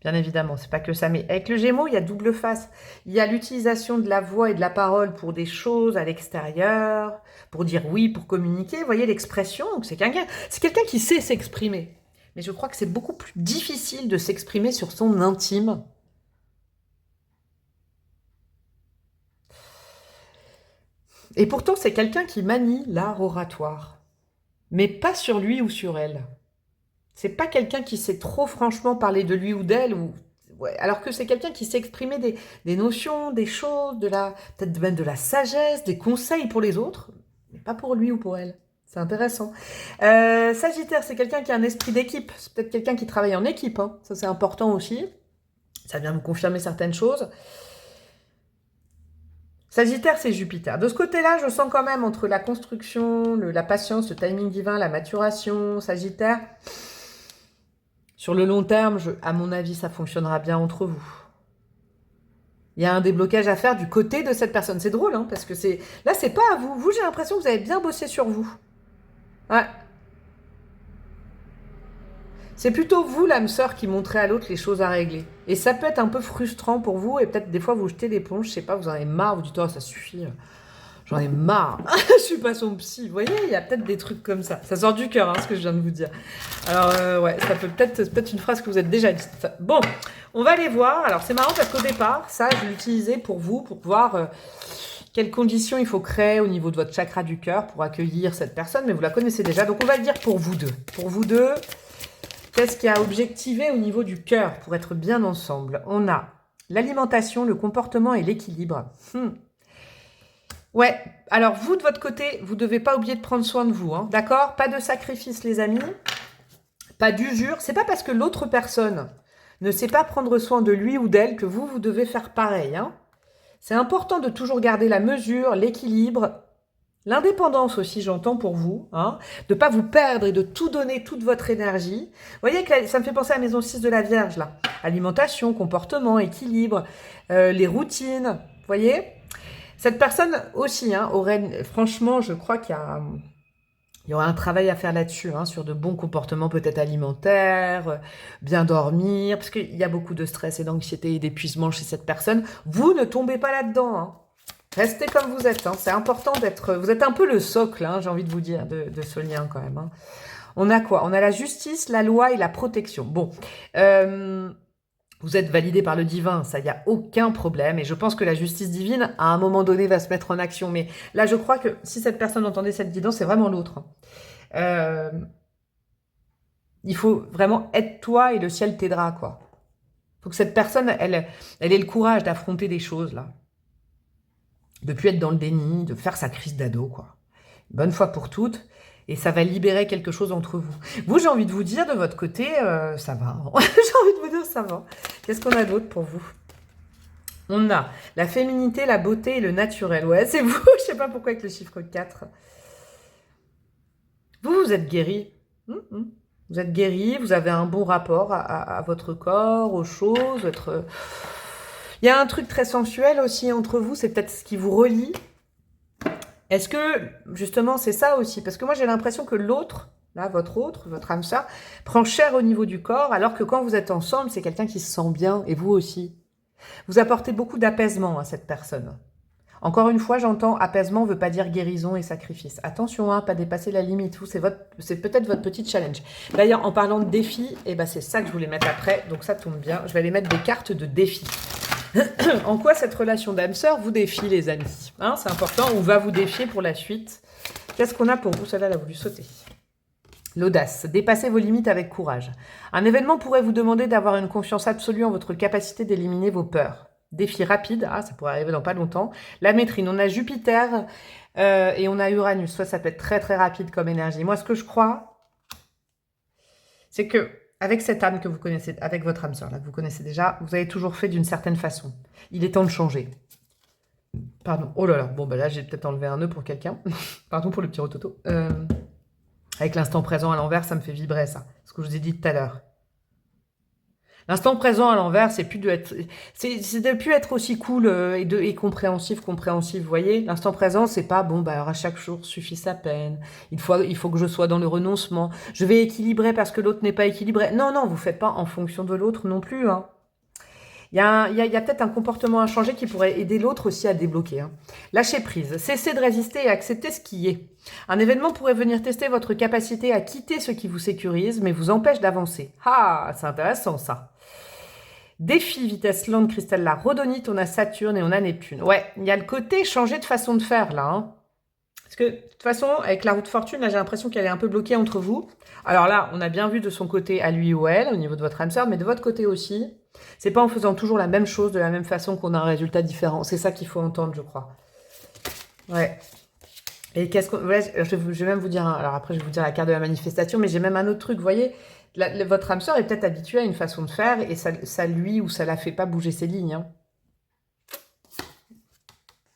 bien évidemment, c'est pas que ça. Mais avec le Gémeaux, il y a double face. Il y a l'utilisation de la voix et de la parole pour des choses à l'extérieur, pour dire oui, pour communiquer. Vous voyez l'expression, donc c'est quelqu'un qui sait s'exprimer. Mais je crois que c'est beaucoup plus difficile de s'exprimer sur son intime. Et pourtant, c'est quelqu'un qui manie l'art oratoire. Mais pas sur lui ou sur elle. C'est pas quelqu'un qui sait trop franchement parler de lui ou d'elle, ouais, alors que c'est quelqu'un qui sait exprimer des notions, des choses, peut-être même de la sagesse, des conseils pour les autres, mais pas pour lui ou pour elle. C'est intéressant. Sagittaire, c'est quelqu'un qui a un esprit d'équipe. C'est peut-être quelqu'un qui travaille en équipe. Hein. Ça, c'est important aussi. Ça vient me confirmer certaines choses. Sagittaire, c'est Jupiter. De ce côté-là, je sens quand même entre la construction, la patience, le timing divin, la maturation, Sagittaire. Sur le long terme, à mon avis, ça fonctionnera bien entre vous. Il y a un déblocage à faire du côté de cette personne. C'est drôle, hein, parce que là, c'est pas à vous. Vous, j'ai l'impression que vous avez bien bossé sur vous. Ouais. C'est plutôt vous, l'âme sœur, qui montrez à l'autre les choses à régler. Et ça peut être un peu frustrant pour vous, et peut-être des fois vous jetez l'éponge, je sais pas, vous en avez marre, vous dites « Oh, ça suffit, j'en ai marre, je suis pas son psy ». Vous voyez, il y a peut-être des trucs comme ça. Ça sort du cœur, hein, ce que je viens de vous dire. Alors, ouais, ça peut peut-être une phrase que vous êtes déjà dit. Bon, on va aller voir. Alors, c'est marrant parce qu'au départ, ça, je l'utilisais pour vous, pour voir quelles conditions il faut créer au niveau de votre chakra du cœur pour accueillir cette personne, mais vous la connaissez déjà. Donc, on va le dire pour vous deux. Pour vous deux, qu'est-ce qu'il y a à objectiver au niveau du cœur pour être bien ensemble? On a l'alimentation, le comportement et l'équilibre. Ouais, alors vous, de votre côté, vous ne devez pas oublier de prendre soin de vous, hein, d'accord? Pas de sacrifice, les amis. Pas d'usure. C'est pas parce que l'autre personne ne sait pas prendre soin de lui ou d'elle que vous devez faire pareil. Hein. C'est important de toujours garder la mesure, l'équilibre, l'indépendance aussi, j'entends pour vous, hein, de ne pas vous perdre et de tout donner, toute votre énergie. Vous voyez que ça me fait penser à la maison 6 de la Vierge, là. Alimentation, comportement, équilibre, les routines, vous voyez? Cette personne aussi, hein, franchement, je crois qu'il y aura un travail à faire là-dessus, hein, sur de bons comportements peut-être alimentaires, bien dormir, parce qu'il y a beaucoup de stress et d'anxiété et d'épuisement chez cette personne. Vous ne tombez pas là-dedans, hein. Restez comme vous êtes, hein. C'est important d'être... Vous êtes un peu le socle, hein, j'ai envie de vous dire, de ce lien quand même. Hein. On a quoi? On a la justice, la loi et la protection. Bon, vous êtes validé par le divin, ça, il n'y a aucun problème. Et je pense que la justice divine, à un moment donné, va se mettre en action. Mais là, je crois que si cette personne entendait cette guidance, c'est vraiment l'autre. Il faut vraiment être toi et le ciel t'aidera, quoi. Il faut que cette personne, elle ait le courage d'affronter des choses, là. De plus être dans le déni, de faire sa crise d'ado, quoi. Bonne fois pour toutes. Et ça va libérer quelque chose entre vous. Vous, j'ai envie de vous dire, de votre côté, ça va. J'ai envie de vous dire, ça va. Qu'est-ce qu'on a d'autre pour vous? On a la féminité, la beauté et le naturel. Ouais, c'est vous. Je sais pas pourquoi avec le chiffre 4. Vous êtes guéri. Vous êtes guéri, vous avez un bon rapport à votre corps, aux choses. Il y a un truc très sensuel aussi entre vous, c'est peut-être ce qui vous relie. Est-ce que, justement, c'est ça aussi? Parce que moi, j'ai l'impression que l'autre, là, votre âme sœur, prend cher au niveau du corps, alors que quand vous êtes ensemble, c'est quelqu'un qui se sent bien, et vous aussi. Vous apportez beaucoup d'apaisement à cette personne. Encore une fois, j'entends apaisement ne veut pas dire guérison et sacrifice. Attention, hein, pas dépasser la limite. C'est peut-être votre petit challenge. D'ailleurs, en parlant de défis, c'est ça que je voulais mettre après, donc ça tombe bien. Je vais aller mettre des cartes de défis. En quoi cette relation d'âme-sœur vous défie, les amis, hein, c'est important, ou va vous défier pour la suite. Qu'est-ce qu'on a pour vous? Celle-là, elle a voulu sauter. L'audace, dépasser vos limites avec courage. Un événement pourrait vous demander d'avoir une confiance absolue en votre capacité d'éliminer vos peurs. Défi rapide, ça pourrait arriver dans pas longtemps. La maîtrise, on a Jupiter et on a Uranus. Soit ça peut être très très rapide comme énergie. Moi, ce que je crois, c'est que avec cette âme que vous connaissez, avec votre âme sœur, là, que vous connaissez déjà, vous avez toujours fait d'une certaine façon. Il est temps de changer. Pardon. Oh là là. Bon, là, j'ai peut-être enlevé un nœud pour quelqu'un. Pardon pour le petit rototo. Avec l'instant présent à l'envers, ça me fait vibrer, ça. Ce que je vous ai dit tout à l'heure. L'instant présent à l'envers, c'est de plus être aussi cool et compréhensif, vous voyez. L'instant présent, c'est pas alors à chaque jour suffit sa peine. Il faut que je sois dans le renoncement. Je vais équilibrer parce que l'autre n'est pas équilibré. Non, vous faites pas en fonction de l'autre non plus, hein. il y a peut-être un comportement à changer qui pourrait aider l'autre aussi à débloquer. Hein. Lâcher prise, cessez de résister et accepter ce qui est. Un événement pourrait venir tester votre capacité à quitter ce qui vous sécurise, mais vous empêche d'avancer. Ah, c'est intéressant ça. Défi, vitesse lente, cristal là, rhodonite, on a Saturne et on a Neptune. Ouais, il y a le côté changer de façon de faire là. Hein. Parce que de toute façon, avec la roue de fortune, là j'ai l'impression qu'elle est un peu bloquée entre vous. Alors là, on a bien vu de son côté à lui ou à elle, au niveau de votre âme sœur, mais de votre côté aussi. C'est pas en faisant toujours la même chose de la même façon qu'on a un résultat différent. C'est ça qu'il faut entendre, je crois. Ouais. Et qu'est-ce qu'on... Ouais, je vais même vous dire... Alors après, je vais vous dire la carte de la manifestation, mais j'ai même un autre truc. Vous voyez, votre âme sœur est peut-être habituée à une façon de faire et ça lui ou ça la fait pas bouger ses lignes. Hein.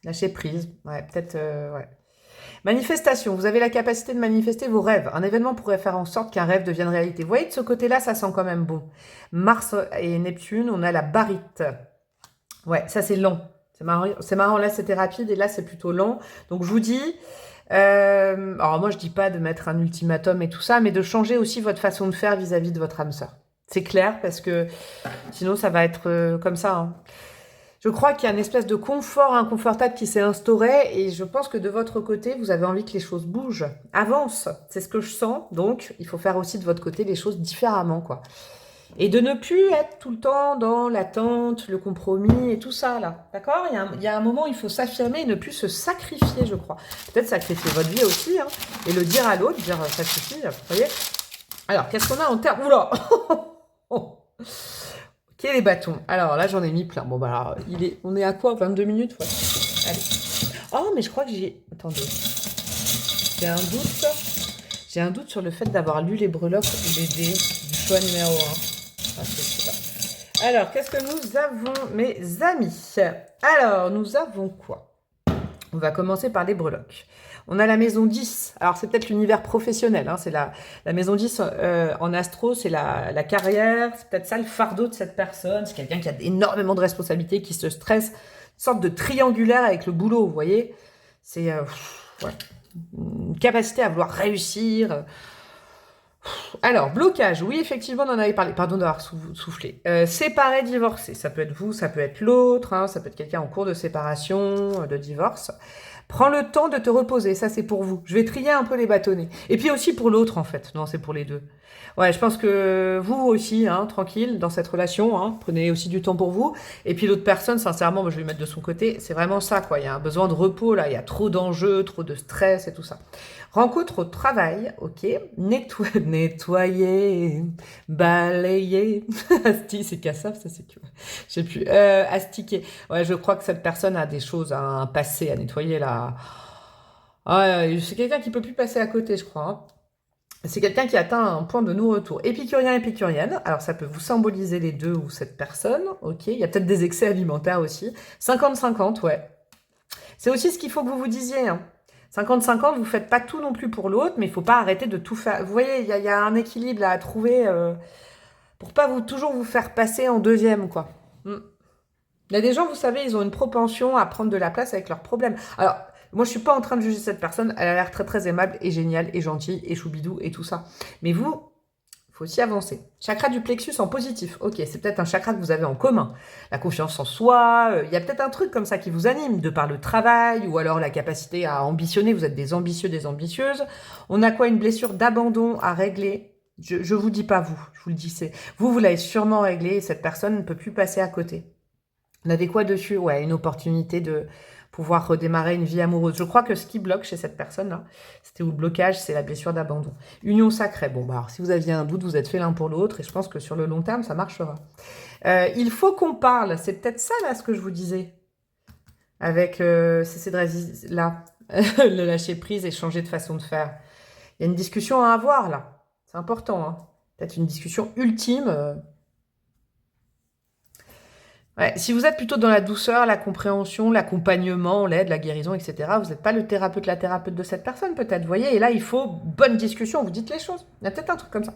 Lâcher prise. Ouais, peut-être... ouais. Manifestation, vous avez la capacité de manifester vos rêves. Un événement pourrait faire en sorte qu'un rêve devienne réalité. Vous voyez, de ce côté-là, ça sent quand même bon. Mars et Neptune, on a la barite. Ouais, ça c'est lent. C'est marrant, là c'était rapide et là c'est plutôt lent. Donc je vous dis, alors moi je dis pas de mettre un ultimatum et tout ça, mais de changer aussi votre façon de faire vis-à-vis de votre âme sœur. C'est clair parce que sinon ça va être comme ça. Hein. Je crois qu'il y a une espèce de confort inconfortable qui s'est instauré et je pense que de votre côté, vous avez envie que les choses bougent, avancent. C'est ce que je sens. Donc, il faut faire aussi de votre côté les choses différemment, quoi. Et de ne plus être tout le temps dans l'attente, le compromis et tout ça, là. D'accord ? Il y a un moment où il faut s'affirmer et ne plus se sacrifier, je crois. Peut-être sacrifier votre vie aussi, hein, et le dire à l'autre, dire ça suffit, vous voyez ? Alors, qu'est-ce qu'on a en termes... Oula Ok, les bâtons. Alors là, j'en ai mis plein. Bon, bah alors, on est à quoi 22 minutes, ouais. Allez. Oh, mais je crois que j'ai... Attendez. J'ai un doute. J'ai un doute sur le fait d'avoir lu les breloques ou les dés du choix numéro 1. Ah, je sais pas. Alors, qu'est-ce que nous avons, mes amis? Alors, nous avons quoi? On va commencer par les breloques. On a la maison 10. Alors, c'est peut-être l'univers professionnel. Hein, c'est la maison 10 en astro, c'est la carrière. C'est peut-être ça le fardeau de cette personne. C'est quelqu'un qui a énormément de responsabilités, qui se stresse. Une sorte de triangulaire avec le boulot, vous voyez. C'est ouais, une capacité à vouloir réussir. Alors, blocage. Oui, effectivement, on en avait parlé. Pardon d'avoir soufflé. Séparé, divorcé. Ça peut être vous, ça peut être l'autre. Hein, ça peut être quelqu'un en cours de séparation, de divorce. Prends le temps de te reposer, ça c'est pour vous. Je vais trier un peu les bâtonnets. Et puis aussi pour l'autre en fait. Non, c'est pour les deux. Ouais, je pense que vous aussi, hein, tranquille, dans cette relation, hein, prenez aussi du temps pour vous. Et puis l'autre personne, sincèrement, moi, je vais mettre de son côté. C'est vraiment ça, quoi. Il y a un besoin de repos, là. Il y a trop d'enjeux, trop de stress et tout ça. Rencontre au travail, ok. Nettoyer, balayer. C'est Cassave, ça c'est que... Je sais plus. Astiquer. Ouais, je crois que cette personne a des choses, un passé à nettoyer, là. Ah, c'est quelqu'un qui peut plus passer à côté, je crois. Hein. C'est quelqu'un qui atteint un point de non-retour. Épicurien, épicurienne. Alors, ça peut vous symboliser les deux ou cette personne. Ok. Il y a peut-être des excès alimentaires aussi. 50-50, ouais. C'est aussi ce qu'il faut que vous vous disiez, hein. 50-50, vous faites pas tout non plus pour l'autre, mais il faut pas arrêter de tout faire. Vous voyez, il y a un équilibre là à trouver pour pas toujours vous faire passer en deuxième, quoi. Il y a des gens, vous savez, ils ont une propension à prendre de la place avec leurs problèmes. Alors, moi, je suis pas en train de juger cette personne. Elle a l'air très, très aimable et géniale et gentille et choubidou et tout ça. Mais vous, il faut aussi avancer. Chakra du plexus en positif. Ok, c'est peut-être un chakra que vous avez en commun. La confiance en soi. Il y a peut-être un truc comme ça qui vous anime, de par le travail ou alors la capacité à ambitionner. Vous êtes des ambitieux, des ambitieuses. On a quoi? Une blessure d'abandon à régler. Je vous dis pas vous, je vous le dis. Vous l'avez sûrement réglé et cette personne ne peut plus passer à côté. On avait quoi dessus? Ouais, une opportunité de pouvoir redémarrer une vie amoureuse. Je crois que ce qui bloque chez cette personne-là, c'était où le blocage, c'est la blessure d'abandon. Union sacrée. Bon, bah alors, si vous aviez un doute, vous êtes fait l'un pour l'autre, et je pense que sur le long terme, ça marchera. Il faut qu'on parle. C'est peut-être ça, là, ce que je vous disais. Avec cesser de là, le lâcher prise et changer de façon de faire. Il y a une discussion à avoir, là. C'est important, hein. Peut-être une discussion ultime. Ouais, si vous êtes plutôt dans la douceur, la compréhension, l'accompagnement, l'aide, la guérison, etc., vous n'êtes pas la thérapeute de cette personne, peut-être, vous voyez. Et là, il faut bonne discussion, vous dites les choses. Il y a peut-être un truc comme ça.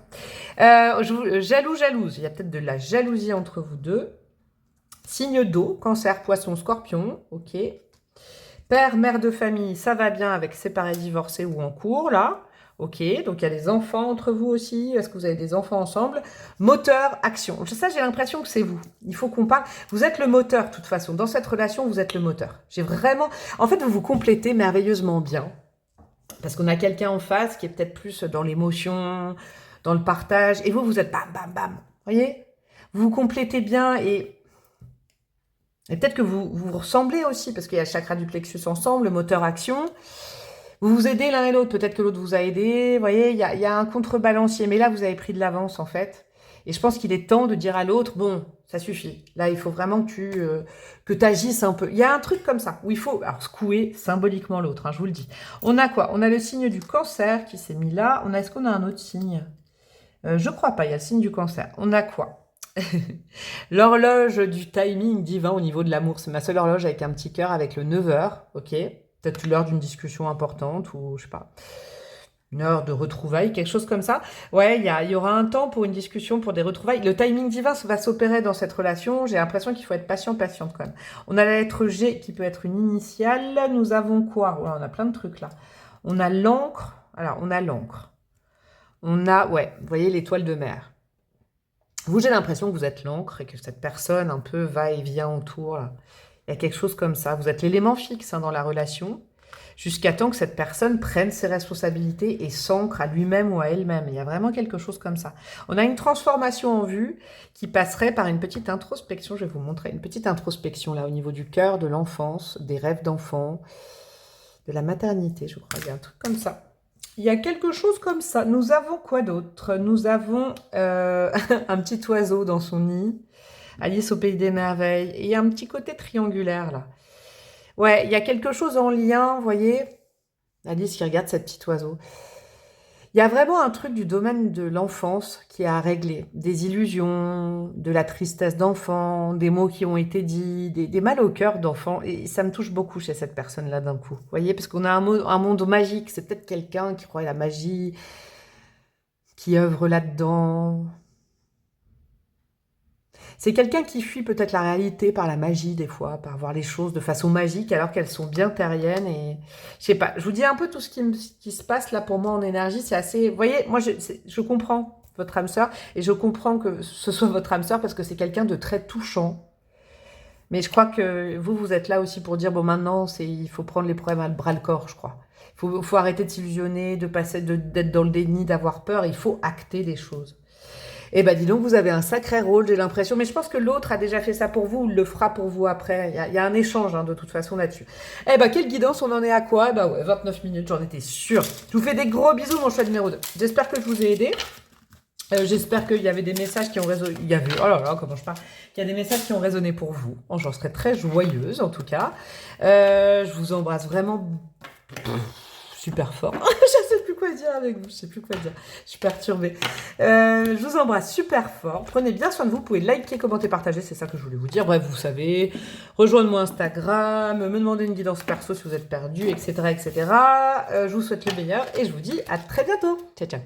Jalouse. Il y a peut-être de la jalousie entre vous deux. Signe d'eau, cancer, poisson, scorpion. Ok. Père, mère de famille, ça va bien avec séparé, divorcé ou en cours, là. Ok, donc il y a des enfants entre vous aussi. Est-ce que vous avez des enfants ensemble? Moteur, action. Ça, j'ai l'impression que c'est vous. Il faut qu'on parle. Vous êtes le moteur, de toute façon. Dans cette relation, vous êtes le moteur. J'ai vraiment... En fait, vous vous complétez merveilleusement bien. Parce qu'on a quelqu'un en face qui est peut-être plus dans l'émotion, dans le partage. Et vous, vous êtes bam, bam, bam. Vous voyez? Vous vous complétez bien et peut-être que vous vous ressemblez aussi, parce qu'il y a le chakra du plexus ensemble, le moteur action. Vous vous aidez l'un et l'autre. Peut-être que l'autre vous a aidé. Vous voyez, il y a un contrebalancier. Mais là, vous avez pris de l'avance, en fait. Et je pense qu'il est temps de dire à l'autre, bon, ça suffit. Là, il faut vraiment que tu agisses un peu. Il y a un truc comme ça, où il faut secouer symboliquement l'autre, hein, je vous le dis. On a quoi? On a le signe du cancer qui s'est mis là. Est-ce qu'on a un autre signe? Je crois pas, il y a le signe du cancer. On a quoi? L'horloge du timing divin au niveau de l'amour. C'est ma seule horloge avec un petit cœur, avec le 9h, ok? Peut-être l'heure d'une discussion importante ou je sais pas, une heure de retrouvailles, quelque chose comme ça. Ouais, il y aura un temps pour une discussion, pour des retrouvailles. Le timing divin va s'opérer dans cette relation. J'ai l'impression qu'il faut être patiente quand même. On a la lettre G qui peut être une initiale. Nous avons quoi? Ouais, on a plein de trucs là. On a l'encre. Alors, on a l'encre. On a, ouais, vous voyez l'étoile de mer. Vous, j'ai l'impression que vous êtes l'encre et que cette personne un peu va et vient autour. Là. Il y a quelque chose comme ça. Vous êtes l'élément fixe dans la relation, jusqu'à temps que cette personne prenne ses responsabilités et s'ancre à lui-même ou à elle-même. Il y a vraiment quelque chose comme ça. On a une transformation en vue qui passerait par une petite introspection. Je vais vous montrer une petite introspection là au niveau du cœur, de l'enfance, des rêves d'enfant, de la maternité, je crois. Il y a un truc comme ça. Il y a quelque chose comme ça. Nous avons quoi d'autre? Nous avons un petit oiseau dans son nid. Alice au pays des merveilles. Et il y a un petit côté triangulaire, là. Ouais, il y a quelque chose en lien, vous voyez? Alice qui regarde cet petit oiseau. Il y a vraiment un truc du domaine de l'enfance qui est à régler. Des illusions, de la tristesse d'enfant, des mots qui ont été dits, des mal au cœur d'enfant. Et ça me touche beaucoup chez cette personne-là d'un coup. Vous voyez, parce qu'on a un monde magique. C'est peut-être quelqu'un qui croit à la magie, qui œuvre là-dedans. C'est quelqu'un qui fuit peut-être la réalité par la magie des fois, par voir les choses de façon magique alors qu'elles sont bien terriennes et je sais pas. Je vous dis un peu tout ce qui se passe là pour moi en énergie, c'est assez. Vous voyez, moi je comprends votre âme sœur et je comprends que ce soit votre âme sœur parce que c'est quelqu'un de très touchant. Mais je crois que vous êtes là aussi pour dire bon maintenant il faut prendre les problèmes à bras le corps, je crois. Faut arrêter de s'illusionner, d'être dans le déni, d'avoir peur. Il faut acter des choses. Eh ben dis donc, vous avez un sacré rôle, j'ai l'impression. Mais je pense que l'autre a déjà fait ça pour vous, ou le fera pour vous après. Il y a un échange de toute façon là-dessus. Eh ben quelle guidance, on en est à quoi? Eh ben ouais, 29 minutes, j'en étais sûre. Je vous fais des gros bisous, mon choix numéro 2. J'espère que je vous ai aidé. J'espère qu'il y avait des messages qui ont résonné. Il y avait, oh là là, comment je parle. Il y a des messages qui ont résonné pour vous. Oh, j'en serais très joyeuse, en tout cas. Je vous embrasse vraiment super fort. Je sais plus quoi dire avec vous. Je sais plus quoi dire. Je suis perturbée. Je vous embrasse super fort. Prenez bien soin de vous. Vous pouvez liker, commenter, partager. C'est ça que je voulais vous dire. Bref, vous savez. Rejoindre-moi Instagram. Me demander une guidance perso si vous êtes perdu, etc., etc. Je vous souhaite le meilleur et je vous dis à très bientôt. Ciao, ciao.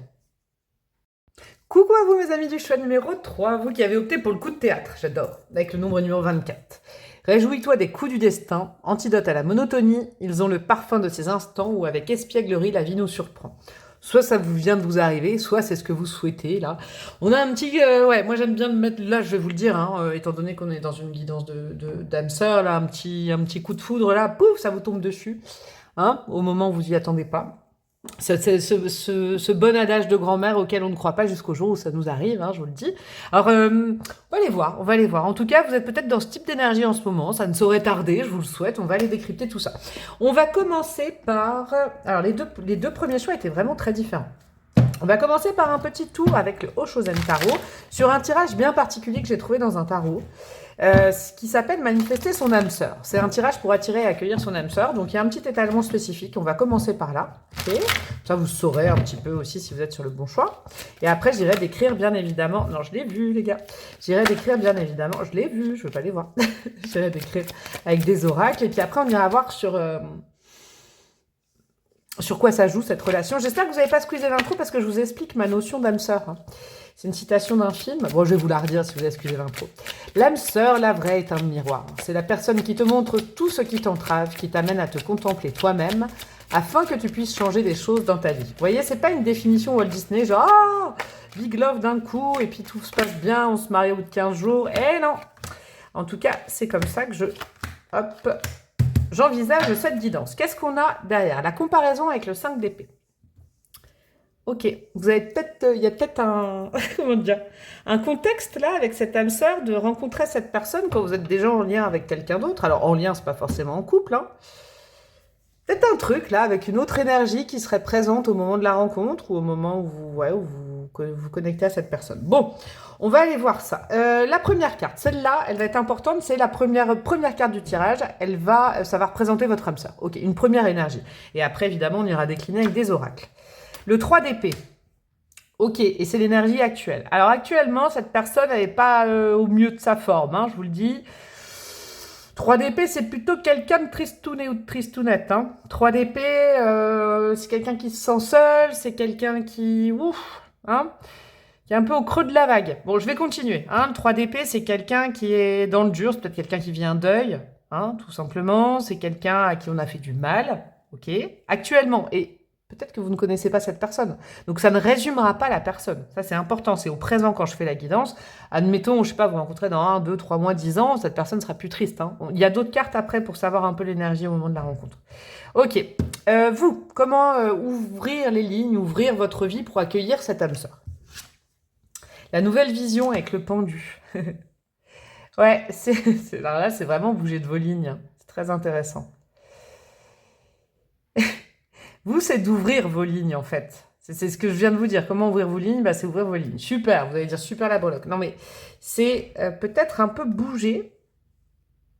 Coucou à vous mes amis du choix numéro 3, vous qui avez opté pour le coup de théâtre, j'adore, avec le nombre numéro 24. Réjouis-toi des coups du destin, antidote à la monotonie, ils ont le parfum de ces instants où avec espièglerie la vie nous surprend. Soit ça vous vient de vous arriver, soit c'est ce que vous souhaitez, là. On a un petit... ouais, moi j'aime bien me mettre... Là, je vais vous le dire, étant donné qu'on est dans une guidance d'âme sœur, là, un petit coup de foudre, là, pouf, ça vous tombe dessus, au moment où vous y attendez pas. C'est ce bon adage de grand-mère auquel on ne croit pas jusqu'au jour où ça nous arrive, je vous le dis. Alors, on va les voir. En tout cas, vous êtes peut-être dans ce type d'énergie en ce moment, ça ne saurait tarder, je vous le souhaite, on va aller décrypter tout ça. On va commencer par... Alors, les deux premiers choix étaient vraiment très différents. On va commencer par un petit tour avec le Oshozen Tarot, sur un tirage bien particulier que j'ai trouvé dans un tarot, ce qui s'appelle Manifester son âme sœur. C'est un tirage pour attirer et accueillir son âme sœur, donc il y a un petit étalement spécifique, on va commencer par là, ok. Ça vous saurez un petit peu aussi si vous êtes sur le bon choix. Et après, j'irai décrire bien évidemment, non je l'ai vu les gars, j'irai décrire bien évidemment, je l'ai vu, je veux pas les voir, j'irai décrire avec des oracles, et puis après on ira voir sur quoi ça joue cette relation. J'espère que vous n'avez pas squeezé l'intro parce que je vous explique ma notion d'âme sœur. C'est une citation d'un film. Bon, je vais vous la redire si vous avez squeezé l'intro. L'âme sœur, la vraie, est un miroir. C'est la personne qui te montre tout ce qui t'entrave, qui t'amène à te contempler toi-même, afin que tu puisses changer des choses dans ta vie. Vous voyez, c'est pas une définition Walt Disney, genre ah, big love d'un coup, et puis tout se passe bien, on se marie au bout de 15 jours. Eh non. En tout cas, c'est comme ça que j'envisage cette guidance. Qu'est-ce qu'on a derrière? La comparaison avec le 5 d'épée. Ok, vous avez peut-être, il y a peut-être un, comment dire, un contexte là avec cette âme sœur de rencontrer cette personne quand vous êtes déjà en lien avec quelqu'un d'autre. Alors en lien, c'est pas forcément en couple, hein. Peut-être un truc là avec une autre énergie qui serait présente au moment de la rencontre ou au moment où vous connectez à cette personne. Bon, on va aller voir ça. La première carte, celle-là, elle va être importante. C'est la première carte du tirage. Ça va représenter votre âme sœur. Ok, une première énergie. Et après, évidemment, on ira décliner avec des oracles. Le 3 d'épée. Ok, et c'est l'énergie actuelle. Alors actuellement, cette personne, elle n'est pas au mieux de sa forme, hein, je vous le dis. 3 d'épée, c'est plutôt quelqu'un de tristouné ou de tristounette. Hein. 3 d'épée, c'est quelqu'un qui se sent seul, c'est quelqu'un qui... Ouf, hein, qui est un peu au creux de la vague. Bon, je vais continuer. Hein. Le 3 d'épée, c'est quelqu'un qui est dans le dur, c'est peut-être quelqu'un qui vit un deuil, hein, tout simplement. C'est quelqu'un à qui on a fait du mal, ok, actuellement. Et peut-être que vous ne connaissez pas cette personne. Donc, ça ne résumera pas la personne. Ça, c'est important. C'est au présent quand je fais la guidance. Admettons, je ne sais pas, vous rencontrez dans 1, 2, 3 mois, 10 ans, cette personne sera plus triste. Hein. Il y a d'autres cartes après pour savoir un peu l'énergie au moment de la rencontre. Ok. Vous, comment ouvrir les lignes, ouvrir votre vie pour accueillir cette âme sœur? La nouvelle vision avec le pendu. Ouais, alors là, c'est vraiment bouger de vos lignes. C'est très intéressant. Vous, c'est d'ouvrir vos lignes, en fait. C'est ce que je viens de vous dire. Comment ouvrir vos lignes? Bah, c'est ouvrir vos lignes. Super, vous allez dire super la breloque. Non, mais c'est peut-être un peu bouger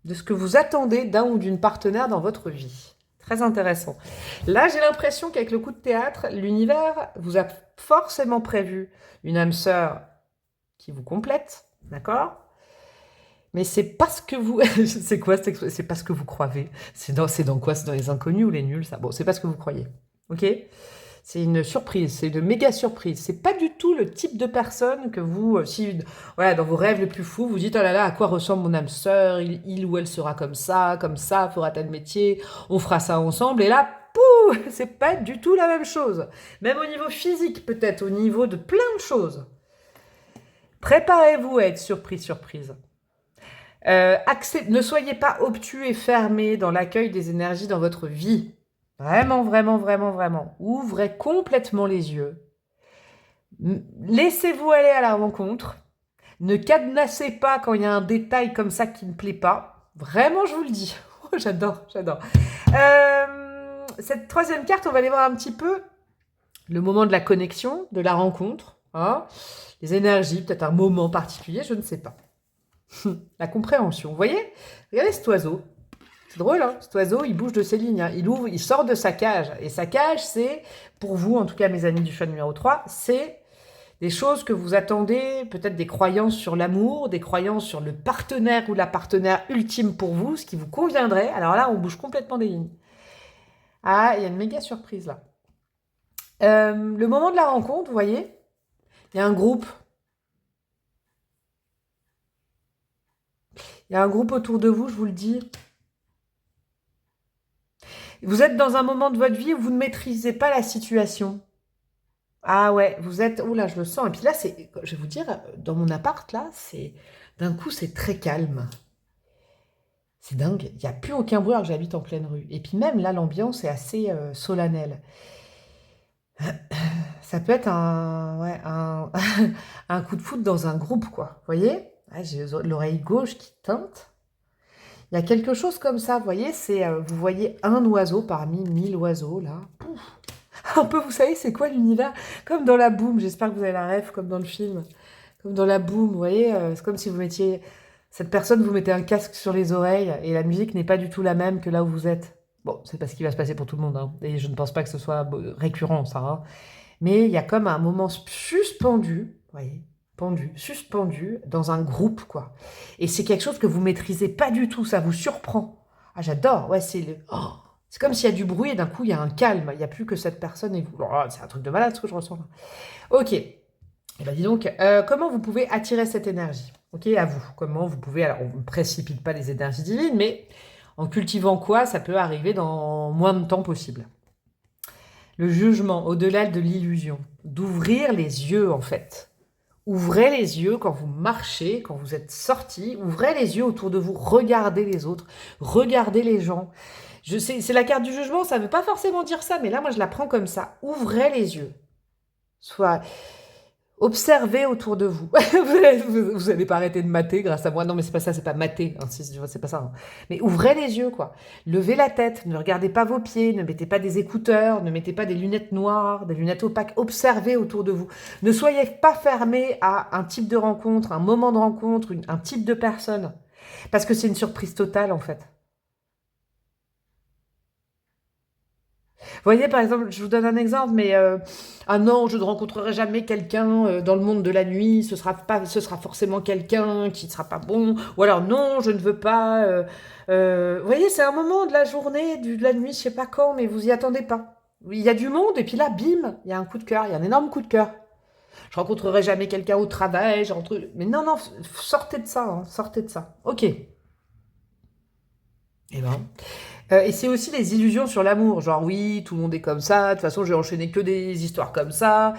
de ce que vous attendez d'un ou d'une partenaire dans votre vie. Très intéressant. Là, j'ai l'impression qu'avec le coup de théâtre, l'univers vous a forcément prévu une âme sœur qui vous complète, d'accord? Mais c'est parce que vous... c'est quoi cette expression? C'est parce que vous croyez. C'est dans quoi? C'est dans les inconnus ou les nuls, ça? Bon, c'est parce que vous croyez. Ok? C'est une surprise, c'est une méga surprise. C'est pas du tout le type de personne que vous... voilà, dans vos rêves les plus fous, vous dites, oh là là, à quoi ressemble mon âme sœur? Il ou elle sera comme ça, fera tel métier, on fera ça ensemble. Et là, pouh, c'est pas du tout la même chose. Même au niveau physique, peut-être, au niveau de plein de choses. Préparez-vous à être surprise. Ne soyez pas obtus et fermés dans l'accueil des énergies dans votre vie. Vraiment. Ouvrez complètement les yeux. Laissez-vous aller à la rencontre. Ne cadenassez pas quand il y a un détail comme ça qui ne plaît pas. Vraiment, je vous le dis. Oh, j'adore. Cette troisième carte, on va aller voir un petit peu le moment de la connexion, de la rencontre. Hein, les énergies, peut-être un moment particulier, je ne sais pas. La compréhension. Vous voyez? Regardez cet oiseau. C'est drôle, hein? Cet oiseau, il bouge de ses lignes. Hein. Il sort de sa cage. Et sa cage, c'est, pour vous, en tout cas mes amis du choix numéro 3, c'est des choses que vous attendez, peut-être des croyances sur l'amour, des croyances sur le partenaire ou la partenaire ultime pour vous, ce qui vous conviendrait. Alors là, on bouge complètement des lignes. Ah, il y a une méga surprise là. Le moment de la rencontre, vous voyez, il y a un groupe. Il y a un groupe autour de vous, je vous le dis. Vous êtes dans un moment de votre vie où vous ne maîtrisez pas la situation. Ah ouais, vous êtes... Oula, je le sens. Et puis là, je vais vous dire, dans mon appart, là, d'un coup, c'est très calme. C'est dingue. Il n'y a plus aucun bruit alors que j'habite en pleine rue. Et puis même, là, l'ambiance est assez solennelle. Ça peut être un coup de foudre dans un groupe, quoi. Vous voyez? J'ai l'oreille gauche qui teinte. Il y a quelque chose comme ça, vous voyez, vous voyez un oiseau parmi 1000 oiseaux, là. Pouf. Un peu, vous savez, c'est quoi l'univers? Comme dans La Boum, j'espère que vous avez la rêve, comme dans le film. Comme dans La Boum, vous voyez, c'est comme si vous mettiez... Cette personne, vous mettez un casque sur les oreilles, et la musique n'est pas du tout la même que là où vous êtes. Bon, c'est pas ce qui va se passer pour tout le monde, hein, et je ne pense pas que ce soit récurrent, ça. Hein. Mais il y a comme un moment suspendu, vous voyez, suspendu dans un groupe, quoi. Et c'est quelque chose que vous maîtrisez pas du tout, ça vous surprend. Ah, j'adore, ouais, c'est comme s'il y a du bruit et d'un coup, il y a un calme. Il n'y a plus que cette personne et vous. Oh, c'est un truc de malade, ce que je ressens là. Ok. Et ben dis donc, comment vous pouvez attirer cette énergie? Ok, à vous. Comment vous pouvez... Alors, on ne précipite pas les énergies divines, mais en cultivant quoi, ça peut arriver dans moins de temps possible. Le jugement, au-delà de l'illusion. D'ouvrir les yeux, en fait. Ouvrez les yeux quand vous marchez, quand vous êtes sortis. Ouvrez les yeux autour de vous. Regardez les autres. Regardez les gens. Je sais, c'est la carte du jugement, ça ne veut pas forcément dire ça, mais là, moi, je la prends comme ça. Ouvrez les yeux. Soit observez autour de vous. Vous n'allez pas arrêter de mater grâce à moi. Non, mais c'est pas ça, c'est pas mater. Hein, c'est pas ça. Hein. Mais ouvrez les yeux, quoi. Levez la tête. Ne regardez pas vos pieds. Ne mettez pas des écouteurs. Ne mettez pas des lunettes noires, des lunettes opaques. Observez autour de vous. Ne soyez pas fermés à un type de rencontre, un moment de rencontre, un type de personne. Parce que c'est une surprise totale, en fait. Vous voyez, par exemple, je vous donne un exemple, mais ah non, je ne rencontrerai jamais quelqu'un dans le monde de la nuit, ce sera forcément quelqu'un qui ne sera pas bon, ou alors non, je ne veux pas. Vous voyez, c'est un moment de la journée, de la nuit, je sais pas quand, mais vous y attendez pas. Il y a du monde, et puis là, bim, il y a un coup de cœur, il y a un énorme coup de cœur. Je rencontrerai jamais quelqu'un au travail, mais non, non, sortez de ça, hein, sortez de ça. Ok. Eh ben. Et c'est aussi les illusions sur l'amour. Genre, oui, tout le monde est comme ça. De toute façon, j'ai enchaîné que des histoires comme ça.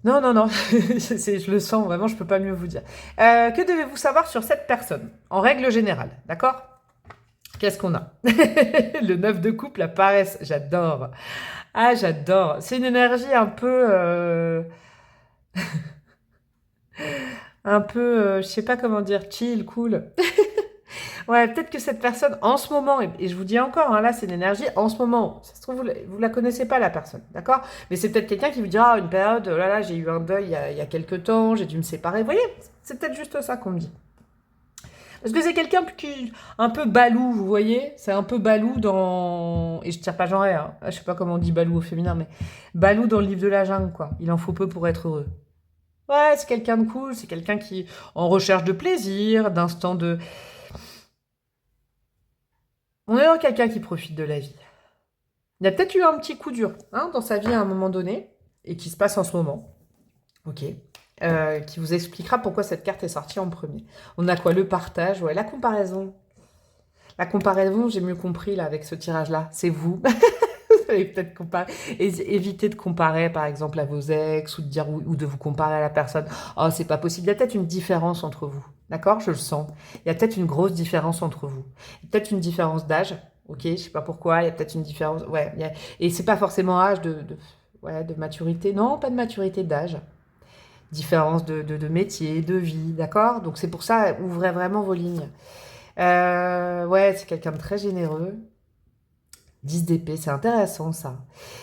Non, non, non. Je le sens, vraiment, je peux pas mieux vous dire. Que devez-vous savoir sur cette personne? En règle générale, d'accord? Qu'est-ce qu'on a? Le 9 de coupe, la paresse. J'adore. Ah, j'adore. C'est une énergie un peu... un peu... je sais pas comment dire. Chill, cool. Ouais, peut-être que cette personne, en ce moment, et je vous dis encore, hein, là, c'est une énergie, en ce moment, ça se trouve, vous la connaissez pas, la personne, d'accord? Mais c'est peut-être quelqu'un qui vous dira, ah, une période, oh là là, j'ai eu un deuil il y a quelques temps, j'ai dû me séparer. Vous voyez, c'est peut-être juste ça qu'on me dit. Parce que c'est quelqu'un qui, un peu balou, vous voyez? C'est un peu balou dans... Et je tire pas genre, hein. Je sais pas comment on dit balou au féminin, mais balou dans le livre de la jungle, quoi. Il en faut peu pour être heureux. Ouais, c'est quelqu'un de cool, c'est quelqu'un qui, en recherche de plaisir, d'instant de... On est dans quelqu'un qui profite de la vie. Il y a peut-être eu un petit coup dur hein, dans sa vie à un moment donné, et qui se passe en ce moment. Ok. Qui vous expliquera pourquoi cette carte est sortie en premier. On a quoi? Le partage, ouais, la comparaison. La comparaison, j'ai mieux compris là avec ce tirage-là. C'est vous. Vous allez peut-être comparer. Évitez de comparer par exemple à vos ex ou de dire ou de vous comparer à la personne. Oh, c'est pas possible. Il y a peut-être une différence entre vous. D'accord? Je le sens. Il y a peut-être une grosse différence entre vous. Peut-être une différence d'âge. Ok, je sais pas pourquoi. Il y a peut-être une différence. Ouais. Et c'est pas forcément âge ouais, de maturité. Non, pas de maturité d'âge. Différence de métier, de vie. D'accord? Donc c'est pour ça, ouvrez vraiment vos lignes. Ouais, c'est quelqu'un de très généreux. 10 d'épée, c'est intéressant ça.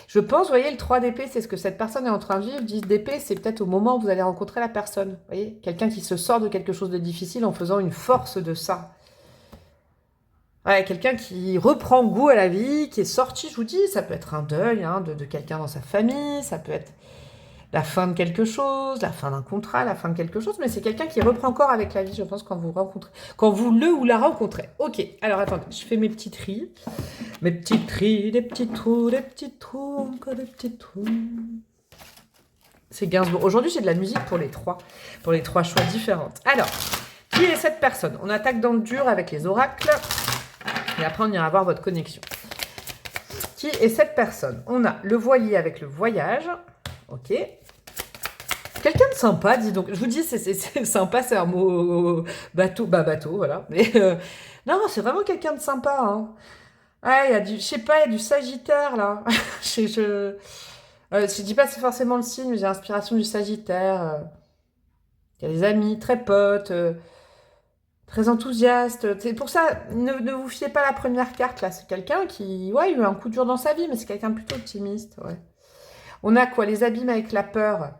Je pense, vous voyez, le 3 d'épée, c'est ce que cette personne est en train de vivre. 10 d'épée, c'est peut-être au moment où vous allez rencontrer la personne. Vous voyez, quelqu'un qui se sort de quelque chose de difficile en faisant une force de ça. Ouais, quelqu'un qui reprend goût à la vie, qui est sorti, je vous dis, ça peut être un deuil hein, de quelqu'un dans sa famille, ça peut être la fin de quelque chose, la fin d'un contrat, la fin de quelque chose, mais c'est quelqu'un qui reprend corps avec la vie, je pense, quand vous rencontrez, quand vous le ou la rencontrez. Ok, alors attendez, je fais mes petits tris. Mes petits tris, des petits trous, encore des petits trous. C'est Gainsbourg. Aujourd'hui, j'ai de la musique pour les trois choix différentes. Alors, qui est cette personne? On attaque dans le dur avec les oracles, et après on ira voir votre connexion. Qui est cette personne? On a le voilier avec le voyage. Ok. Quelqu'un de sympa, dis donc. Je vous dis, c'est sympa, c'est un mot bateau, bateau, voilà. Mais non, c'est vraiment quelqu'un de sympa. Hein. Ah, il y a je sais pas, il y a du Sagittaire là. Je dis pas que c'est forcément le signe, mais j'ai l'inspiration du Sagittaire. Il y a des amis, très potes, très enthousiastes. C'est pour ça, ne vous fiez pas à la première carte là. C'est quelqu'un qui, ouais, il a eu un coup dur dans sa vie, mais c'est quelqu'un plutôt optimiste, ouais. On a quoi? Les abîmes avec la peur.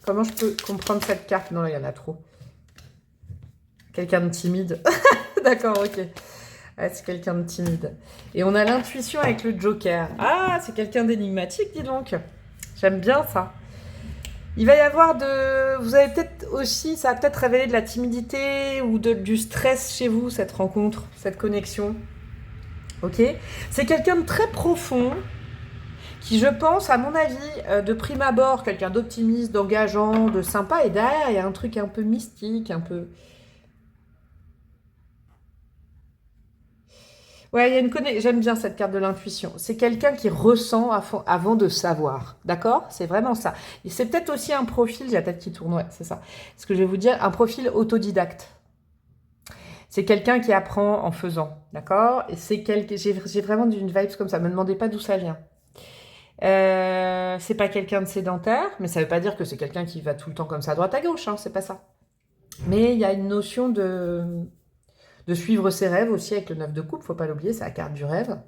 Comment je peux comprendre cette carte? Non, il y en a trop. Quelqu'un de timide. D'accord, ok. Ouais, c'est quelqu'un de timide. Et on a l'intuition avec le Joker. Ah, c'est quelqu'un d'énigmatique, dis donc. J'aime bien ça. Il va y avoir vous avez peut-être aussi... Ça va peut-être révéler de la timidité ou du stress chez vous, cette rencontre, cette connexion. Ok? C'est quelqu'un de très profond... qui, je pense, à mon avis, de prime abord, quelqu'un d'optimiste, d'engageant, de sympa, et derrière, il y a un truc un peu mystique, un peu... Ouais, il y a j'aime bien cette carte de l'intuition. C'est quelqu'un qui ressent avant de savoir. D'accord? C'est vraiment ça. Et c'est peut-être aussi un profil, j'ai la tête qui tourne, ouais, c'est ça. Ce que je vais vous dire, un profil autodidacte. C'est quelqu'un qui apprend en faisant. D'accord? Et j'ai vraiment une vibe comme ça. Me demandez pas d'où ça vient. C'est pas quelqu'un de sédentaire, mais ça veut pas dire que c'est quelqu'un qui va tout le temps comme ça à droite à gauche, hein, c'est pas ça. Mais il y a une notion de suivre ses rêves aussi avec le 9 de coupe, faut pas l'oublier, c'est la carte du rêve.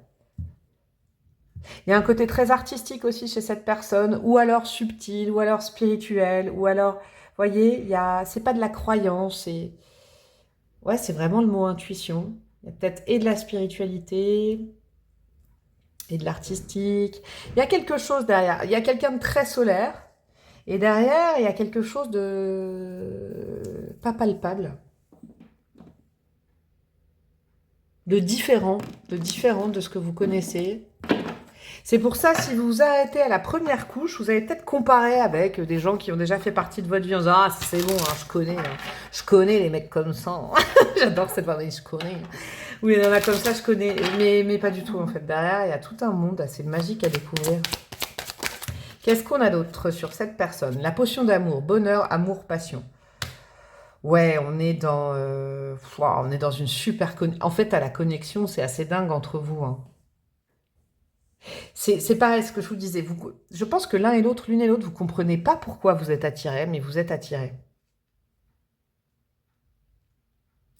Il y a un côté très artistique aussi chez cette personne, ou alors subtil, ou alors spirituel, ou alors, voyez, c'est pas de la croyance, ouais, c'est vraiment le mot intuition. Il y a peut-être et de la spiritualité, et de l'artistique. Il y a quelque chose derrière. Il y a quelqu'un de très solaire, et derrière, il y a quelque chose de pas palpable, de différent de ce que vous connaissez. C'est pour ça, si vous vous arrêtez à la première couche, vous allez peut-être comparer avec des gens qui ont déjà fait partie de votre vie en disant « Ah, c'est bon, hein, je connais les mecs comme ça. » J'adore cette phrase, je connais. Oui, il y en a comme ça, je connais. Mais pas du tout, en fait. Derrière, il y a tout un monde assez magique à découvrir. Qu'est-ce qu'on a d'autre sur cette personne? La potion d'amour, bonheur, amour, passion. Ouais, on est dans une super connexion. En fait, à la connexion, c'est assez dingue entre vous, hein. C'est pareil, ce que je vous disais. Je pense que l'une et l'autre, vous comprenez pas pourquoi vous êtes attirés, mais vous êtes attirés.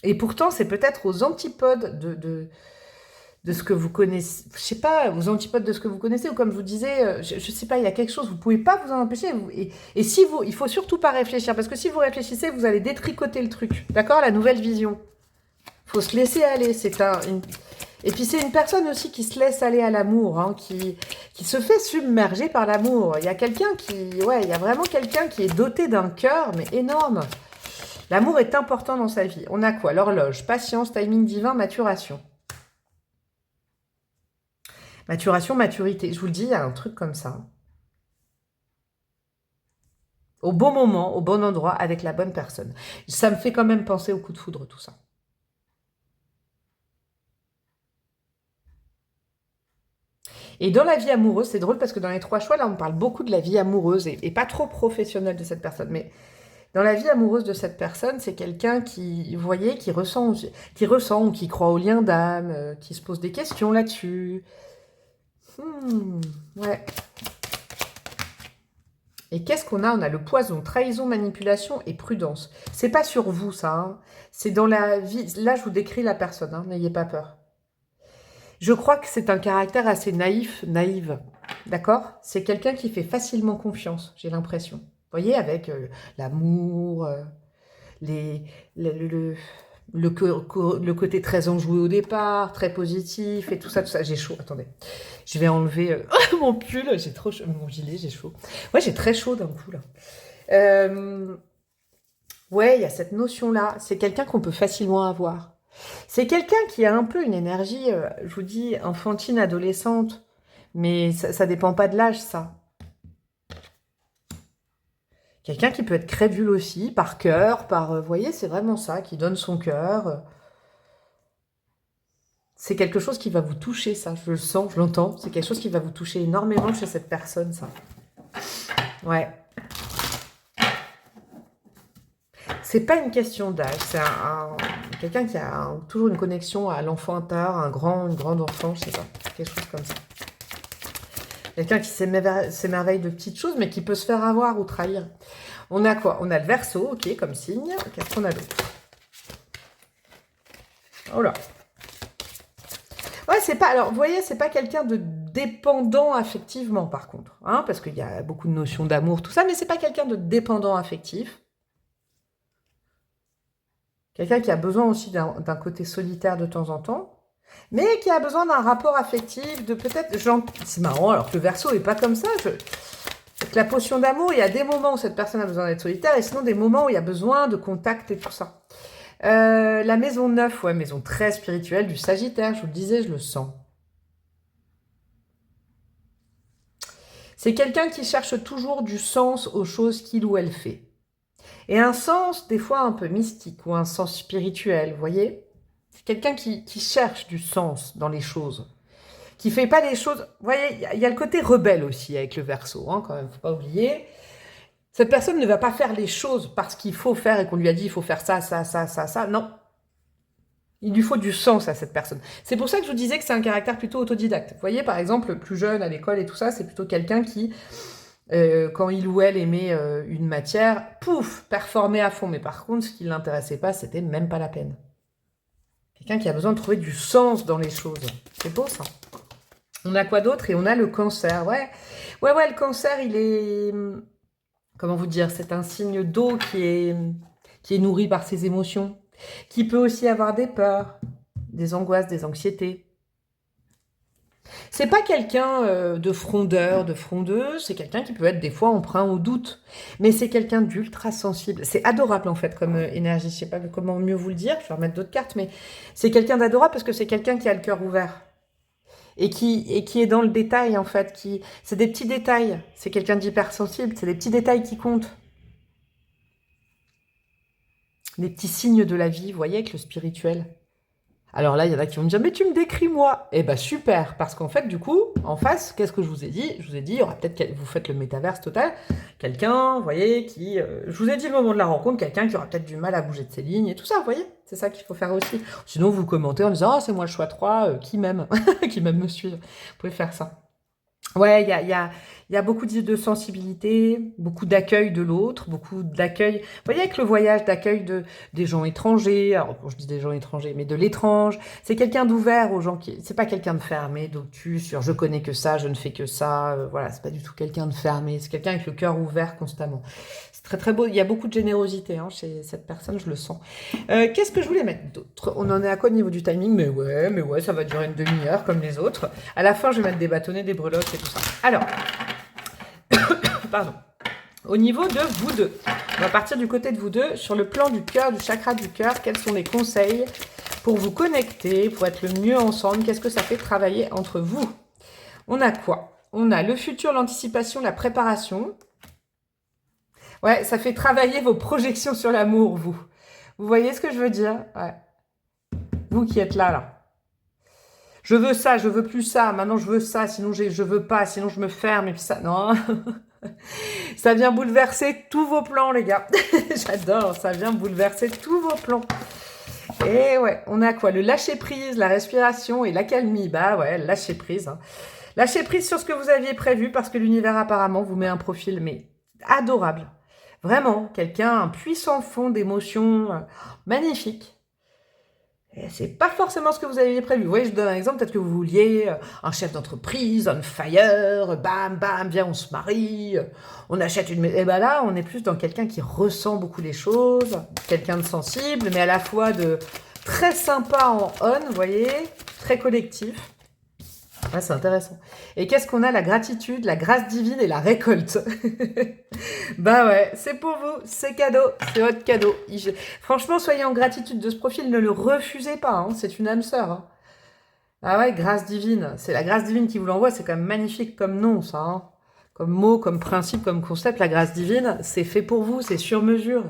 Et pourtant, c'est peut-être aux antipodes de ce que vous connaissez. Je sais pas, aux antipodes de ce que vous connaissez, ou comme je vous disais, je sais pas, il y a quelque chose, vous pouvez pas vous en empêcher. Et si il faut surtout pas réfléchir, parce que si vous réfléchissez, vous allez détricoter le truc. D'accord? La nouvelle vision. Faut se laisser aller. Et puis c'est une personne aussi qui se laisse aller à l'amour, hein, qui se fait submerger par l'amour. Il y a il y a vraiment quelqu'un qui est doté d'un cœur, mais énorme. L'amour est important dans sa vie. On a quoi? L'horloge, patience, timing divin, maturation. Maturation, maturité. Je vous le dis, il y a un truc comme ça. Au bon moment, au bon endroit, avec la bonne personne. Ça me fait quand même penser au coup de foudre, tout ça. Et dans la vie amoureuse, c'est drôle parce que dans les 3 choix, là, on parle beaucoup de la vie amoureuse et pas trop professionnelle de cette personne. Mais dans la vie amoureuse de cette personne, c'est quelqu'un qui, vous voyez, qui ressent ou qui croit au lien d'âme, qui se pose des questions là-dessus. Ouais. Et qu'est-ce qu'on a? On a le poison, trahison, manipulation et prudence. C'est pas sur vous, ça. Hein. C'est dans la vie. Là, je vous décris la personne, hein, n'ayez pas peur. Je crois que c'est un caractère assez naïve. D'accord? C'est quelqu'un qui fait facilement confiance, j'ai l'impression. Vous voyez, avec l'amour, les, le, le côté très enjoué au départ, très positif et tout ça, tout ça. J'ai chaud, attendez. Je vais enlever mon pull, j'ai trop chaud, mon gilet, j'ai chaud. Ouais, j'ai très chaud d'un coup, là. Ouais, il y a cette notion-là. C'est quelqu'un qu'on peut facilement avoir. C'est quelqu'un qui a un peu une énergie, je vous dis, enfantine, adolescente. Mais ça dépend pas de l'âge, ça. Quelqu'un qui peut être crédule aussi, par cœur, vous voyez, c'est vraiment ça, qui donne son cœur. C'est quelque chose qui va vous toucher, ça. Je le sens, je l'entends. C'est quelque chose qui va vous toucher énormément chez cette personne, ça. Ouais. C'est pas une question d'âge, c'est quelqu'un qui a toujours une connexion à l'enfant intérieur, une grande enfant, je sais pas, quelque chose comme ça. Quelqu'un qui s'émerveille de petites choses, mais qui peut se faire avoir ou trahir. On a quoi? On a le Verseau, ok, comme signe. Qu'est-ce qu'on a d'autre? Oh là. Ouais, c'est pas. Alors, vous voyez, c'est pas quelqu'un de dépendant affectivement, par contre, hein, parce qu'il y a beaucoup de notions d'amour, tout ça, mais c'est pas quelqu'un de dépendant affectif. Quelqu'un qui a besoin aussi d'un côté solitaire de temps en temps, mais qui a besoin d'un rapport affectif, de peut-être... C'est marrant, alors que le Verseau n'est pas comme ça. Avec la potion d'amour, il y a des moments où cette personne a besoin d'être solitaire, et sinon des moments où il y a besoin de contact et tout ça. La maison 9, ouais, maison très spirituelle du Sagittaire, je vous le disais, je le sens. C'est quelqu'un qui cherche toujours du sens aux choses qu'il ou elle fait. Et un sens, des fois, un peu mystique, ou un sens spirituel, vous voyez? C'est quelqu'un qui cherche du sens dans les choses, qui fait pas les choses... Vous voyez, il y a le côté rebelle aussi avec le Verseau, hein, quand même, faut pas oublier. Cette personne ne va pas faire les choses parce qu'il faut faire et qu'on lui a dit il faut faire ça, ça, ça, ça, ça. Non. Il lui faut du sens à cette personne. C'est pour ça que je vous disais que c'est un caractère plutôt autodidacte. Vous voyez, par exemple, plus jeune à l'école et tout ça, c'est plutôt quelqu'un qui, quand il ou elle aimait une matière, pouf, performait à fond. Mais par contre, ce qui ne l'intéressait pas, c'était même pas la peine. Quelqu'un qui a besoin de trouver du sens dans les choses. C'est beau, ça. On a quoi d'autre? Et on a le Cancer. Ouais, le Cancer, il est... Comment vous dire? C'est un signe d'eau qui est nourri par ses émotions, qui peut aussi avoir des peurs, des angoisses, des anxiétés. C'est pas quelqu'un de frondeur, de frondeuse, c'est quelqu'un qui peut être des fois emprunt au doute, mais c'est quelqu'un d'ultra sensible. C'est adorable en fait comme énergie, je sais pas comment mieux vous le dire, je vais remettre d'autres cartes, mais c'est quelqu'un d'adorable parce que c'est quelqu'un qui a le cœur ouvert. Et qui est dans le détail, en fait. C'est des petits détails. C'est quelqu'un d'hypersensible. C'est des petits détails qui comptent. Des petits signes de la vie, vous voyez, avec le spirituel. Alors là, il y en a qui vont me dire, mais tu me décris moi. Eh ben super, parce qu'en fait, du coup, en face, qu'est-ce que je vous ai dit? Je vous ai dit, il y aura peut-être, vous faites le métaverse total, quelqu'un, vous voyez, qui... je vous ai dit le moment de la rencontre, quelqu'un qui aura peut-être du mal à bouger de ses lignes et tout ça, vous voyez? C'est ça qu'il faut faire aussi. Sinon, vous commentez en disant, oh, c'est moi le choix 3, qui m'aime? Qui m'aime me suivre. Vous pouvez faire ça. Ouais, il y a beaucoup de sensibilité, beaucoup d'accueil de l'autre, beaucoup d'accueil. Vous voyez, avec le voyage, d'accueil des gens étrangers. Alors, bon, je dis des gens étrangers, mais de l'étrange. C'est quelqu'un d'ouvert aux gens qui. C'est pas quelqu'un de fermé, d'obtus, sur je connais que ça, je ne fais que ça. Voilà, c'est pas du tout quelqu'un de fermé. C'est quelqu'un avec le cœur ouvert constamment. C'est très très beau. Il y a beaucoup de générosité hein, chez cette personne, je le sens. Qu'est-ce que je voulais mettre d'autre? On en est à quoi au niveau du timing? Mais ouais, ça va durer une demi-heure comme les autres. À la fin, je vais mettre des bâtonnets, des breloques et tout ça. Alors, pardon. Au niveau de vous deux, on va partir du côté de vous deux. Sur le plan du cœur, du chakra du cœur, quels sont les conseils pour vous connecter, pour être le mieux ensemble? Qu'est-ce que ça fait travailler entre vous? On a quoi? On a le futur, l'anticipation, la préparation. Ouais, ça fait travailler vos projections sur l'amour, vous. Vous voyez ce que je veux dire? Ouais. Vous qui êtes là, là. Je veux ça, je veux plus ça, maintenant je veux ça, sinon je veux pas, sinon je me ferme, et puis ça... Non. Ça vient bouleverser tous vos plans, les gars. J'adore, ça vient bouleverser tous vos plans. Et ouais, on a quoi? Le lâcher-prise, la respiration et l'accalmie. Bah ouais, lâcher prise. Hein. Lâcher prise sur ce que vous aviez prévu parce que l'univers apparemment vous met un profil, mais adorable. Vraiment, quelqu'un, un puissant fond d'émotions magnifique. Et c'est pas forcément ce que vous aviez prévu. Vous voyez, je vous donne un exemple. Peut-être que vous vouliez un chef d'entreprise, on fire, bam, bam, viens, on se marie, on achète une... Et ben là, on est plus dans quelqu'un qui ressent beaucoup les choses, quelqu'un de sensible, mais à la fois de très sympa en on, vous voyez, très collectif. Ouais, c'est intéressant. Et qu'est-ce qu'on a? La gratitude, la grâce divine et la récolte. Bah ouais, c'est pour vous, c'est cadeau, c'est votre cadeau. Franchement, soyez en gratitude de ce profil, ne le refusez pas, hein, c'est une âme sœur. Hein. Ah ouais, grâce divine, c'est la grâce divine qui vous l'envoie, c'est quand même magnifique comme nom, ça. Hein. Comme mot, comme principe, comme concept, la grâce divine, c'est fait pour vous, c'est sur mesure.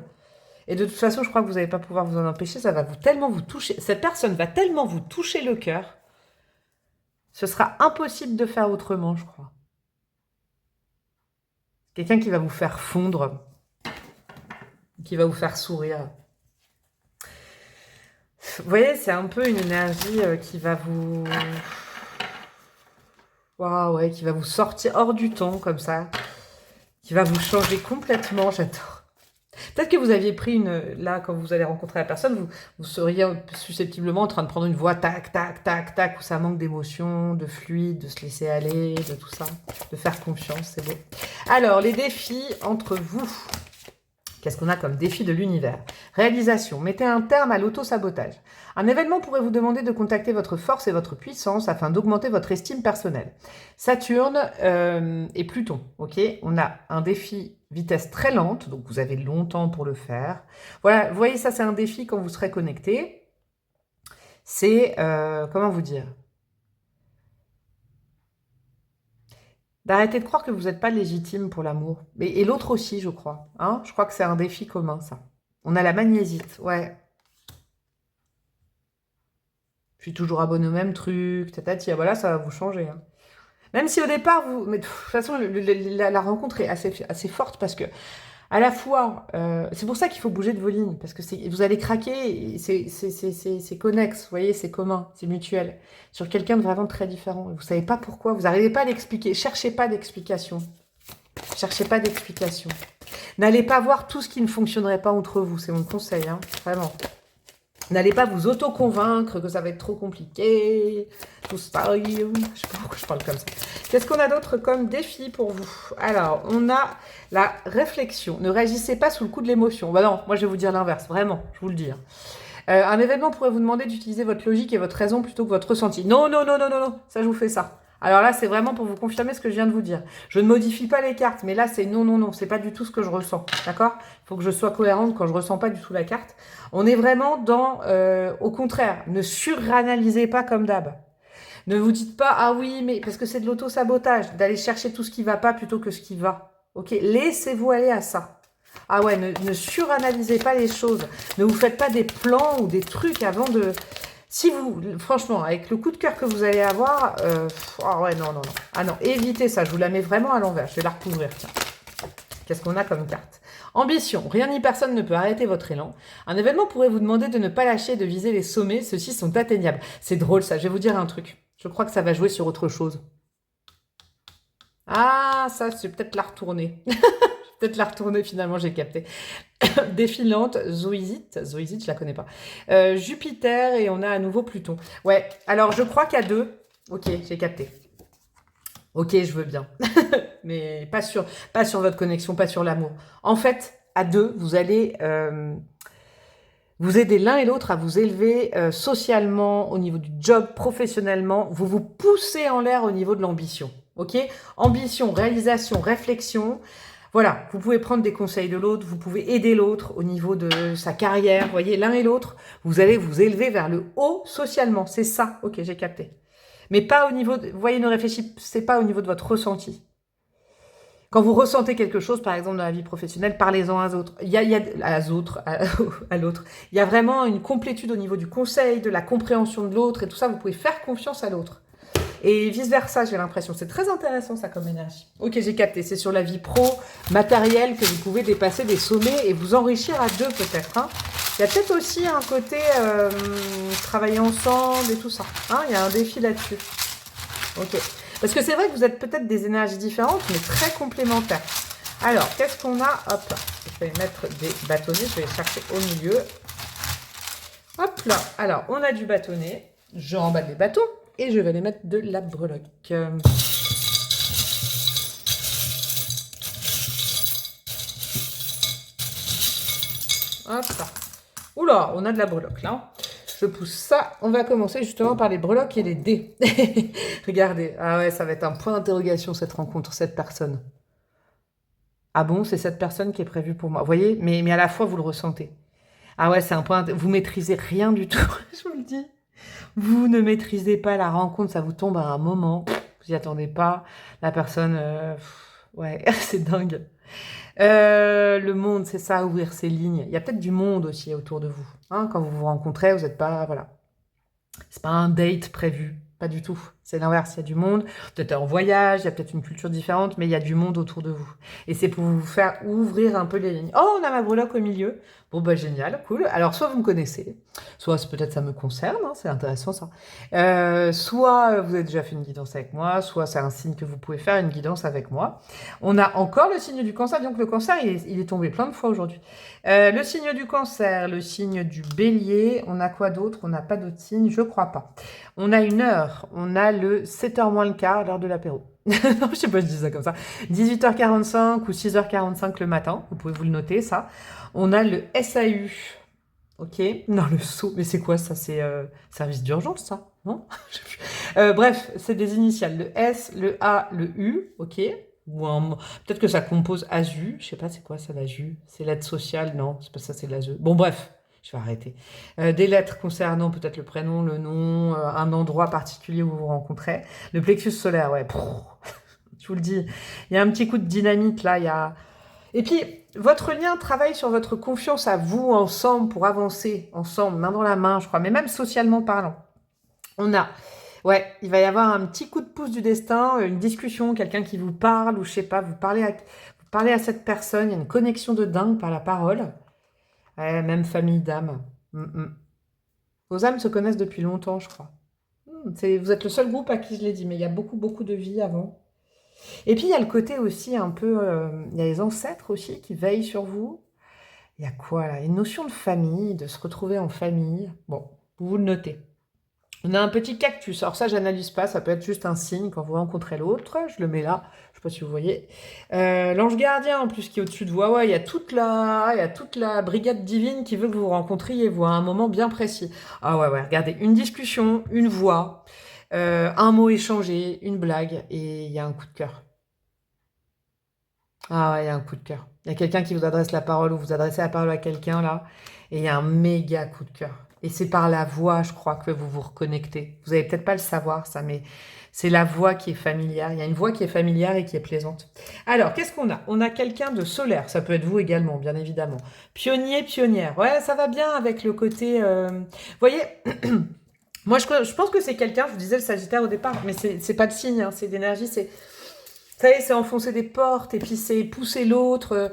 Et de toute façon, je crois que vous n'allez pas pouvoir vous en empêcher, ça va tellement vous toucher, cette personne va tellement vous toucher le cœur. Ce sera impossible de faire autrement, je crois. Quelqu'un qui va vous faire fondre, qui va vous faire sourire. Vous voyez, c'est un peu une énergie qui va vous... Waouh, ouais, qui va vous sortir hors du temps, comme ça. Qui va vous changer complètement, j'adore. Peut-être que vous aviez pris une... Là, quand vous allez rencontrer la personne, vous seriez susceptiblement en train de prendre une voix tac, tac, tac, tac, où ça manque d'émotion, de fluide, de se laisser aller, de tout ça. De faire confiance, c'est beau. Alors, les défis entre vous. Qu'est-ce qu'on a comme défi de l'univers? Réalisation. Mettez un terme à l'auto-sabotage. Un événement pourrait vous demander de contacter votre force et votre puissance afin d'augmenter votre estime personnelle. Saturne et Pluton. Ok, on a un défi vitesse très lente, donc vous avez longtemps pour le faire. Voilà, vous voyez, ça c'est un défi quand vous serez connecté. C'est, comment vous dire? D'arrêter de croire que vous n'êtes pas légitime pour l'amour. Et l'autre aussi, je crois. Hein, je crois que c'est un défi commun, ça. On a la magnésite, ouais. Je suis toujours abonné au même truc, tatati, voilà, ça va vous changer. Hein. Même si au départ, vous... Mais de toute façon, la rencontre est assez forte parce que, à la fois, c'est pour ça qu'il faut bouger de vos lignes, parce que vous allez craquer, et c'est connexe, vous voyez, c'est commun, c'est mutuel, sur quelqu'un de vraiment très différent. Vous savez pas pourquoi, vous n'arrivez pas à l'expliquer, cherchez pas d'explication. Cherchez pas d'explication. N'allez pas voir tout ce qui ne fonctionnerait pas entre vous, c'est mon conseil, hein, vraiment. N'allez pas vous auto-convaincre que ça va être trop compliqué, tout ça. Je sais pas pourquoi je parle comme ça. Qu'est-ce qu'on a d'autre comme défi pour vous? Alors, on a la réflexion. Ne réagissez pas sous le coup de l'émotion. Bah non, moi je vais vous dire l'inverse, vraiment, je vous le dis. Hein. Un événement pourrait vous demander d'utiliser votre logique et votre raison plutôt que votre ressenti. Non, non, non, non, non, non, ça je vous fais ça. Alors là, c'est vraiment pour vous confirmer ce que je viens de vous dire. Je ne modifie pas les cartes, mais là, c'est non, non, non. C'est pas du tout ce que je ressens. D'accord? Il faut que je sois cohérente quand je ressens pas du tout la carte. On est vraiment dans, au contraire, ne suranalysez pas comme d'hab. Ne vous dites pas, ah oui, mais parce que c'est de l'auto-sabotage, d'aller chercher tout ce qui va pas plutôt que ce qui va. Ok? Laissez-vous aller à ça. Ah ouais, ne suranalysez pas les choses. Ne vous faites pas des plans ou des trucs avant de... Si vous, franchement, avec le coup de cœur que vous allez avoir, ah ouais, non, non, non. Ah non, évitez ça, je vous la mets vraiment à l'envers. Je vais la recouvrir, tiens. Qu'est-ce qu'on a comme carte? Ambition, rien ni personne ne peut arrêter votre élan. Un événement pourrait vous demander de ne pas lâcher et de viser les sommets, ceux-ci sont atteignables. C'est drôle ça, je vais vous dire un truc. Je crois que ça va jouer sur autre chose. Ah, ça, c'est peut-être la retourner. Peut-être la retourner finalement, j'ai capté. Défilante, Zoïsite, je la connais pas. Jupiter et on a à nouveau Pluton. Ouais, alors je crois qu'à deux, ok, j'ai capté. Ok, je veux bien, mais pas sur votre connexion, pas sur l'amour. En fait, à deux, vous allez vous aider l'un et l'autre à vous élever socialement, au niveau du job, professionnellement. Vous vous poussez en l'air au niveau de l'ambition. Ok, ambition, réalisation, réflexion. Voilà, vous pouvez prendre des conseils de l'autre, vous pouvez aider l'autre au niveau de sa carrière. Vous voyez, l'un et l'autre, vous allez vous élever vers le haut socialement. C'est ça. Ok, j'ai capté. Mais pas au niveau, vous voyez, ne réfléchissez pas au niveau de votre ressenti. Quand vous ressentez quelque chose, par exemple dans la vie professionnelle, parlez-en à l'autre. À l'autre. Il y a vraiment une complétude au niveau du conseil, de la compréhension de l'autre et tout ça. Vous pouvez faire confiance à l'autre. Et vice-versa, j'ai l'impression. C'est très intéressant, ça, comme énergie. Ok, j'ai capté. C'est sur la vie pro, matérielle, que vous pouvez dépasser des sommets et vous enrichir à deux, peut-être. Hein. Il y a peut-être aussi un côté travailler ensemble et tout ça. Hein. Il y a un défi là-dessus. Ok. Parce que c'est vrai que vous êtes peut-être des énergies différentes, mais très complémentaires. Alors, qu'est-ce qu'on a? Hop là. Je vais mettre des bâtonnets. Je vais les chercher au milieu. Hop là. Alors, on a du bâtonnet. Je remballe les bâtons. Et je vais les mettre de la breloque. Hop là. Oula, on a de la breloque là. Je pousse ça. On va commencer justement par les breloques et les dés. Regardez. Ah ouais, ça va être un point d'interrogation cette rencontre, cette personne. Ah bon, c'est cette personne qui est prévue pour moi. Vous voyez, mais à la fois, vous le ressentez. Ah ouais, c'est un point... Vous maîtrisez rien du tout, je vous le dis. Vous ne maîtrisez pas la rencontre, ça vous tombe à un moment, vous n'y attendez pas, la personne, ouais, c'est dingue. Le monde, c'est ça, ouvrir ses lignes. Il y a peut-être du monde aussi autour de vous. Hein, quand vous vous rencontrez, vous n'êtes pas, voilà. C'est pas un date prévu, pas du tout. C'est l'inverse, il y a du monde, peut-être en voyage, il y a peut-être une culture différente, mais il y a du monde autour de vous. Et c'est pour vous faire ouvrir un peu les lignes. Oh, on a ma breloque au milieu. Bon, bah génial, cool. Alors, soit vous me connaissez, soit peut-être ça me concerne, hein, c'est intéressant ça. Soit vous avez déjà fait une guidance avec moi, soit c'est un signe que vous pouvez faire une guidance avec moi. On a encore le signe du cancer, donc le cancer, il est tombé plein de fois aujourd'hui. Le signe du cancer, le signe du bélier, on a quoi d'autre? On n'a pas d'autres signes, je crois pas. On a une heure, on a le 7h moins le quart, l'heure de l'apéro. Non, je sais pas, je dis ça comme ça. 18h45 ou 6h45 le matin, vous pouvez vous le noter, ça. On a le SAU, ok. Non, le SAU, mais c'est quoi ça? C'est service d'urgence, ça? Non. Bref, c'est des initiales, le S, le A, le U, ok. Ou peut-être que ça compose ASU, je sais pas, c'est quoi ça, l'ASU? C'est l'aide sociale, non, c'est pas ça, c'est l'ASE. Bon, bref. Je vais arrêter. Des lettres concernant peut-être le prénom, le nom, un endroit particulier où vous vous rencontrez. Le plexus solaire, ouais. Je vous le dis. Il y a un petit coup de dynamite là. Il y a... Et puis, votre lien travaille sur votre confiance à vous ensemble pour avancer ensemble, main dans la main, je crois, mais même socialement parlant. On a, ouais, il va y avoir un petit coup de pouce du destin, une discussion, quelqu'un qui vous parle, ou je sais pas, vous parlez à cette personne, il y a une connexion de dingue par la parole. Ouais, même famille d'âmes. Mm, mm. Vos âmes se connaissent depuis longtemps, je crois. Vous êtes le seul groupe à qui je l'ai dit, mais il y a beaucoup, beaucoup de vie avant. Et puis, il y a le côté aussi un peu... il y a les ancêtres aussi qui veillent sur vous. Il y a quoi là? Une notion de famille, de se retrouver en famille. Bon, vous le notez. On a un petit cactus. Alors ça, j'analyse pas. Ça peut être juste un signe quand vous rencontrez l'autre. Je le mets là. Je sais pas si vous voyez. L'ange gardien, en plus, qui est au-dessus de vous. Ouais, il y a toute la brigade divine qui veut que vous vous rencontriez, vous, à un moment bien précis. Ah ouais, ouais. Regardez, une discussion, une voix, un mot échangé, une blague, et il y a un coup de cœur. Ah ouais, il y a un coup de cœur. Il y a quelqu'un qui vous adresse la parole ou vous adressez la parole à quelqu'un là, et il y a un méga coup de cœur. Et c'est par la voix, je crois, que vous vous reconnectez. Vous n'allez peut-être pas le savoir, ça, mais c'est la voix qui est familière. Il y a une voix qui est familière et qui est plaisante. Alors, qu'est-ce qu'on a? On a quelqu'un de solaire, ça peut être vous également, bien évidemment. Pionnier, pionnière. Ouais, ça va bien avec le côté... Vous voyez, moi, je pense que c'est quelqu'un, je vous disais le Sagittaire au départ, mais c'est pas de signe, hein, c'est d'énergie, vous savez, c'est enfoncer des portes et puis c'est pousser l'autre.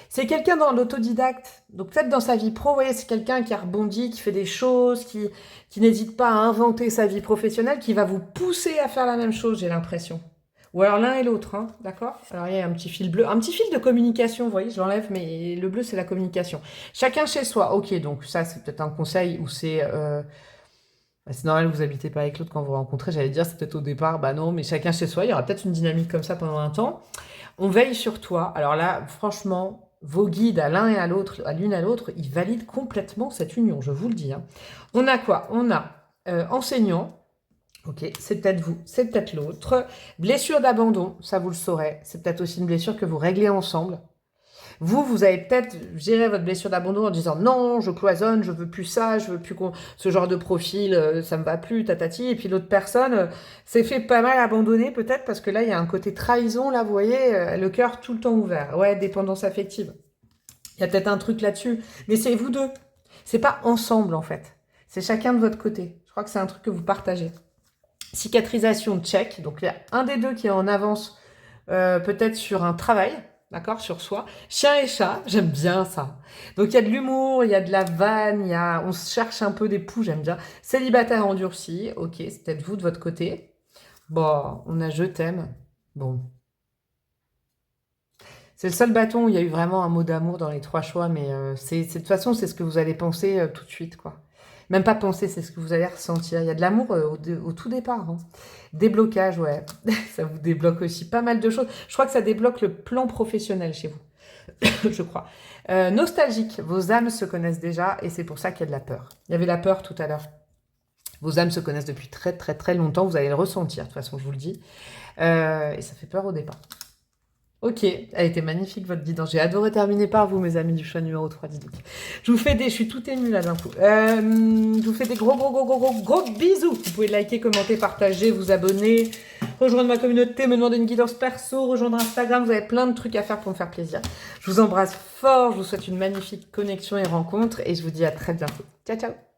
C'est quelqu'un dans l'autodidacte. Donc peut-être dans sa vie pro, vous voyez, c'est quelqu'un qui a rebondi, qui fait des choses, qui n'hésite pas à inventer sa vie professionnelle, qui va vous pousser à faire la même chose, j'ai l'impression. Ou alors l'un et l'autre, hein, d'accord? Alors il y a un petit fil bleu, un petit fil de communication, vous voyez, je l'enlève, mais le bleu c'est la communication. Chacun chez soi, ok, donc ça c'est peut-être un conseil où c'est normal, vous habitez pas avec l'autre quand vous rencontrez. J'allais dire, c'est peut-être au départ, bah non, mais chacun chez soi. Il y aura peut-être une dynamique comme ça pendant un temps. On veille sur toi. Alors là, franchement, vos guides à l'un et à l'autre, à l'une à l'autre, ils valident complètement cette union, je vous le dis, hein. On a quoi? On a enseignant. Ok, c'est peut-être vous, c'est peut-être l'autre. Blessure d'abandon, ça vous le saurez. C'est peut-être aussi une blessure que vous réglez ensemble. Vous avez peut-être géré votre blessure d'abandon en disant non, je cloisonne, je veux plus ça, je veux plus ce genre de profil, ça me va plus, tatati. Et puis l'autre personne s'est fait pas mal abandonner peut-être parce que là il y a un côté trahison, là vous voyez, le cœur tout le temps ouvert. Ouais, dépendance affective. Il y a peut-être un truc là-dessus, mais c'est vous deux. C'est pas ensemble en fait. C'est chacun de votre côté. Je crois que c'est un truc que vous partagez. Cicatrisation, check. Donc il y a un des deux qui est en avance peut-être sur un travail, d'accord, sur soi. Chien et chat, j'aime bien ça. Donc il y a de l'humour, il y a de la vanne, on se cherche un peu des poux, j'aime bien. Célibataire endurci, ok, c'est peut-être vous de votre côté. Bon, on a je t'aime. Bon. C'est le seul bâton où il y a eu vraiment un mot d'amour dans les trois choix, mais de toute façon, c'est ce que vous allez penser tout de suite, quoi. Même pas penser, c'est ce que vous allez ressentir. Il y a de l'amour au tout départ, hein. Déblocage, ouais. Ça vous débloque aussi pas mal de choses. Je crois que ça débloque le plan professionnel chez vous. Je crois. Nostalgique, vos âmes se connaissent déjà et c'est pour ça qu'il y a de la peur. Il y avait la peur tout à l'heure. Vos âmes se connaissent depuis très très très longtemps, vous allez le ressentir, de toute façon, je vous le dis. Et ça fait peur au départ. Ok, elle était magnifique votre guidance. J'ai adoré terminer par vous, mes amis du choix numéro 3, dis donc. Je suis tout émue là d'un coup. Je vous fais des gros, gros, gros, gros, gros, gros bisous. Vous pouvez liker, commenter, partager, vous abonner, rejoindre ma communauté, me demander une guidance perso, rejoindre Instagram. Vous avez plein de trucs à faire pour me faire plaisir. Je vous embrasse fort, je vous souhaite une magnifique connexion et rencontre et je vous dis à très bientôt. Ciao, ciao.